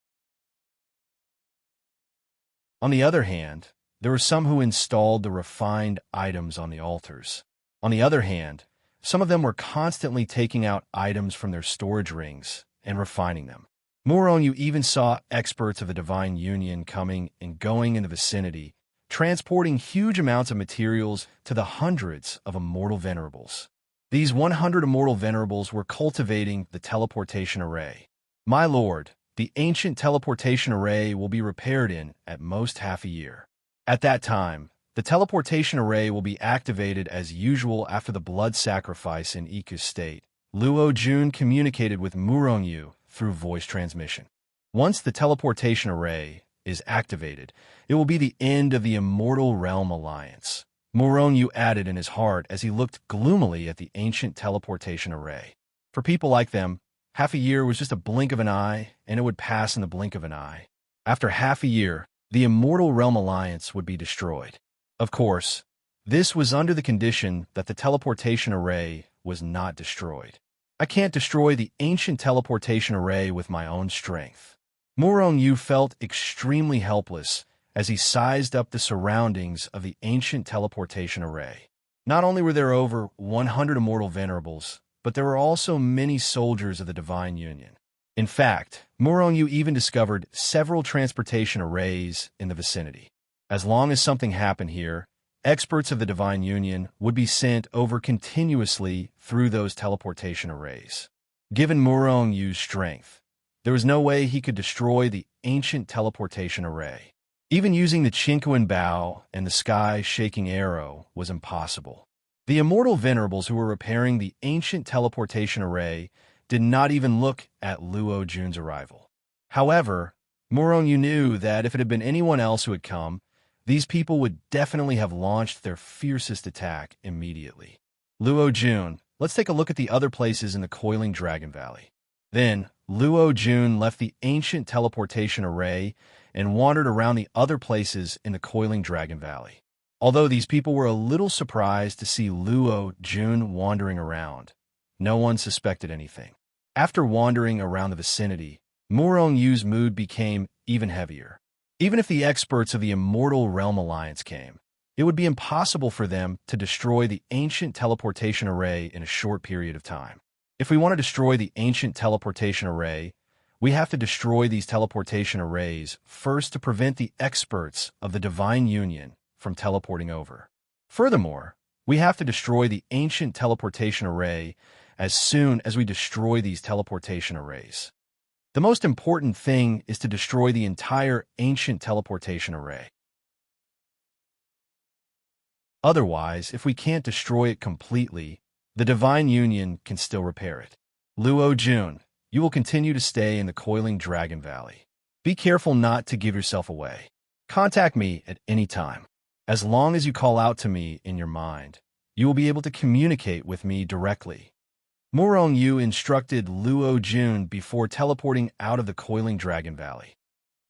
On the other hand, there were some who installed the refined items on the altars. On the other hand, some of them were constantly taking out items from their storage rings and refining them. Murong Yu even saw experts of the Divine Union coming and going in the vicinity, transporting huge amounts of materials to the hundreds of immortal venerables. These 100 immortal venerables were cultivating the teleportation array. My lord, the ancient teleportation array will be repaired in, at most, half a year. At that time, the teleportation array will be activated as usual after the blood sacrifice in Iku's state. Luo Jun communicated with Murong Yu through voice transmission. Once the teleportation array is activated, it will be the end of the Immortal Realm Alliance. Murong Yu added in his heart as he looked gloomily at the ancient teleportation array. For people like them, half a year was just a blink of an eye, and it would pass in the blink of an eye. After half a year, the Immortal Realm Alliance would be destroyed. Of course, this was under the condition that the teleportation array was not destroyed. I can't destroy the ancient teleportation array with my own strength. Murong Yu felt extremely helpless as he sized up the surroundings of the ancient teleportation array. Not only were there over 100 immortal venerables, but there were also many soldiers of the Divine Union. In fact, Murong Yu even discovered several transportation arrays in the vicinity. As long as something happened here, experts of the Divine Union would be sent over continuously through those teleportation arrays. Given Murong Yu's strength, there was no way he could destroy the ancient teleportation array. Even using the Chinquan bow and the sky-shaking arrow was impossible. The immortal venerables who were repairing the ancient teleportation array did not even look at Luo Jun's arrival. However, Morongyu knew that if it had been anyone else who had come, these people would definitely have launched their fiercest attack immediately. Luo Jun, let's take a look at the other places in the Coiling Dragon Valley. Then, Luo Jun left the ancient teleportation array and wandered around the other places in the Coiling Dragon Valley. Although these people were a little surprised to see Luo Jun wandering around, no one suspected anything. After wandering around the vicinity, Morongyu's mood became even heavier. Even if the experts of the Immortal Realm Alliance came, it would be impossible for them to destroy the ancient teleportation array in a short period of time. If we want to destroy the ancient teleportation array, we have to destroy these teleportation arrays first to prevent the experts of the Divine Union from teleporting over. Furthermore, we have to destroy the ancient teleportation array as soon as we destroy these teleportation arrays. The most important thing is to destroy the entire ancient teleportation array. Otherwise, if we can't destroy it completely, the Divine Union can still repair it. Luo Jun, you will continue to stay in the Coiling Dragon Valley. Be careful not to give yourself away. Contact me at any time. As long as you call out to me in your mind, you will be able to communicate with me directly. Morongyu instructed Luo Jun before teleporting out of the Coiling Dragon Valley.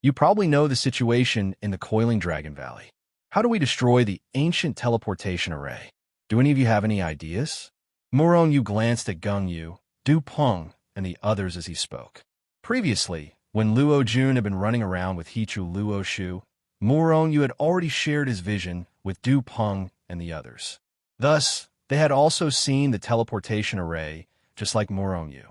You probably know the situation in the Coiling Dragon Valley. How do we destroy the ancient teleportation array? Do any of you have any ideas? Morongyu glanced at Gengyu, Du Peng, and the others as he spoke. Previously, when Luo Jun had been running around with Hichu Luo Shu, Morongyu had already shared his vision with Du Peng and the others. Thus, they had also seen the teleportation array, just like Morongyu.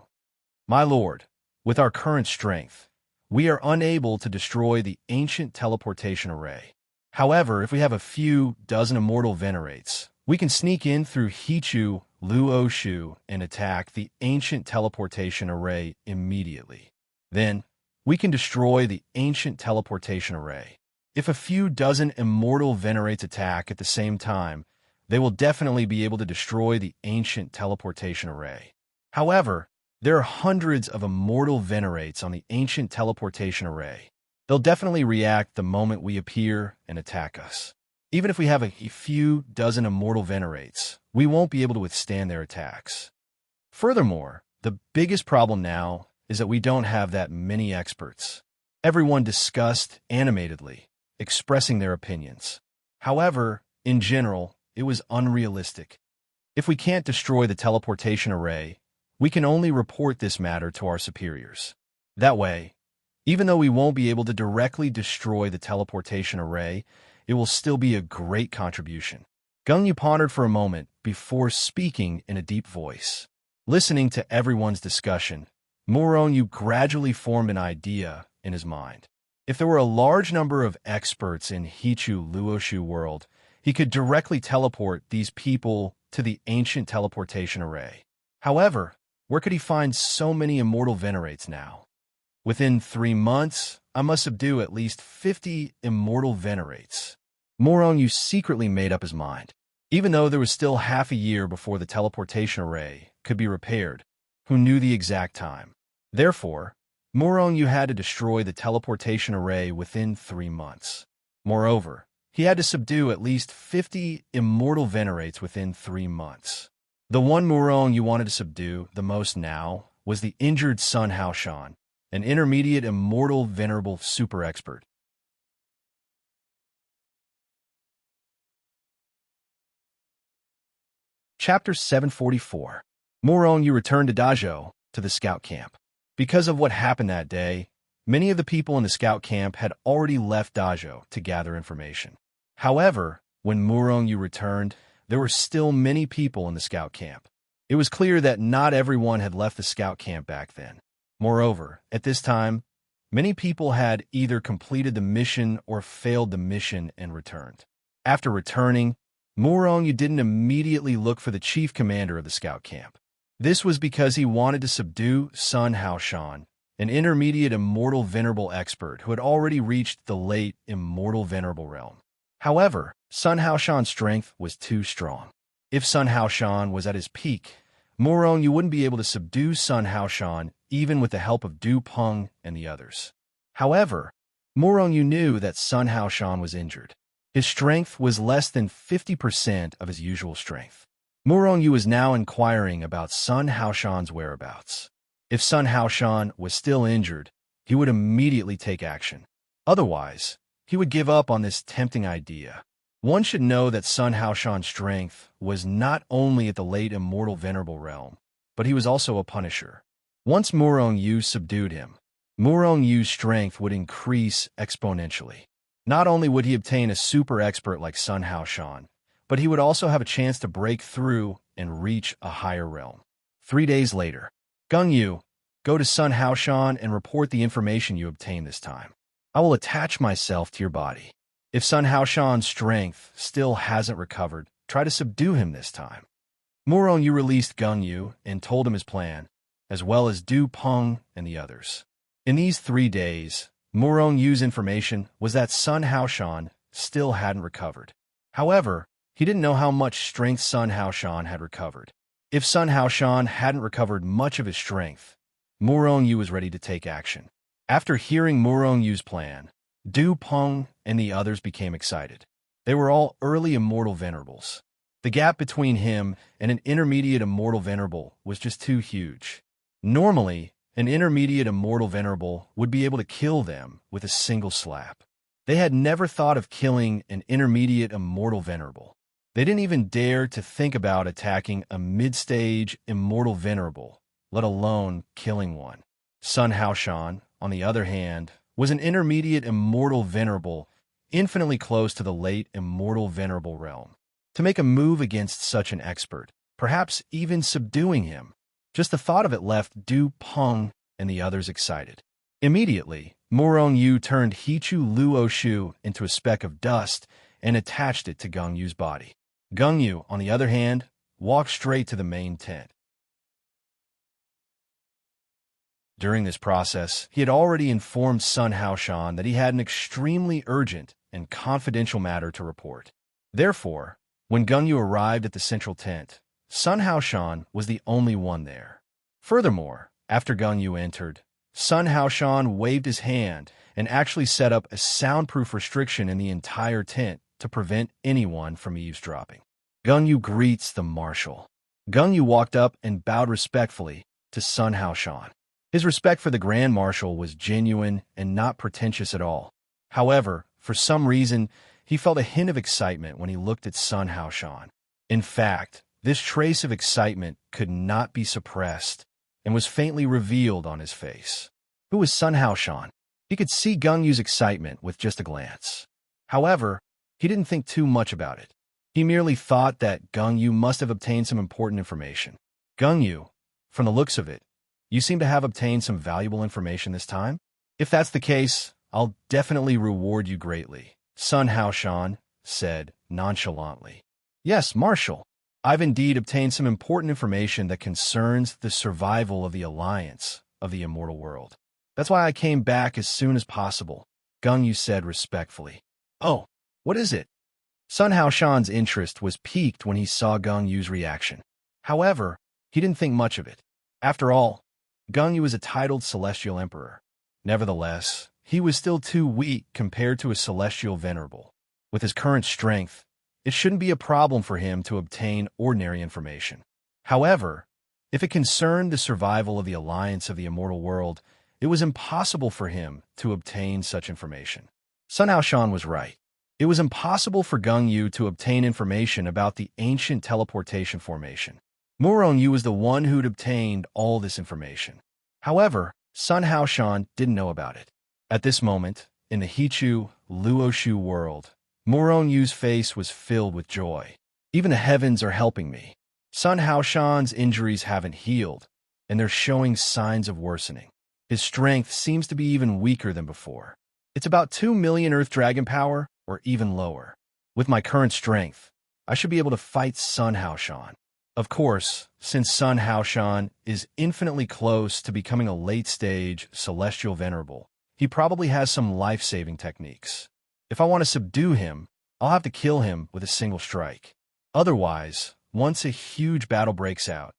My lord, with our current strength, we are unable to destroy the ancient teleportation array. However, if we have a few dozen immortal venerates, we can sneak in through Hichu Luo Shu and attack the ancient teleportation array immediately. Then, we can destroy the ancient teleportation array. If a few dozen immortal venerates attack at the same time, they will definitely be able to destroy the ancient teleportation array. However, there are hundreds of immortal venerates on the ancient teleportation array. They'll definitely react the moment we appear and attack us. Even if we have a few dozen immortal venerates, we won't be able to withstand their attacks. Furthermore, the biggest problem now is that we don't have that many experts. Everyone discussed animatedly, expressing their opinions. However, in general, it was unrealistic. If we can't destroy the teleportation array, we can only report this matter to our superiors. That way, even though we won't be able to directly destroy the teleportation array, it will still be a great contribution. Gengyu pondered for a moment before speaking in a deep voice. Listening to everyone's discussion, Morongyu gradually formed an idea in his mind. If there were a large number of experts in Hichu Luoshu world, he could directly teleport these people to the ancient teleportation array. However, where could he find so many immortal venerates now? Within 3 months, I must subdue at least 50 immortal venerates. Morongyu secretly made up his mind. Even though there was still half a year before the teleportation array could be repaired, who knew the exact time? Therefore, Morongyu had to destroy the teleportation array within 3 months. Moreover, he had to subdue at least 50 immortal venerates within 3 months. The one Morongyu wanted to subdue the most now was the injured Sun Haoshan, an intermediate immortal venerable super expert. Chapter 744. Morongyu returned to Dajo, to the scout camp. Because of what happened that day, many of the people in the scout camp had already left Dajo to gather information. However, when Morongyu returned, there were still many people in the scout camp. It was clear that not everyone had left the scout camp back then. Moreover, at this time, many people had either completed the mission or failed the mission and returned. After returning, Morongyu didn't immediately look for the chief commander of the scout camp. This was because he wanted to subdue Sun Haoshan, an intermediate immortal venerable expert who had already reached the late immortal venerable realm. However, Sun Haoshan's strength was too strong. If Sun Haoshan was at his peak, Morong, you wouldn't be able to subdue Sun Haoshan even with the help of Du Peng and the others. However, Morong, you knew that Sun Haoshan was injured. His strength was less than 50% of his usual strength. Morong Yu was now inquiring about Sun Haoshan's whereabouts. If Sun Haoshan was still injured, he would immediately take action. Otherwise, he would give up on this tempting idea. One should know that Sun Haoshan's strength was not only at the late immortal venerable realm, but he was also a punisher. Once Morong Yu subdued him, Morong Yu's strength would increase exponentially. Not only would he obtain a super expert like Sun Haoshan, but he would also have a chance to break through and reach a higher realm. 3 days later, Gung Yu, go to Sun Haoshan and report the information you obtained this time. I will attach myself to your body. If Sun Haoshan's strength still hasn't recovered, try to subdue him this time. Morong Yu released Gung Yu and told him his plan, as well as Du Peng and the others. In these 3 days, Morong Yu's information was that Sun Haoshan still hadn't recovered. However, he didn't know how much strength Sun Haoshan had recovered. If Sun Haoshan hadn't recovered much of his strength, Morong Yu was ready to take action. After hearing Morong Yu's plan, Du Peng and the others became excited. They were all early immortal venerables. The gap between him and an intermediate immortal venerable was just too huge. Normally, an intermediate immortal venerable would be able to kill them with a single slap. They had never thought of killing an intermediate immortal venerable. They didn't even dare to think about attacking a mid-stage immortal venerable, let alone killing one. Sun Haoshan, on the other hand, was an intermediate immortal venerable, infinitely close to the late immortal venerable realm. To make a move against such an expert, perhaps even subduing him, just the thought of it left Du Peng and the others excited. Immediately, Morong Yu turned Hichu Luoshu into a speck of dust and attached it to Gung Yu's body. Gung Yu, on the other hand, walked straight to the main tent. During this process, he had already informed Sun Haoshan that he had an extremely urgent and confidential matter to report. Therefore, when Gung Yu arrived at the central tent, Sun Haoshan was the only one there. Furthermore, after Gung Yu entered, Sun Haoshan waved his hand and actually set up a soundproof restriction in the entire tent to prevent anyone from eavesdropping. Gung Yu greets the marshal. Gung Yu walked up and bowed respectfully to Sun Haoshan. His respect for the Grand Marshal was genuine and not pretentious at all. However, for some reason, he felt a hint of excitement when he looked at Sun Haoshan. In fact, this trace of excitement could not be suppressed and was faintly revealed on his face. Who was Sun Haoshan? He could see Gung Yu's excitement with just a glance. However, he didn't think too much about it. He merely thought that Gung Yu must have obtained some important information. Gung Yu, from the looks of it, you seem to have obtained some valuable information this time? If that's the case, I'll definitely reward you greatly, Sun Haoshan said nonchalantly. Yes, Marshal. I've indeed obtained some important information that concerns the survival of the alliance of the immortal world. That's why I came back as soon as possible, Gung Yu said respectfully. Oh, what is it? Sun Haoshan's interest was piqued when he saw Gung Yu's reaction. However, he didn't think much of it. After all, Gung Yu is a titled celestial emperor. Nevertheless, he was still too weak compared to a celestial venerable. With his current strength, it shouldn't be a problem for him to obtain ordinary information. However, if it concerned the survival of the alliance of the immortal world, it was impossible for him to obtain such information. Sun Haoshan was right. It was impossible for Gung Yu to obtain information about the ancient teleportation formation. Morong Yu was the one who'd obtained all this information. However, Sun Haoshan didn't know about it. At this moment, in the Hichu Luoshu world, Morong Yu's face was filled with joy. Even the heavens are helping me. Sun Haoshan's injuries haven't healed, and they're showing signs of worsening. His strength seems to be even weaker than before. It's about 2 million Earth Dragon power, or even lower. With my current strength, I should be able to fight Sun Haoshan. Of course, since Sun Haoshan is infinitely close to becoming a late-stage celestial venerable, he probably has some life-saving techniques. If I want to subdue him, I'll have to kill him with a single strike. Otherwise, once a huge battle breaks out,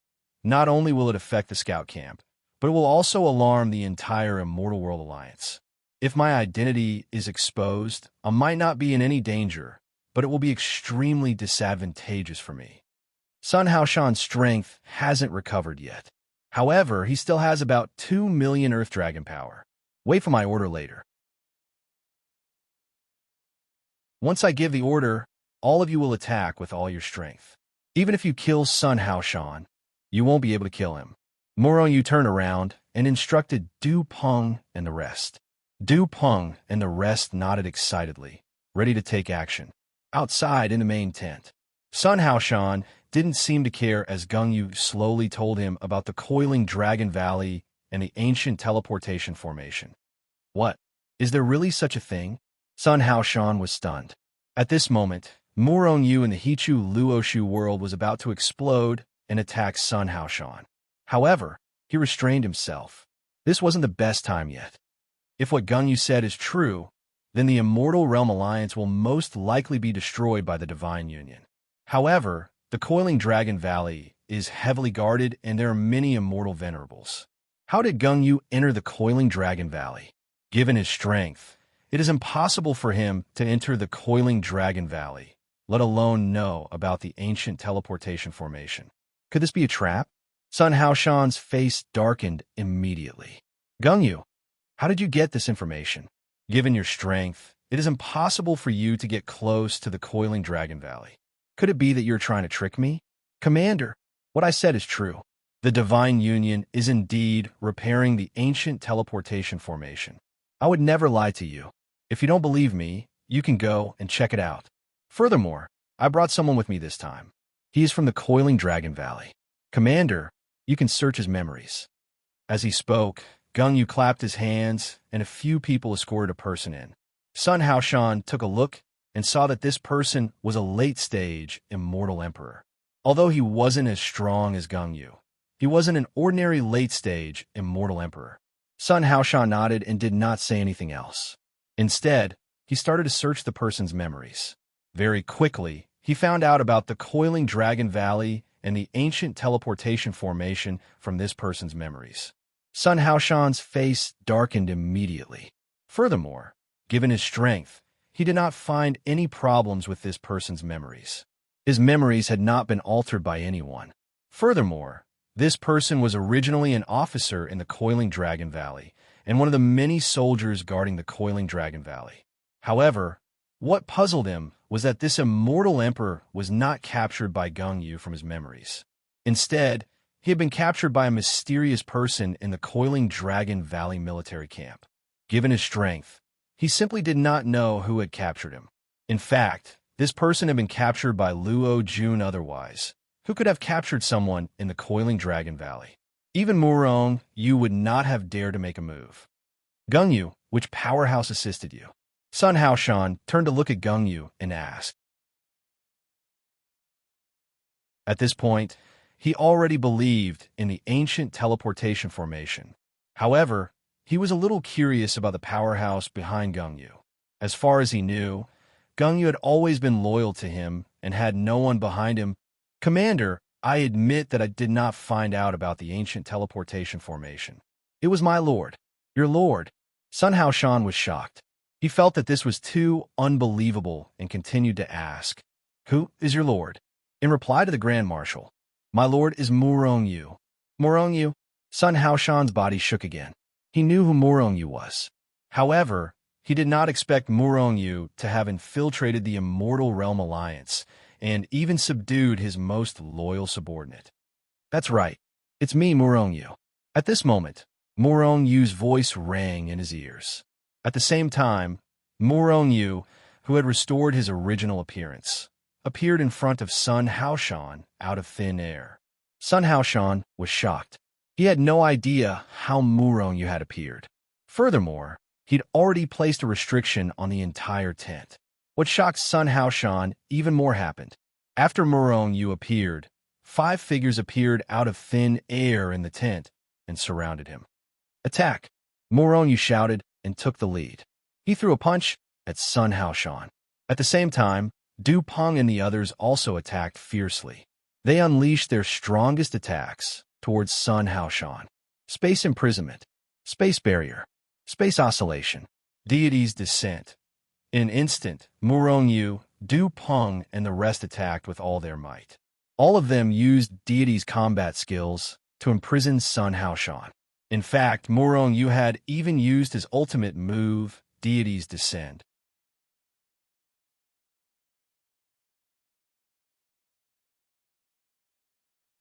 Not only will it affect the scout camp, but it will also alarm the entire Immortal World Alliance. If my identity is exposed, I might not be in any danger, but it will be extremely disadvantageous for me. Sun Haoshan's strength hasn't recovered yet. However, he still has about 2 million Earth Dragon power. Wait for my order later. Once I give the order, all of you will attack with all your strength. Even if you kill Sun Haoshan, you won't be able to kill him. Morong turned around and instructed Du Peng and the rest. Du Peng and the rest nodded excitedly, ready to take action. Outside in the main tent, Sun Haoshan didn't seem to care as Gang Yu slowly told him about the coiling Dragon Valley and the ancient teleportation formation. What? Is there really such a thing? Sun Haoshan was stunned. At this moment, Morong in the Hichu Luoshu world was about to explode and attack Sun Haoshan. However, he restrained himself. This wasn't the best time yet. If what Gang Yu said is true, then the Immortal Realm Alliance will most likely be destroyed by the Divine Union. However, the Coiling Dragon Valley is heavily guarded and there are many immortal venerables. How did Gang Yu enter the Coiling Dragon Valley? Given his strength, it is impossible for him to enter the Coiling Dragon Valley, let alone know about the ancient teleportation formation. Could this be a trap? Sun Haoshan's face darkened immediately. Gang Yu, how did you get this information? Given your strength, it is impossible for you to get close to the Coiling Dragon Valley. Could it be that you're trying to trick me? Commander, what I said is true. The Divine Union is indeed repairing the ancient teleportation formation. I would never lie to you. If you don't believe me, you can go and check it out. Furthermore, I brought someone with me this time. He is from the Coiling Dragon Valley. Commander, you can search his memories. As he spoke, Gang Yu clapped his hands, and a few people escorted a person in. Sun Haoshan took a look and saw that this person was a late-stage Immortal Emperor. Although he wasn't as strong as Gang Yu, he wasn't an ordinary late-stage Immortal Emperor. Sun Haoshan nodded and did not say anything else. Instead, he started to search the person's memories. Very quickly, he found out about the Coiling Dragon Valley and the ancient teleportation formation from this person's memories. Sun Haoshan's face darkened immediately. Furthermore, given his strength, he did not find any problems with this person's memories. His memories had not been altered by anyone. Furthermore, this person was originally an officer in the Coiling Dragon Valley and one of the many soldiers guarding the Coiling Dragon Valley. However, what puzzled him was that this immortal emperor was not captured by Gang Yu from his memories. Instead, he had been captured by a mysterious person in the Coiling Dragon Valley military camp. Given his strength, he simply did not know who had captured him. In fact, this person had been captured by Luo Jun otherwise. Who could have captured someone in the Coiling Dragon Valley? Even Morong would not have dared to make a move. Gang Yu, which powerhouse assisted you? Sun Haoshan turned to look at Gang Yu and asked. At this point, he already believed in the ancient teleportation formation. However, he was a little curious about the powerhouse behind Gang Yu. As far as he knew, Gang Yu had always been loyal to him and had no one behind him. Commander, I admit that I did not find out about the ancient teleportation formation. It was my lord. Your lord. Sun Haoshan was shocked. He felt that this was too unbelievable and continued to ask, Who is your lord? In reply to the Grand Marshal, My lord is Morong Yu. Morong Yu? Sun Haoshan's body shook again. He knew who Morong Yu was. However, he did not expect Morong Yu to have infiltrated the Immortal Realm Alliance and even subdued his most loyal subordinate. That's right. It's me, Morong Yu. At this moment, Morong Yu's voice rang in his ears. At the same time, Morong Yu, who had restored his original appearance, appeared in front of Sun Haoshan out of thin air. Sun Haoshan was shocked. He had no idea how Morong Yu had appeared. Furthermore, he'd already placed a restriction on the entire tent. What shocked Sun Haoshan even more happened. After Morong Yu appeared, 5 figures appeared out of thin air in the tent and surrounded him. Attack! Morong Yu shouted and took the lead. He threw a punch at Sun Haoshan. At the same time, Du Peng and the others also attacked fiercely. They unleashed their strongest attacks towards Sun Haoshan. Space imprisonment, space barrier, space oscillation, deity's descent. In an instant, Murong Yu, Du Peng, and the rest attacked with all their might. All of them used deity's combat skills to imprison Sun Haoshan. In fact, Murong Yu had even used his ultimate move, Deity's Descend.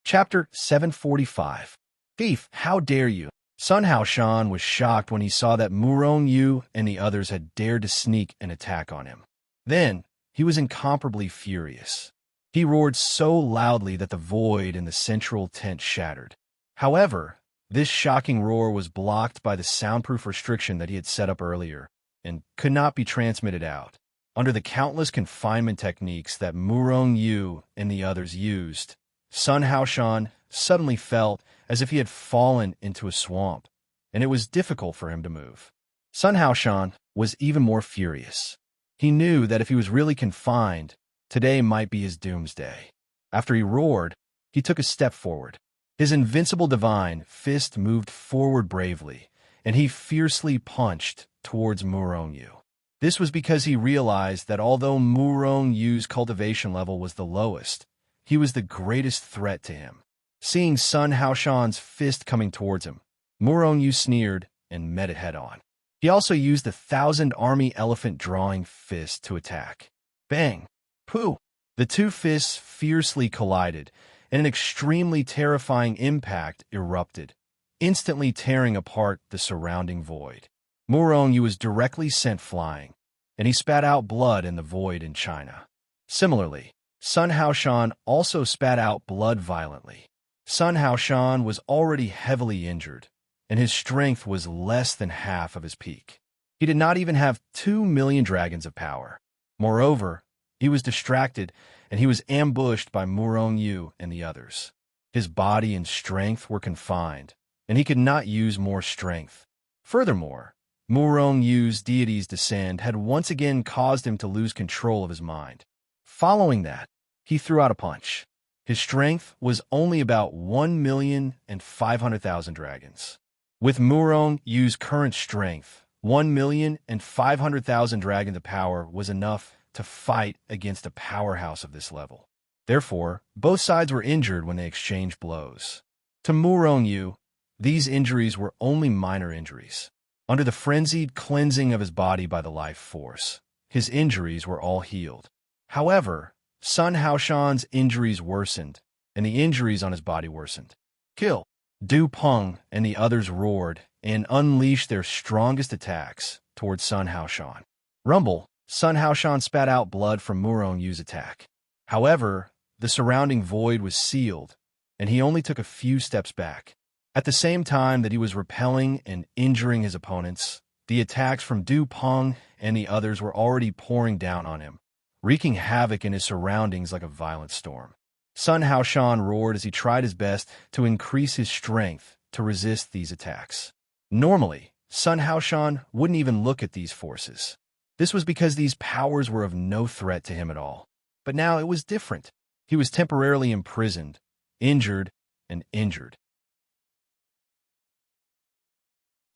Chapter 745. Thief, how dare you? Sun Haoshan was shocked when he saw that Murong Yu and the others had dared to sneak an attack on him. Then, he was incomparably furious. He roared so loudly that the void in the central tent shattered. However, this shocking roar was blocked by the soundproof restriction that he had set up earlier and could not be transmitted out. Under the countless confinement techniques that Murong Yu and the others used, Sun Haoshan suddenly felt as if he had fallen into a swamp, and it was difficult for him to move. Sun Haoshan was even more furious. He knew that if he was really confined, today might be his doomsday. After he roared, he took a step forward. His invincible divine fist moved forward bravely, and he fiercely punched towards Murong Yu. This was because he realized that although Murong Yu's cultivation level was the lowest, he was the greatest threat to him. Seeing Sun Haoshan's fist coming towards him, Murong Yu sneered and met it head-on. He also used the 1,000-army elephant drawing fist to attack. Bang! Pooh! The two fists fiercely collided, and an extremely terrifying impact erupted, instantly tearing apart the surrounding void. Murong Yu was directly sent flying, and he spat out blood in the void in China. Similarly, Sun Haoshan also spat out blood violently. Sun Haoshan was already heavily injured, and his strength was less than half of his peak. He did not even have 2 million dragons of power. Moreover, he was distracted, and he was ambushed by Murong Yu and the others. His body and strength were confined, and he could not use more strength. Furthermore, Murong Yu's Deity's Descend had once again caused him to lose control of his mind. Following that, he threw out a punch. His strength was only about 1,500,000 dragons. With Murong Yu's current strength, 1,500,000 dragons of power was enough to fight against a powerhouse of this level. Therefore, both sides were injured when they exchanged blows. To Murong Yu, these injuries were only minor injuries. Under the frenzied cleansing of his body by the life force, his injuries were all healed. However, Sun Haoshan's injuries worsened, and the injuries on his body worsened. Kill! Du Peng and the others roared and unleashed their strongest attacks towards Sun Haoshan. Rumble! Sun Haoshan spat out blood from Murong Yu's attack. However, the surrounding void was sealed, and he only took a few steps back. At the same time that he was repelling and injuring his opponents, the attacks from Du Peng and the others were already pouring down on him, wreaking havoc in his surroundings like a violent storm. Sun Haoshan roared as he tried his best to increase his strength to resist these attacks. Normally, Sun Haoshan wouldn't even look at these forces. This was because these powers were of no threat to him at all. But now it was different. He was temporarily imprisoned, injured, and injured.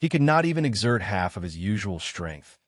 He could not even exert half of his usual strength.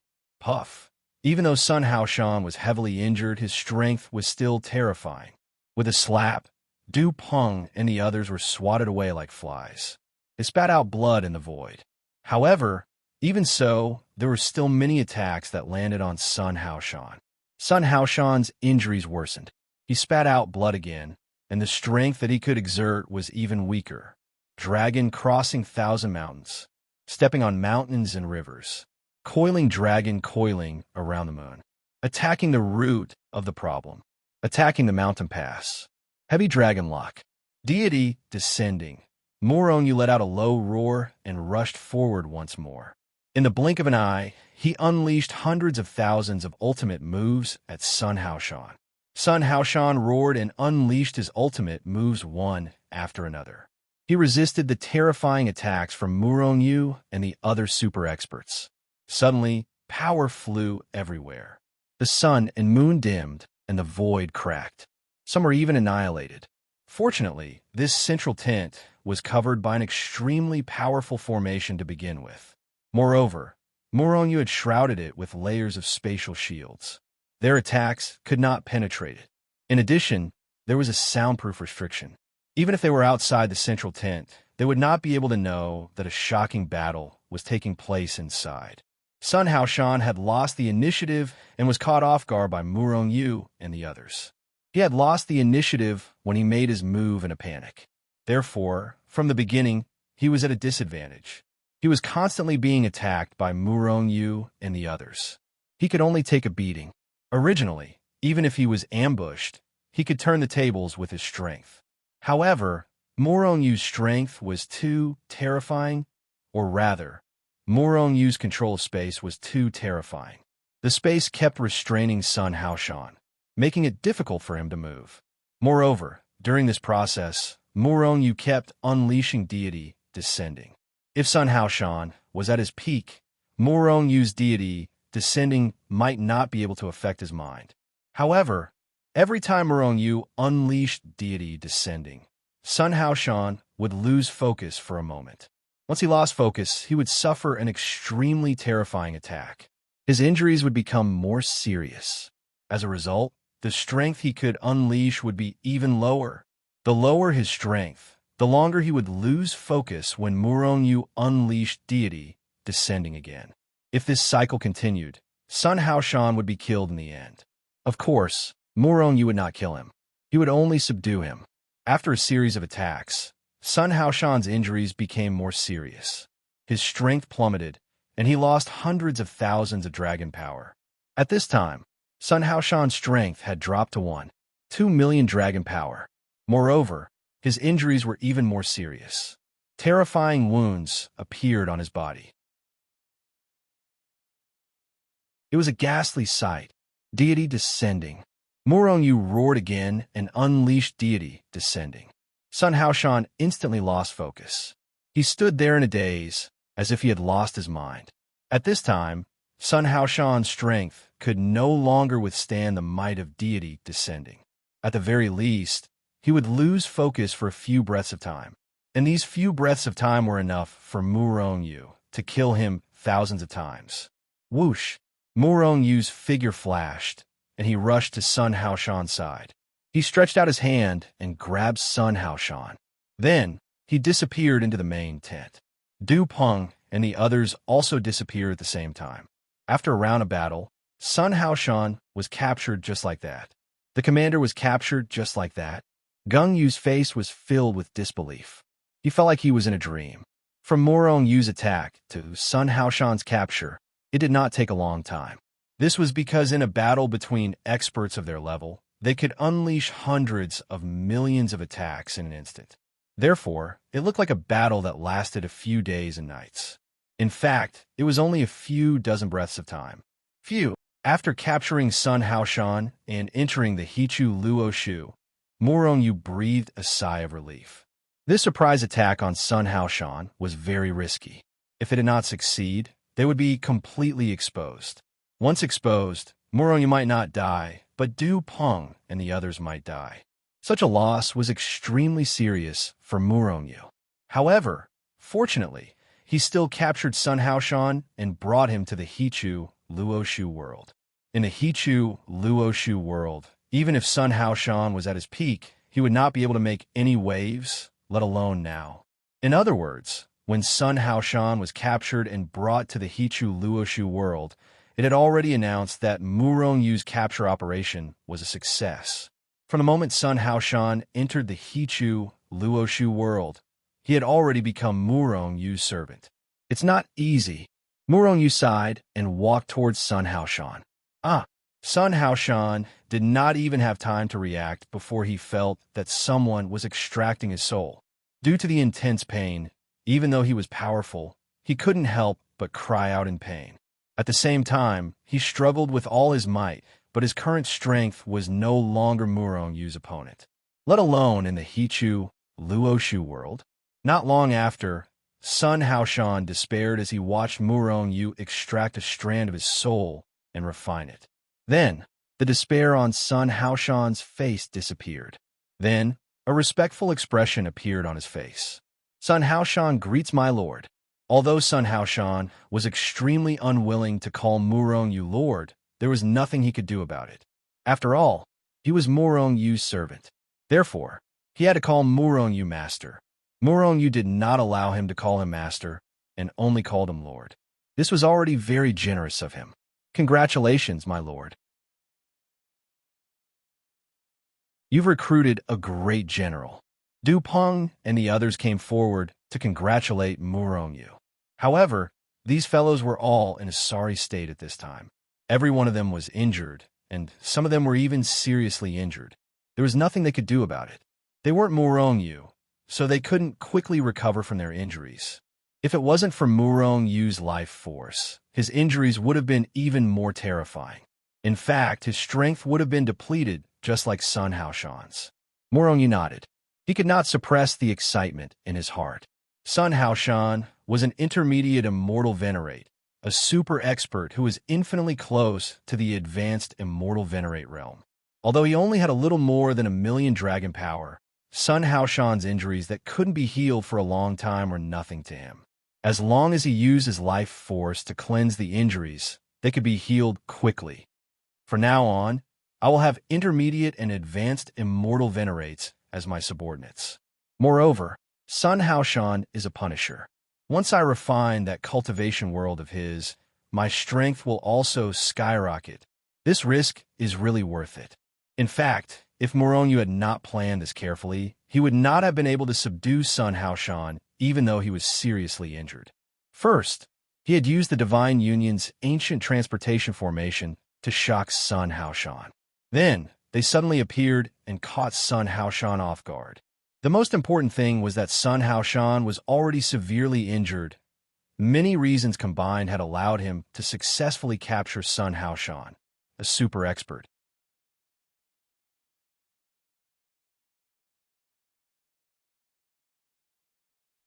Puff! Even though Sun Haoshan was heavily injured, his strength was still terrifying. With a slap, Du Peng and the others were swatted away like flies. They spat out blood in the void. However, even so, there were still many attacks that landed on Sun Haoshan. Sun Haoshan's injuries worsened. He spat out blood again, and the strength that he could exert was even weaker. Dragon crossing 1,000 mountains, stepping on mountains and rivers. Coiling dragon coiling around the moon. Attacking the root of the problem. Attacking the mountain pass. Heavy dragon lock. Deity descending. Murong Yu let out a low roar and rushed forward once more. In the blink of an eye, he unleashed hundreds of thousands of ultimate moves at Sun Haoshan. Sun Haoshan roared and unleashed his ultimate moves one after another. He resisted the terrifying attacks from Murong Yu and the other super experts. Suddenly, power flew everywhere. The sun and moon dimmed, and the void cracked. Some were even annihilated. Fortunately, this central tent was covered by an extremely powerful formation to begin with. Moreover, Muronyu had shrouded it with layers of spatial shields. Their attacks could not penetrate it. In addition, there was a soundproof restriction. Even if they were outside the central tent, they would not be able to know that a shocking battle was taking place inside. Sun Haoshan had lost the initiative and was caught off guard by Muronyu and the others. He had lost the initiative when he made his move in a panic. Therefore, from the beginning, he was at a disadvantage. He was constantly being attacked by Muronyu and the others. He could only take a beating. Originally, even if he was ambushed, he could turn the tables with his strength. However, Muronyu's strength was too terrifying, or rather, Muronyu's control of space was too terrifying. The space kept restraining Sun Haoshan, making it difficult for him to move. Moreover, during this process, Muronyu kept unleashing deity descending. If Sun Haoshan was at his peak, Muronyu's deity descending might not be able to affect his mind. However, every time Muronyu unleashed deity descending, Sun Haoshan would lose focus for a moment. Once he lost focus, he would suffer an extremely terrifying attack. His injuries would become more serious. As a result, the strength he could unleash would be even lower. The lower his strength, the longer he would lose focus when Muronyu unleashed deity descending again. If this cycle continued, Sun Haoshan would be killed in the end. Of course, Muronyu would not kill him. He would only subdue him. After a series of attacks, Sun Haoshan's injuries became more serious. His strength plummeted, and he lost hundreds of thousands of dragon power. At this time, Sun Haoshan's strength had dropped to 1.2 million dragon power. Moreover, his injuries were even more serious. Terrifying wounds appeared on his body. It was a ghastly sight. Deity descending. Muronyu roared again and unleashed deity descending. Sun Haoshan instantly lost focus. He stood there in a daze, as if he had lost his mind. At this time, Sun Haoshan's strength could no longer withstand the might of deity descending. At the very least, he would lose focus for a few breaths of time. And these few breaths of time were enough for Muronyu to kill him thousands of times. Whoosh! Muronyu's figure flashed, and he rushed to Sun Haoshan's side. He stretched out his hand and grabbed Sun Haoshan. Then, he disappeared into the main tent. Du Peng and the others also disappeared at the same time. After a round of battle, Sun Haoshan was captured just like that. The commander was captured just like that. Gung Yu's face was filled with disbelief. He felt like he was in a dream. From Muronyu's attack to Sun Haoshan's capture, it did not take a long time. This was because in a battle between experts of their level, they could unleash hundreds of millions of attacks in an instant. Therefore, it looked like a battle that lasted a few days and nights. In fact, it was only a few dozen breaths of time. After capturing Sun Haoshan and entering the Hichu Luoshu, Muronyu breathed a sigh of relief. This surprise attack on Sun Haoshan was very risky. If it did not succeed, they would be completely exposed. Once exposed, Muronyu might not die, but Du Peng and the others might die. Such a loss was extremely serious for Muronyu. However, fortunately, he still captured Sun Haoshan and brought him to the Hichu Luoshu world. In the Hichu Luoshu world, even if Sun Haoshan was at his peak, he would not be able to make any waves, let alone now. In other words, when Sun Haoshan was captured and brought to the Hichu Luoshu world, it had already announced that Muronyu's capture operation was a success. From the moment Sun Haoshan entered the Hichu Luoshu world, he had already become Muronyu's servant. It's not easy. Muronyu sighed and walked towards Sun Haoshan. Sun Haoshan did not even have time to react before he felt that someone was extracting his soul. Due to the intense pain, even though he was powerful, he couldn't help but cry out in pain. At the same time, he struggled with all his might, but his current strength was no longer Muronyu's opponent, let alone in the Hichu Luoshu world. Not long after, Sun Haoshan despaired as he watched Muronyu extract a strand of his soul and refine it. Then, the despair on Sun Haoshan's face disappeared. Then, A respectful expression appeared on his face. Sun Haoshan greets my lord. Although Sun Haoshan was extremely unwilling to call Murong Yu lord, there was nothing he could do about it. After all, he was Murong Yu's servant. Therefore, he had to call Murong Yu master. Murong Yu did not allow him to call him master, and only called him lord. This was already very generous of him. Congratulations, my lord. You've recruited a great general. Du Peng and the others came forward to congratulate Murong Yu. However, these fellows were all in a sorry state at this time. Every one of them was injured, and some of them were even seriously injured. There was nothing they could do about it. They weren't Murong Yu, so they couldn't quickly recover from their injuries. If it wasn't for Murong Yu's life force, his injuries would have been even more terrifying. In fact, his strength would have been depleted, just like Sun Haoshan's. Murong Yu nodded. He could not suppress the excitement in his heart. Sun Haoshan was an intermediate immortal venerate, a super expert who was infinitely close to the advanced immortal venerate realm. Although he only had a little more than 1,000,000 dragon power, Sun Haoshan's injuries that couldn't be healed for a long time were nothing to him. As long as he used his life force to cleanse the injuries, they could be healed quickly. From now on, I will have intermediate and advanced immortal venerates as my subordinates. Moreover, Sun Haoshan is a punisher. Once I refine that cultivation world of his, my strength will also skyrocket. This risk is really worth it. In fact, if Murong Yu had not planned this carefully, he would not have been able to subdue Sun Haoshan even though he was seriously injured. First, he had used the Divine Union's ancient transportation formation to shock Sun Haoshan. Then, they suddenly appeared and caught Sun Haoshan off guard. The most important thing was that Sun Haoshan was already severely injured. Many reasons combined had allowed him to successfully capture Sun Haoshan, a super expert.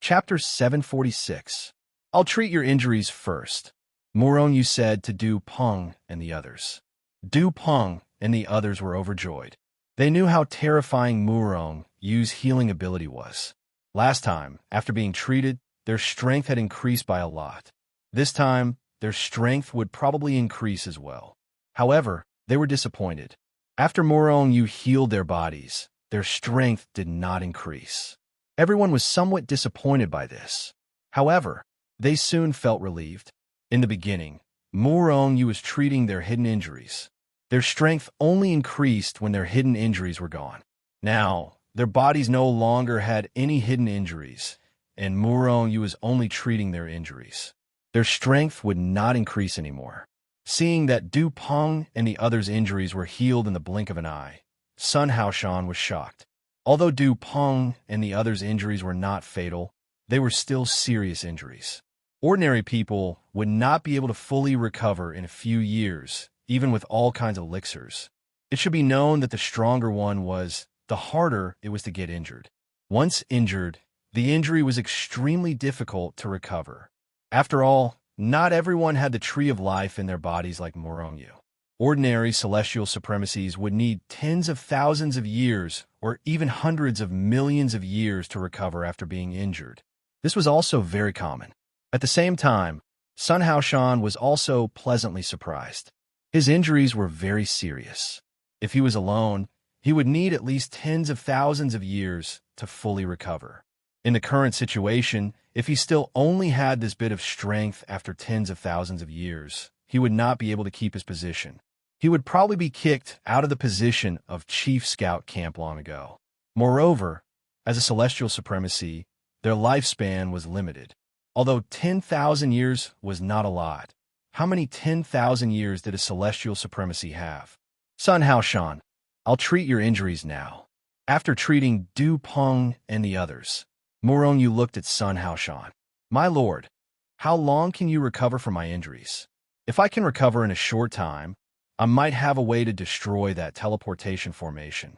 Chapter 746. I'll treat your injuries first, Murong Yu said to Du Peng and the others. Du Peng and the others were overjoyed. They knew how terrifying Murong Yu's healing ability was. Last time, after being treated, their strength had increased by a lot. This time, their strength would probably increase as well. However, they were disappointed. After Murong Yu healed their bodies, their strength did not increase. Everyone was somewhat disappointed by this. However, they soon felt relieved. In the beginning, Murong Yu was treating their hidden injuries. Their strength only increased when their hidden injuries were gone. Now, their bodies no longer had any hidden injuries, and Murong Yu was only treating their injuries. Their strength would not increase anymore. Seeing that Du Peng and the others' injuries were healed in the blink of an eye, Sun Haoshan was shocked. Although Du Peng and the others' injuries were not fatal, they were still serious injuries. Ordinary people would not be able to fully recover in a few years, even with all kinds of elixirs. It should be known that the stronger one was, the harder it was to get injured. Once injured, the injury was extremely difficult to recover. After all, not everyone had the tree of life in their bodies like Murong Yu. Ordinary celestial supremacies would need tens of thousands of years or even hundreds of millions of years to recover after being injured. This was also very common. At the same time, Sun Haoshan was also pleasantly surprised. His injuries were very serious. If he was alone, he would need at least tens of thousands of years to fully recover. In the current situation, if he still only had this bit of strength after tens of thousands of years, he would not be able to keep his position. He would probably be kicked out of the position of Chief Scout Camp long ago. Moreover, as a celestial supremacy, their lifespan was limited. Although 10,000 years was not a lot, how many 10,000 years did a celestial supremacy have? Sun Haoshan, I'll treat your injuries now. After treating Du Peng and the others, Murong Yu looked at Sun Haoshan. My lord, how long can you recover from my injuries? If I can recover in a short time, I might have a way to destroy that teleportation formation.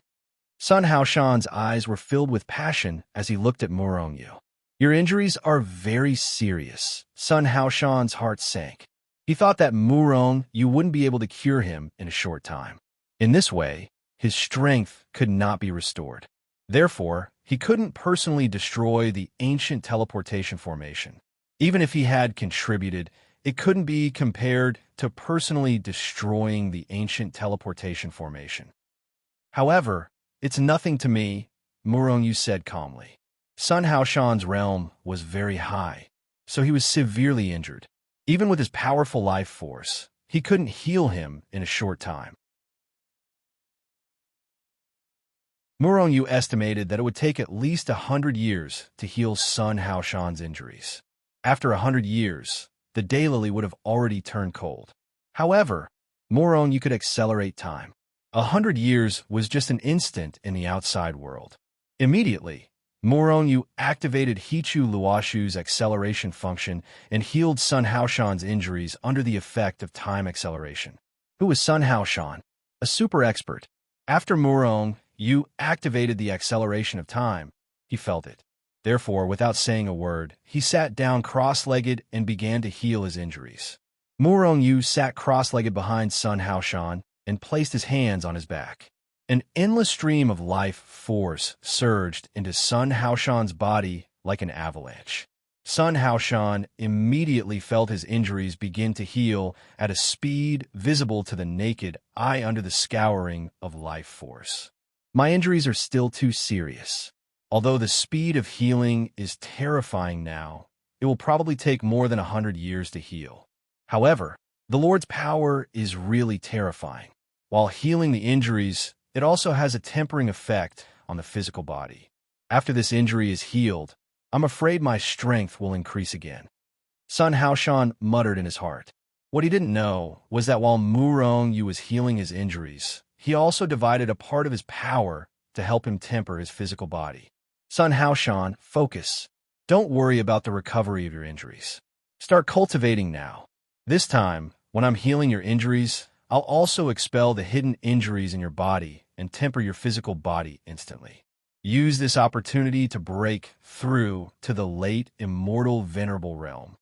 Sun Haoshan's eyes were filled with passion as he looked at Murong Yu. Your injuries are very serious. Sun Haoshan's heart sank. He thought that Murong Yu wouldn't be able to cure him in a short time. In this way, his strength could not be restored. Therefore, he couldn't personally destroy the ancient teleportation formation. Even if he had contributed, it couldn't be compared to personally destroying the ancient teleportation formation. However, it's nothing to me, Murongyu said calmly. Sun Haoshan's realm was very high, so he was severely injured. Even with his powerful life force, he couldn't heal him in a short time. Murongyu estimated that it would take at least 100 years to heal Sun Haoshan's injuries. After 100 years, the daylily would have already turned cold. However, Murongyu could accelerate time. 100 years was just an instant in the outside world. Immediately, Murongyu activated Hichu Luoshu's acceleration function and healed Sun Haoshan's injuries under the effect of time acceleration. Who was Sun Haoshan? A super expert. After Murongyu activated the acceleration of time, he felt it. Therefore, without saying a word, he sat down cross-legged and began to heal his injuries. Murongyu sat cross-legged behind Sun Haoshan and placed his hands on his back. An endless stream of life force surged into Sun Haoshan's body like an avalanche. Sun Haoshan immediately felt his injuries begin to heal at a speed visible to the naked eye under the scouring of life force. My injuries are still too serious. Although the speed of healing is terrifying now, it will probably take more than 100 years to heal. However, the Lord's power is really terrifying. While healing the injuries, it also has a tempering effect on the physical body. After this injury is healed, I'm afraid my strength will increase again. Sun Haoshan muttered in his heart. What he didn't know was that while Murongyu was healing his injuries, he also divided a part of his power to help him temper his physical body. Sun Haoshan, focus. Don't worry about the recovery of your injuries. Start cultivating now. This time, when I'm healing your injuries, I'll also expel the hidden injuries in your body and temper your physical body instantly. Use this opportunity to break through to the late immortal venerable realm.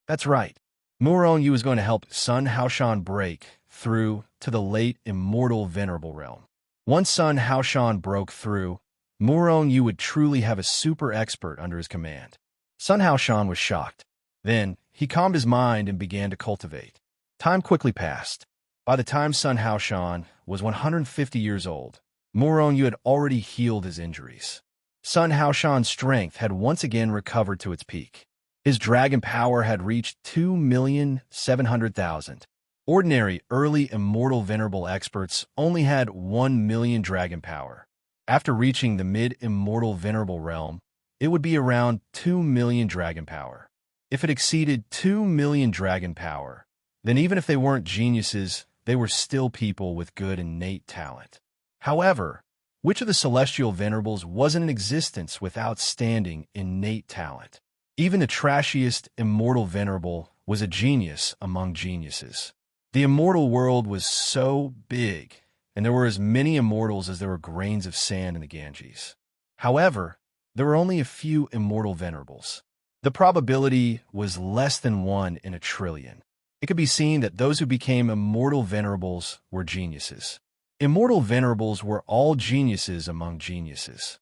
That's right. Murongyu is going to help Sun Haoshan break through to the late immortal venerable realm. Once Sun Haoshan broke through, Murongyu would truly have a super expert under his command. Sun Haoshan was shocked. Then, he calmed his mind and began to cultivate. Time quickly passed. By the time Sun Haoshan was 150 years old, Murongyu had already healed his injuries. Sun Haoshan's strength had once again recovered to its peak. His dragon power had reached 2,700,000. Ordinary early immortal venerable experts only had 1 million dragon power. After reaching the mid-immortal venerable realm, it would be around 2 million dragon power. If it exceeded 2 million dragon power, then even if they weren't geniuses, they were still people with good innate talent. However, which of the celestial venerables wasn't in existence with outstanding innate talent? Even the trashiest immortal venerable was a genius among geniuses. The immortal world was so big, and there were as many immortals as there were grains of sand in the Ganges. However, there were only a few immortal venerables. The probability was less than 1 in a trillion. It could be seen that those who became immortal venerables were geniuses. Immortal venerables were all geniuses among geniuses.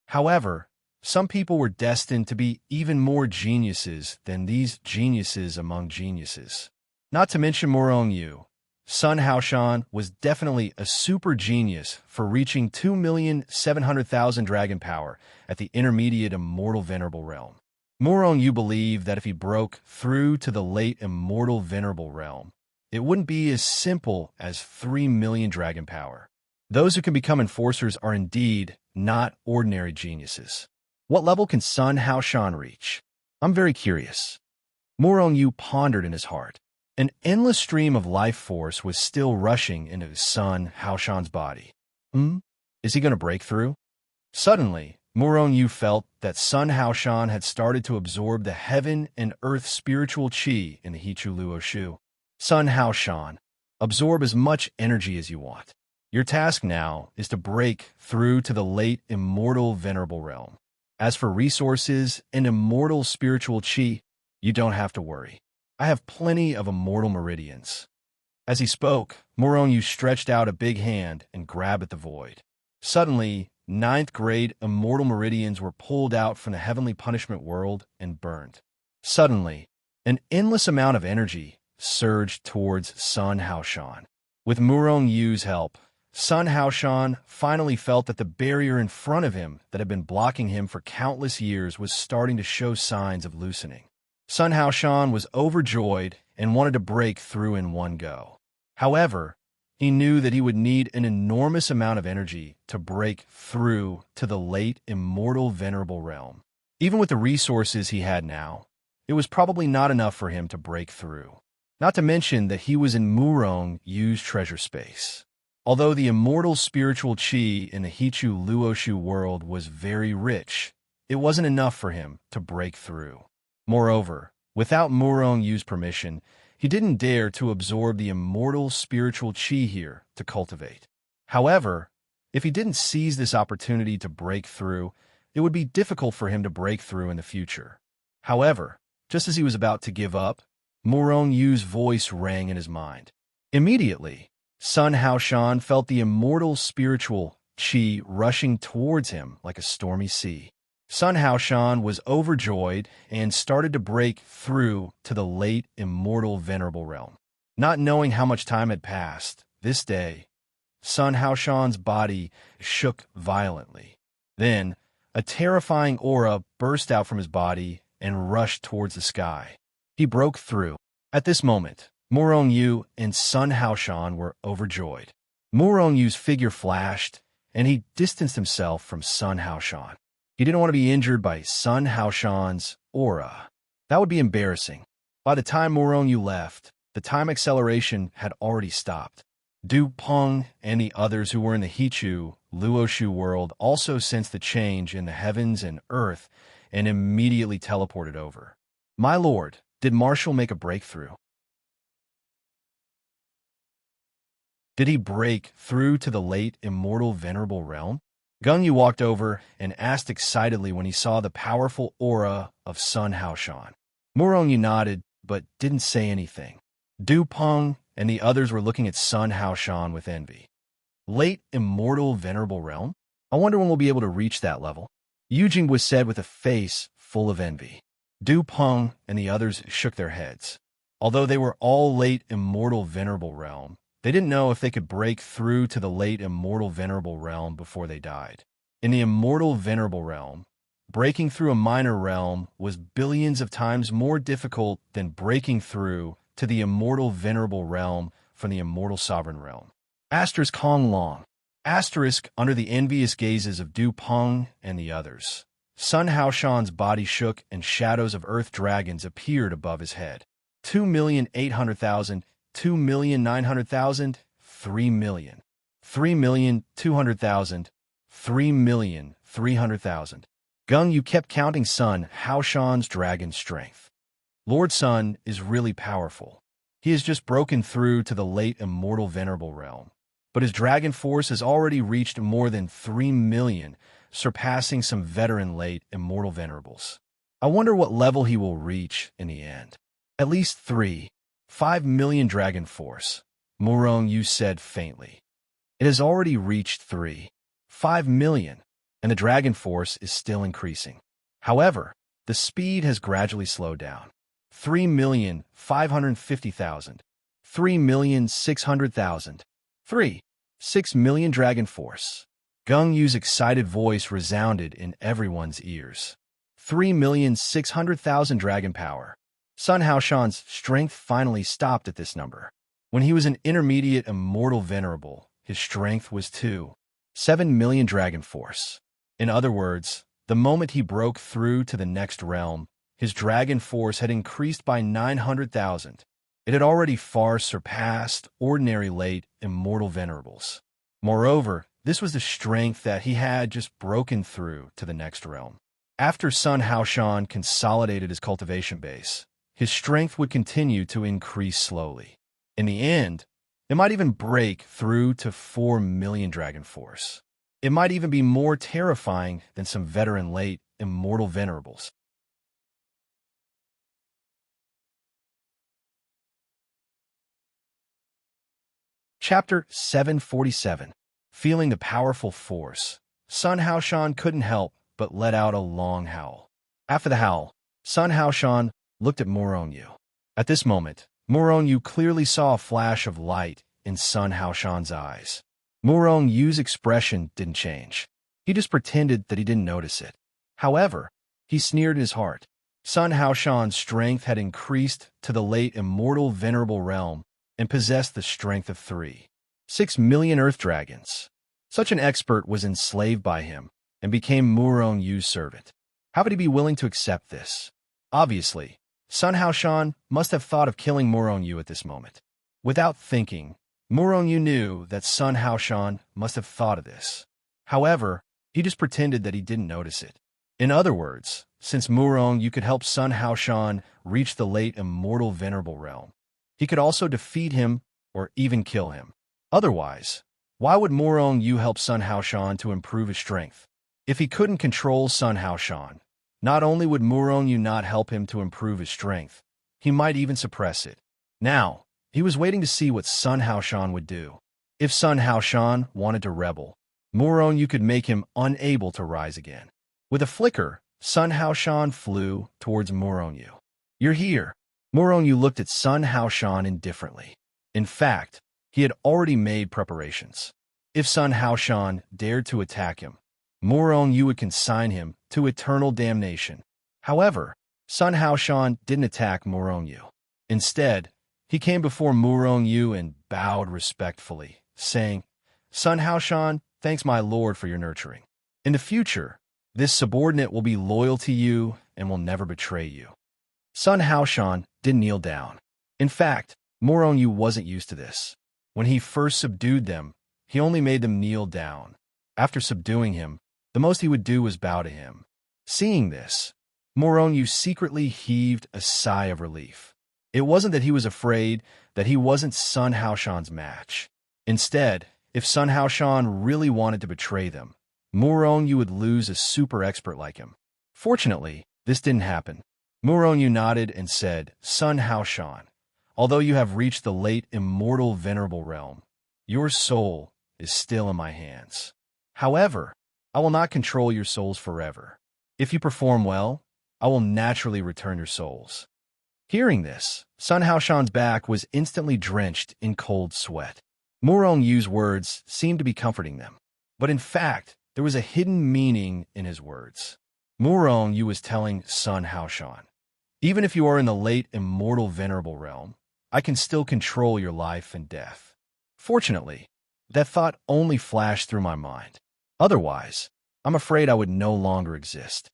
However, some people were destined to be even more geniuses than these geniuses among geniuses. Not to mention Murongyu. Sun Haoshan was definitely a super genius for reaching 2,700,000 dragon power at the intermediate immortal venerable realm. Murongyu believed that if he broke through to the late immortal venerable realm, it wouldn't be as simple as 3 million dragon power. Those who can become enforcers are indeed not ordinary geniuses. What level can Sun Haoshan reach? I'm very curious. Murongyu pondered in his heart. An endless stream of life force was still rushing into Sun Haoshan's body. Is he going to break through? Suddenly, Murongyu felt that Sun Haoshan had started to absorb the heaven and earth spiritual chi in the Hichu Luoshu. Sun Haoshan, absorb as much energy as you want. Your task now is to break through to the late immortal venerable realm. As for resources and immortal spiritual chi, you don't have to worry. I have plenty of immortal meridians. As he spoke, Moroniu stretched out a big hand and grabbed at the void. Suddenly, ninth-grade immortal meridians were pulled out from the heavenly punishment world and burned. Suddenly, an endless amount of energy surged towards Sun Haoshan. With Murong Yu's help, Sun Haoshan finally felt that the barrier in front of him that had been blocking him for countless years was starting to show signs of loosening. Sun Haoshan was overjoyed and wanted to break through in one go. However, he knew that he would need an enormous amount of energy to break through to the late immortal venerable realm. Even with the resources he had now, it was probably not enough for him to break through. Not to mention that he was in Murong Yu's treasure space. Although the immortal spiritual chi in the Hichu Luoshu world was very rich, it wasn't enough for him to break through. Moreover, without Murong Yu's permission, he didn't dare to absorb the immortal spiritual chi here to cultivate. However, if he didn't seize this opportunity to break through, it would be difficult for him to break through in the future. However, just as he was about to give up, Murong Yu's voice rang in his mind. Immediately, Sun Haoshan felt the immortal spiritual chi rushing towards him like a stormy sea. Sun Haoshan was overjoyed and started to break through to the late immortal venerable realm. Not knowing how much time had passed, this day, Sun Haoshan's body shook violently. Then, a terrifying aura burst out from his body and rushed towards the sky. He broke through. At this moment, Murong Yu and Sun Haoshan were overjoyed. Murong Yu's figure flashed, and he distanced himself from Sun Haoshan. He didn't want to be injured by Sun Haoshan's aura. That would be embarrassing. By the time Murong Yu left, the time acceleration had already stopped. Du Peng and the others who were in the Hichu Luoshu world also sensed the change in the heavens and earth and immediately teleported over. My lord, did Marshall make a breakthrough? Did he break through to the late immortal venerable realm? Gung Yu walked over and asked excitedly when he saw the powerful aura of Sun Haoshan. Murong Yu nodded, but didn't say anything. Du Peng and the others were looking at Sun Haoshan with envy. Late immortal venerable realm? I wonder when we'll be able to reach that level. Yu Jingbo said with a face full of envy. Du Peng and the others shook their heads. Although they were all late immortal venerable realm, they didn't know if they could break through to the late immortal venerable realm before they died. In the immortal venerable realm, breaking through a minor realm was billions of times more difficult than breaking through to the immortal venerable realm from the immortal sovereign realm. Asterisk Hong Long. Asterisk under the envious gazes of Du Peng and the others. Sun Haoshan's body shook and shadows of earth dragons appeared above his head. 2,800,000, 2,900,000, 3,000,000, 3,200,000, 3,300,000. Gung Yu kept counting Sun Haoshan's dragon strength. Lord Sun is really powerful. He has just broken through to the late immortal venerable realm, but his dragon force has already reached more than 3 million, surpassing some veteran late immortal venerables. I wonder what level he will reach in the end. At least 5 million dragon force, Murong Yu said faintly. It has already reached 5 million, and the dragon force is still increasing. However, the speed has gradually slowed down. 3,550,000, 3,600,000, 6 million dragon force. Gung Yu's excited voice resounded in everyone's ears. 3,600,000 dragon power. Sun Haoshan's strength finally stopped at this number. When he was an intermediate immortal venerable, his strength was 7 million dragon force. In other words, the moment he broke through to the next realm, his dragon force had increased by 900,000. It had already far surpassed ordinary late immortal venerables. Moreover, this was the strength that he had just broken through to the next realm. After Sun Haoshan consolidated his cultivation base, his strength would continue to increase slowly. In the end, it might even break through to 4 million dragon force. It might even be more terrifying than some veteran late immortal venerables. Chapter 747. Feeling the powerful force, Sun Haoshan couldn't help but let out a long howl. After the howl, Sun Haoshan looked at Moronyu. At this moment, Moronyu clearly saw a flash of light in Sun Haoshan's eyes. Morongyu's expression didn't change. He just pretended that he didn't notice it. However, he sneered in his heart. Sun Haoshan's strength had increased to the late immortal venerable realm and possessed the strength of 3.6 million earth dragons. Such an expert was enslaved by him and became Morongyu's servant. How would he be willing to accept this? Obviously, Sun Haoshan must have thought of killing Morongyu at this moment. Without thinking, Morongyu knew that Sun Haoshan must have thought of this. However, he just pretended that he didn't notice it. In other words, since Morongyu could help Sun Haoshan reach the late immortal venerable realm, he could also defeat him or even kill him. Otherwise, why would Morongyu help Sun Haoshan to improve his strength? If he couldn't control Sun Haoshan, not only would Morongyu not help him to improve his strength, he might even suppress it. Now, he was waiting to see what Sun Haoshan would do. If Sun Haoshan wanted to rebel, Morongyu could make him unable to rise again. With a flicker, Sun Haoshan flew towards Morongyu. "You're here." Morongyu looked at Sun Haoshan indifferently. In fact, he had already made preparations. If Sun Haoshan dared to attack him, Morongyu would consign him to eternal damnation. However, Sun Haoshan didn't attack Morongyu. Instead, he came before Morongyu and bowed respectfully, saying, "Sun Haoshan, thanks my lord for your nurturing. In the future, this subordinate will be loyal to you and will never betray you." Sun Haoshan didn't kneel down. In fact, Morongyu wasn't used to this. When he first subdued them, he only made them kneel down. After subduing him, the most he would do was bow to him. Seeing this, Morongyu secretly heaved a sigh of relief. It wasn't that he was afraid that he wasn't Sun Haoshan's match. Instead, if Sun Haoshan really wanted to betray them, Morongyu would lose a super expert like him. Fortunately, this didn't happen. Morongyu nodded and said, "Sun Haoshan, although you have reached the late immortal venerable realm, your soul is still in my hands. However, I will not control your souls forever. If you perform well, I will naturally return your souls." Hearing this, Sun Haoshan's back was instantly drenched in cold sweat. Morongyu's words seemed to be comforting them. But in fact, there was a hidden meaning in his words. Morongyu was telling Sun Haoshan, "Even if you are in the late immortal venerable realm, I can still control your life and death." Fortunately, that thought only flashed through my mind. Otherwise, I'm afraid I would no longer exist.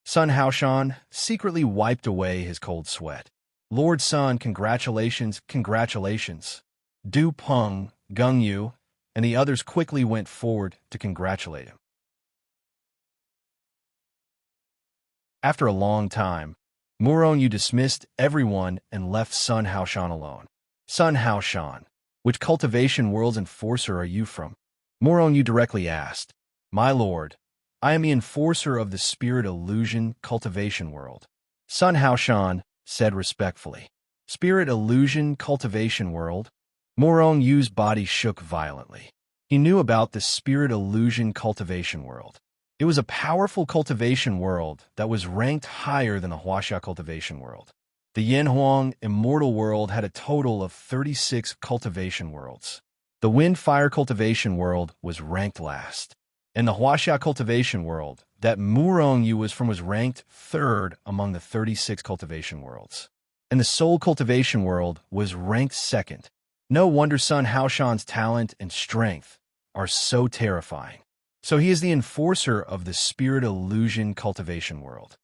Sun Haoshan secretly wiped away his cold sweat. "Lord Sun, congratulations, congratulations." Du Peng, Gung Yu, and the others quickly went forward to congratulate him. After a long time, Morongyu dismissed everyone and left Sun Haoshan alone. "Sun Haoshan, which cultivation world's enforcer are you from?" Morongyu directly asked. "My lord, I am the enforcer of the spirit illusion cultivation world." Sun Haoshan said respectfully. "Spirit illusion cultivation world?" Morongyu's body shook violently. He knew about the spirit illusion cultivation world. It was a powerful cultivation world that was ranked higher than the Huaxia cultivation world. The Yanhuang immortal world had a total of 36 cultivation worlds. The wind-fire cultivation world was ranked last. And the Huaxia cultivation world that Morongyu was from was ranked third among the 36 cultivation worlds. And the soul cultivation world was ranked second. No wonder Sun Haoshan's talent and strength are so terrifying. So he is the enforcer of the spirit illusion cultivation world.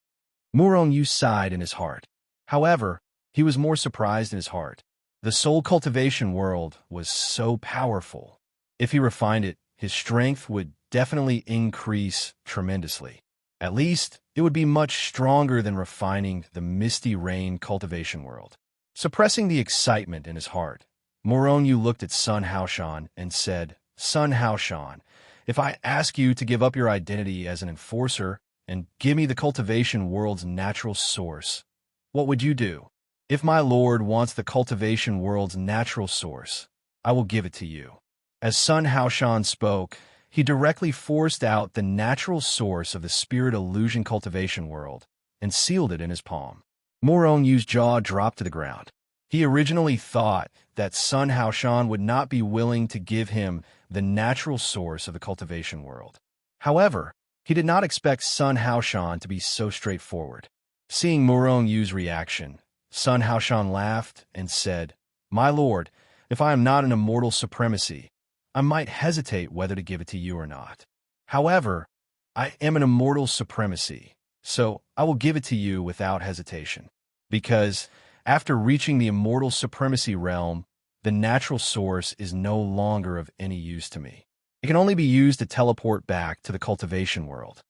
Morongyu sighed in his heart. However, he was more surprised in his heart. The soul cultivation world was so powerful. If he refined it, his strength would definitely increase tremendously. At least, it would be much stronger than refining the misty rain cultivation world. Suppressing the excitement in his heart, Morongyu looked at Sun Haoshan and said, "Sun Haoshan, if I ask you to give up your identity as an enforcer and give me the cultivation world's natural source, what would you do?" "If my lord wants the cultivation world's natural source, I will give it to you." As Sun Haoshan spoke, he directly forced out the natural source of the spirit illusion cultivation world and sealed it in his palm. Morong Yu's jaw dropped to the ground. He originally thought that Sun Haoshan would not be willing to give him the natural source of the cultivation world. However, he did not expect Sun Haoshan to be so straightforward. Seeing Morong Yu's reaction, Sun Haoshan laughed and said, "My lord, if I am not an immortal supremacy, I might hesitate whether to give it to you or not. However, I am an immortal supremacy, so I will give it to you without hesitation. Because after reaching the immortal supremacy realm, the natural source is no longer of any use to me. It can only be used to teleport back to the cultivation world.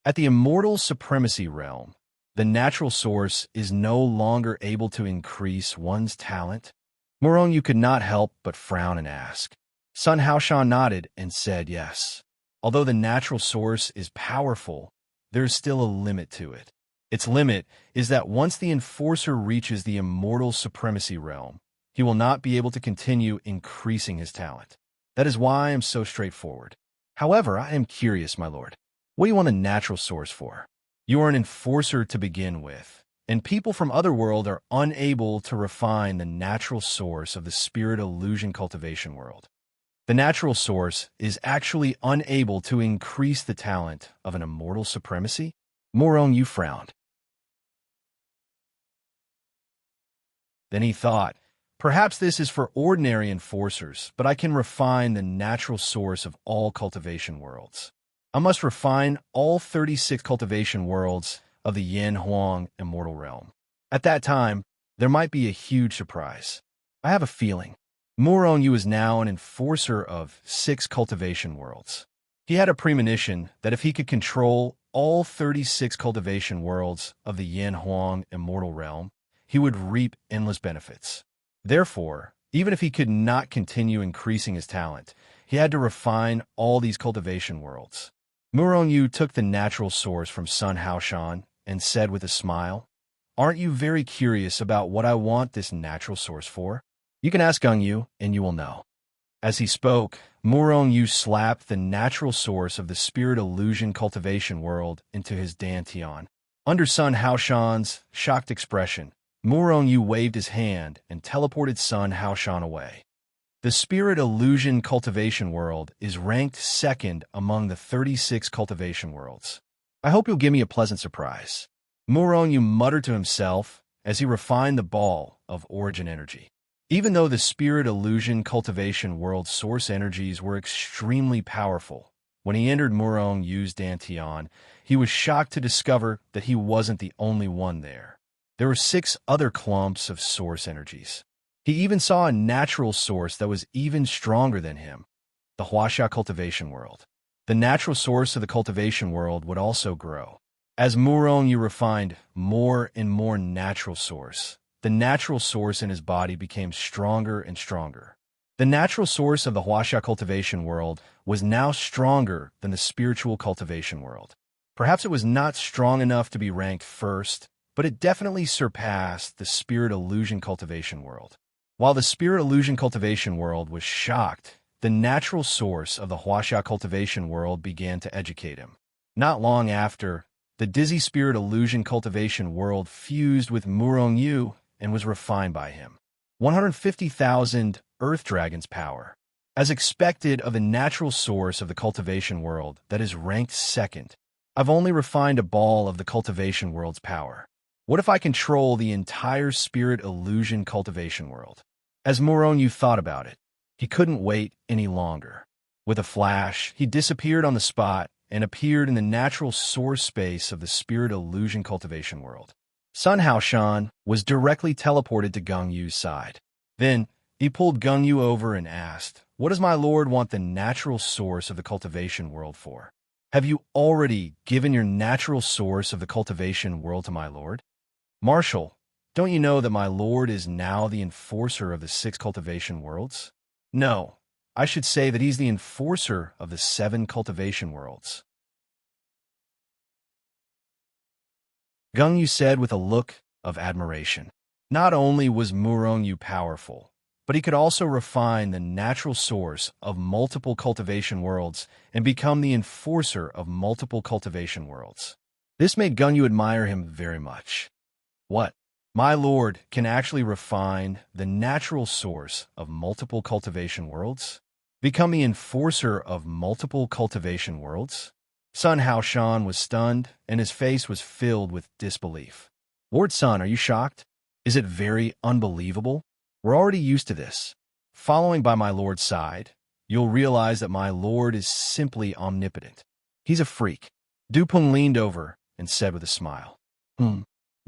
At the immortal supremacy realm, the natural source is no longer able to increase one's talent." Morong Yu could not help but frown and ask. Sun Haoshan nodded and said yes. Although the natural source is powerful, there is still a limit to it. Its limit is that once the enforcer reaches the immortal supremacy realm, he will not be able to continue increasing his talent. That is why I am so straightforward. However, I am curious, my lord. What do you want a natural source for? You are an enforcer to begin with, and people from Otherworld are unable to refine the natural source of the spirit illusion cultivation world. The natural source is actually unable to increase the talent of an immortal supremacy? Morong Yu frowned. Then he thought, perhaps this is for ordinary enforcers, but I can refine the natural source of all cultivation worlds. I must refine all 36 cultivation worlds of the Yin Huang immortal realm. At that time, there might be a huge surprise. I have a feeling. Morong Yu is now an enforcer of 6 cultivation worlds. He had a premonition that if he could control all 36 cultivation worlds of the Yin Huang immortal realm, he would reap endless benefits. Therefore, even if he could not continue increasing his talent, he had to refine all these cultivation worlds. Morong Yu took the natural source from Sun Haoshan and said with a smile, "Aren't you very curious about what I want this natural source for? You can ask Gung Yu, and you will know." As he spoke, Morong Yu slapped the natural source of the spirit illusion cultivation world into his dantian. Under Sun Haoshan's shocked expression, Morong Yu waved his hand and teleported Sun Haoshan away. The spirit illusion cultivation world is ranked second among the 36 cultivation worlds. I hope you'll give me a pleasant surprise. Morong Yu muttered to himself as he refined the ball of origin energy. Even though the spirit illusion cultivation world source energies were extremely powerful, when he entered Morong Yu's dantian, he was shocked to discover that he wasn't the only one there. There were 6 other clumps of source energies. He even saw a natural source that was even stronger than him, the Huaxia cultivation world. The natural source of the cultivation world would also grow. As Morong Yu refined more and more natural source, the natural source in his body became stronger and stronger. The natural source of the Huaxia cultivation world was now stronger than the spiritual cultivation world. Perhaps it was not strong enough to be ranked first, but it definitely surpassed the spirit illusion cultivation world. While the spirit illusion cultivation world was shocked, the natural source of the Huaxia cultivation world began to educate him. Not long after, the dizzy spirit illusion cultivation world fused with Morong Yu and was refined by him. 150,000 Earth Dragon's power. As expected of the natural source of the cultivation world that is ranked second, I've only refined a ball of the cultivation world's power. What if I control the entire spirit illusion cultivation world? As Morong Yu thought about it, he couldn't wait any longer. With a flash, he disappeared on the spot and appeared in the natural source space of the spirit illusion cultivation world. Sun Haoshan was directly teleported to Gung Yu's side. Then, he pulled Gung Yu over and asked, "What does my lord want the natural source of the cultivation world for? Have you already given your natural source of the cultivation world to my lord? Marshal, don't you know that my lord is now the enforcer of the 6 cultivation worlds? No, I should say that he's the enforcer of the 7 cultivation worlds." Gung Yu said with a look of admiration. Not only was Morong Yu powerful, but he could also refine the natural source of multiple cultivation worlds and become the enforcer of multiple cultivation worlds. This made Gung Yu admire him very much. What? My lord can actually refine the natural source of multiple cultivation worlds? Become the enforcer of multiple cultivation worlds? Sun Haoshan was stunned, and his face was filled with disbelief. Lord Sun, are you shocked? Is it very unbelievable? We're already used to this. Following by my lord's side, you'll realize that my lord is simply omnipotent. He's a freak. Dupeng leaned over and said with a smile.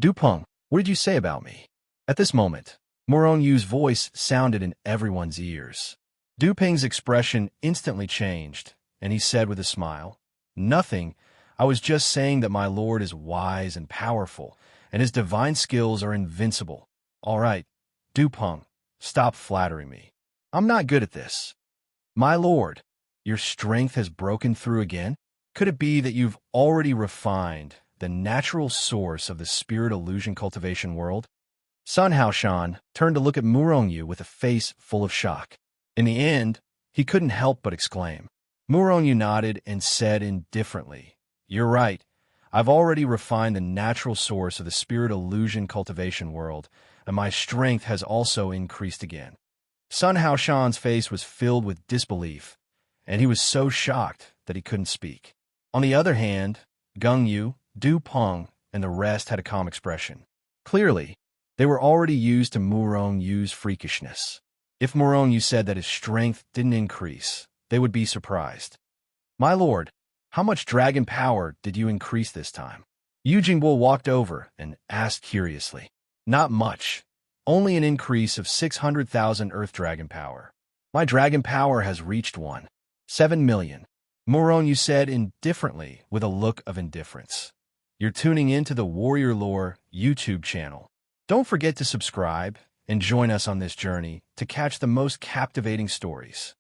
Dupeng, what did you say about me? At this moment, Morong Yu's voice sounded in everyone's ears. Dupeng's expression instantly changed, and he said with a smile, Nothing. I was just saying that my lord is wise and powerful, and his divine skills are invincible. All right, Dupeng, stop flattering me. I'm not good at this. My lord, your strength has broken through again? Could it be that you've already refined the natural source of the spirit illusion cultivation world? Sun Haoshan turned to look at Morong Yu with a face full of shock. In the end, he couldn't help but exclaim. Morong Yu nodded and said indifferently, You're right. I've already refined the natural source of the spirit illusion cultivation world, and my strength has also increased again. Sun Haoshan's face was filled with disbelief, and he was so shocked that he couldn't speak. On the other hand, Gung Yu, Dupeng, and the rest had a calm expression. Clearly, they were already used to Morong Yu's freakishness. If Morong Yu said that his strength didn't increase, they would be surprised. My lord, how much dragon power did you increase this time? Yu Jingbo walked over and asked curiously. Not much. Only an increase of 600,000 earth dragon power. My dragon power has reached 7 million. Morong Yu said indifferently with a look of indifference. You're tuning in to the Warrior Lore YouTube channel. Don't forget to subscribe and join us on this journey to catch the most captivating stories.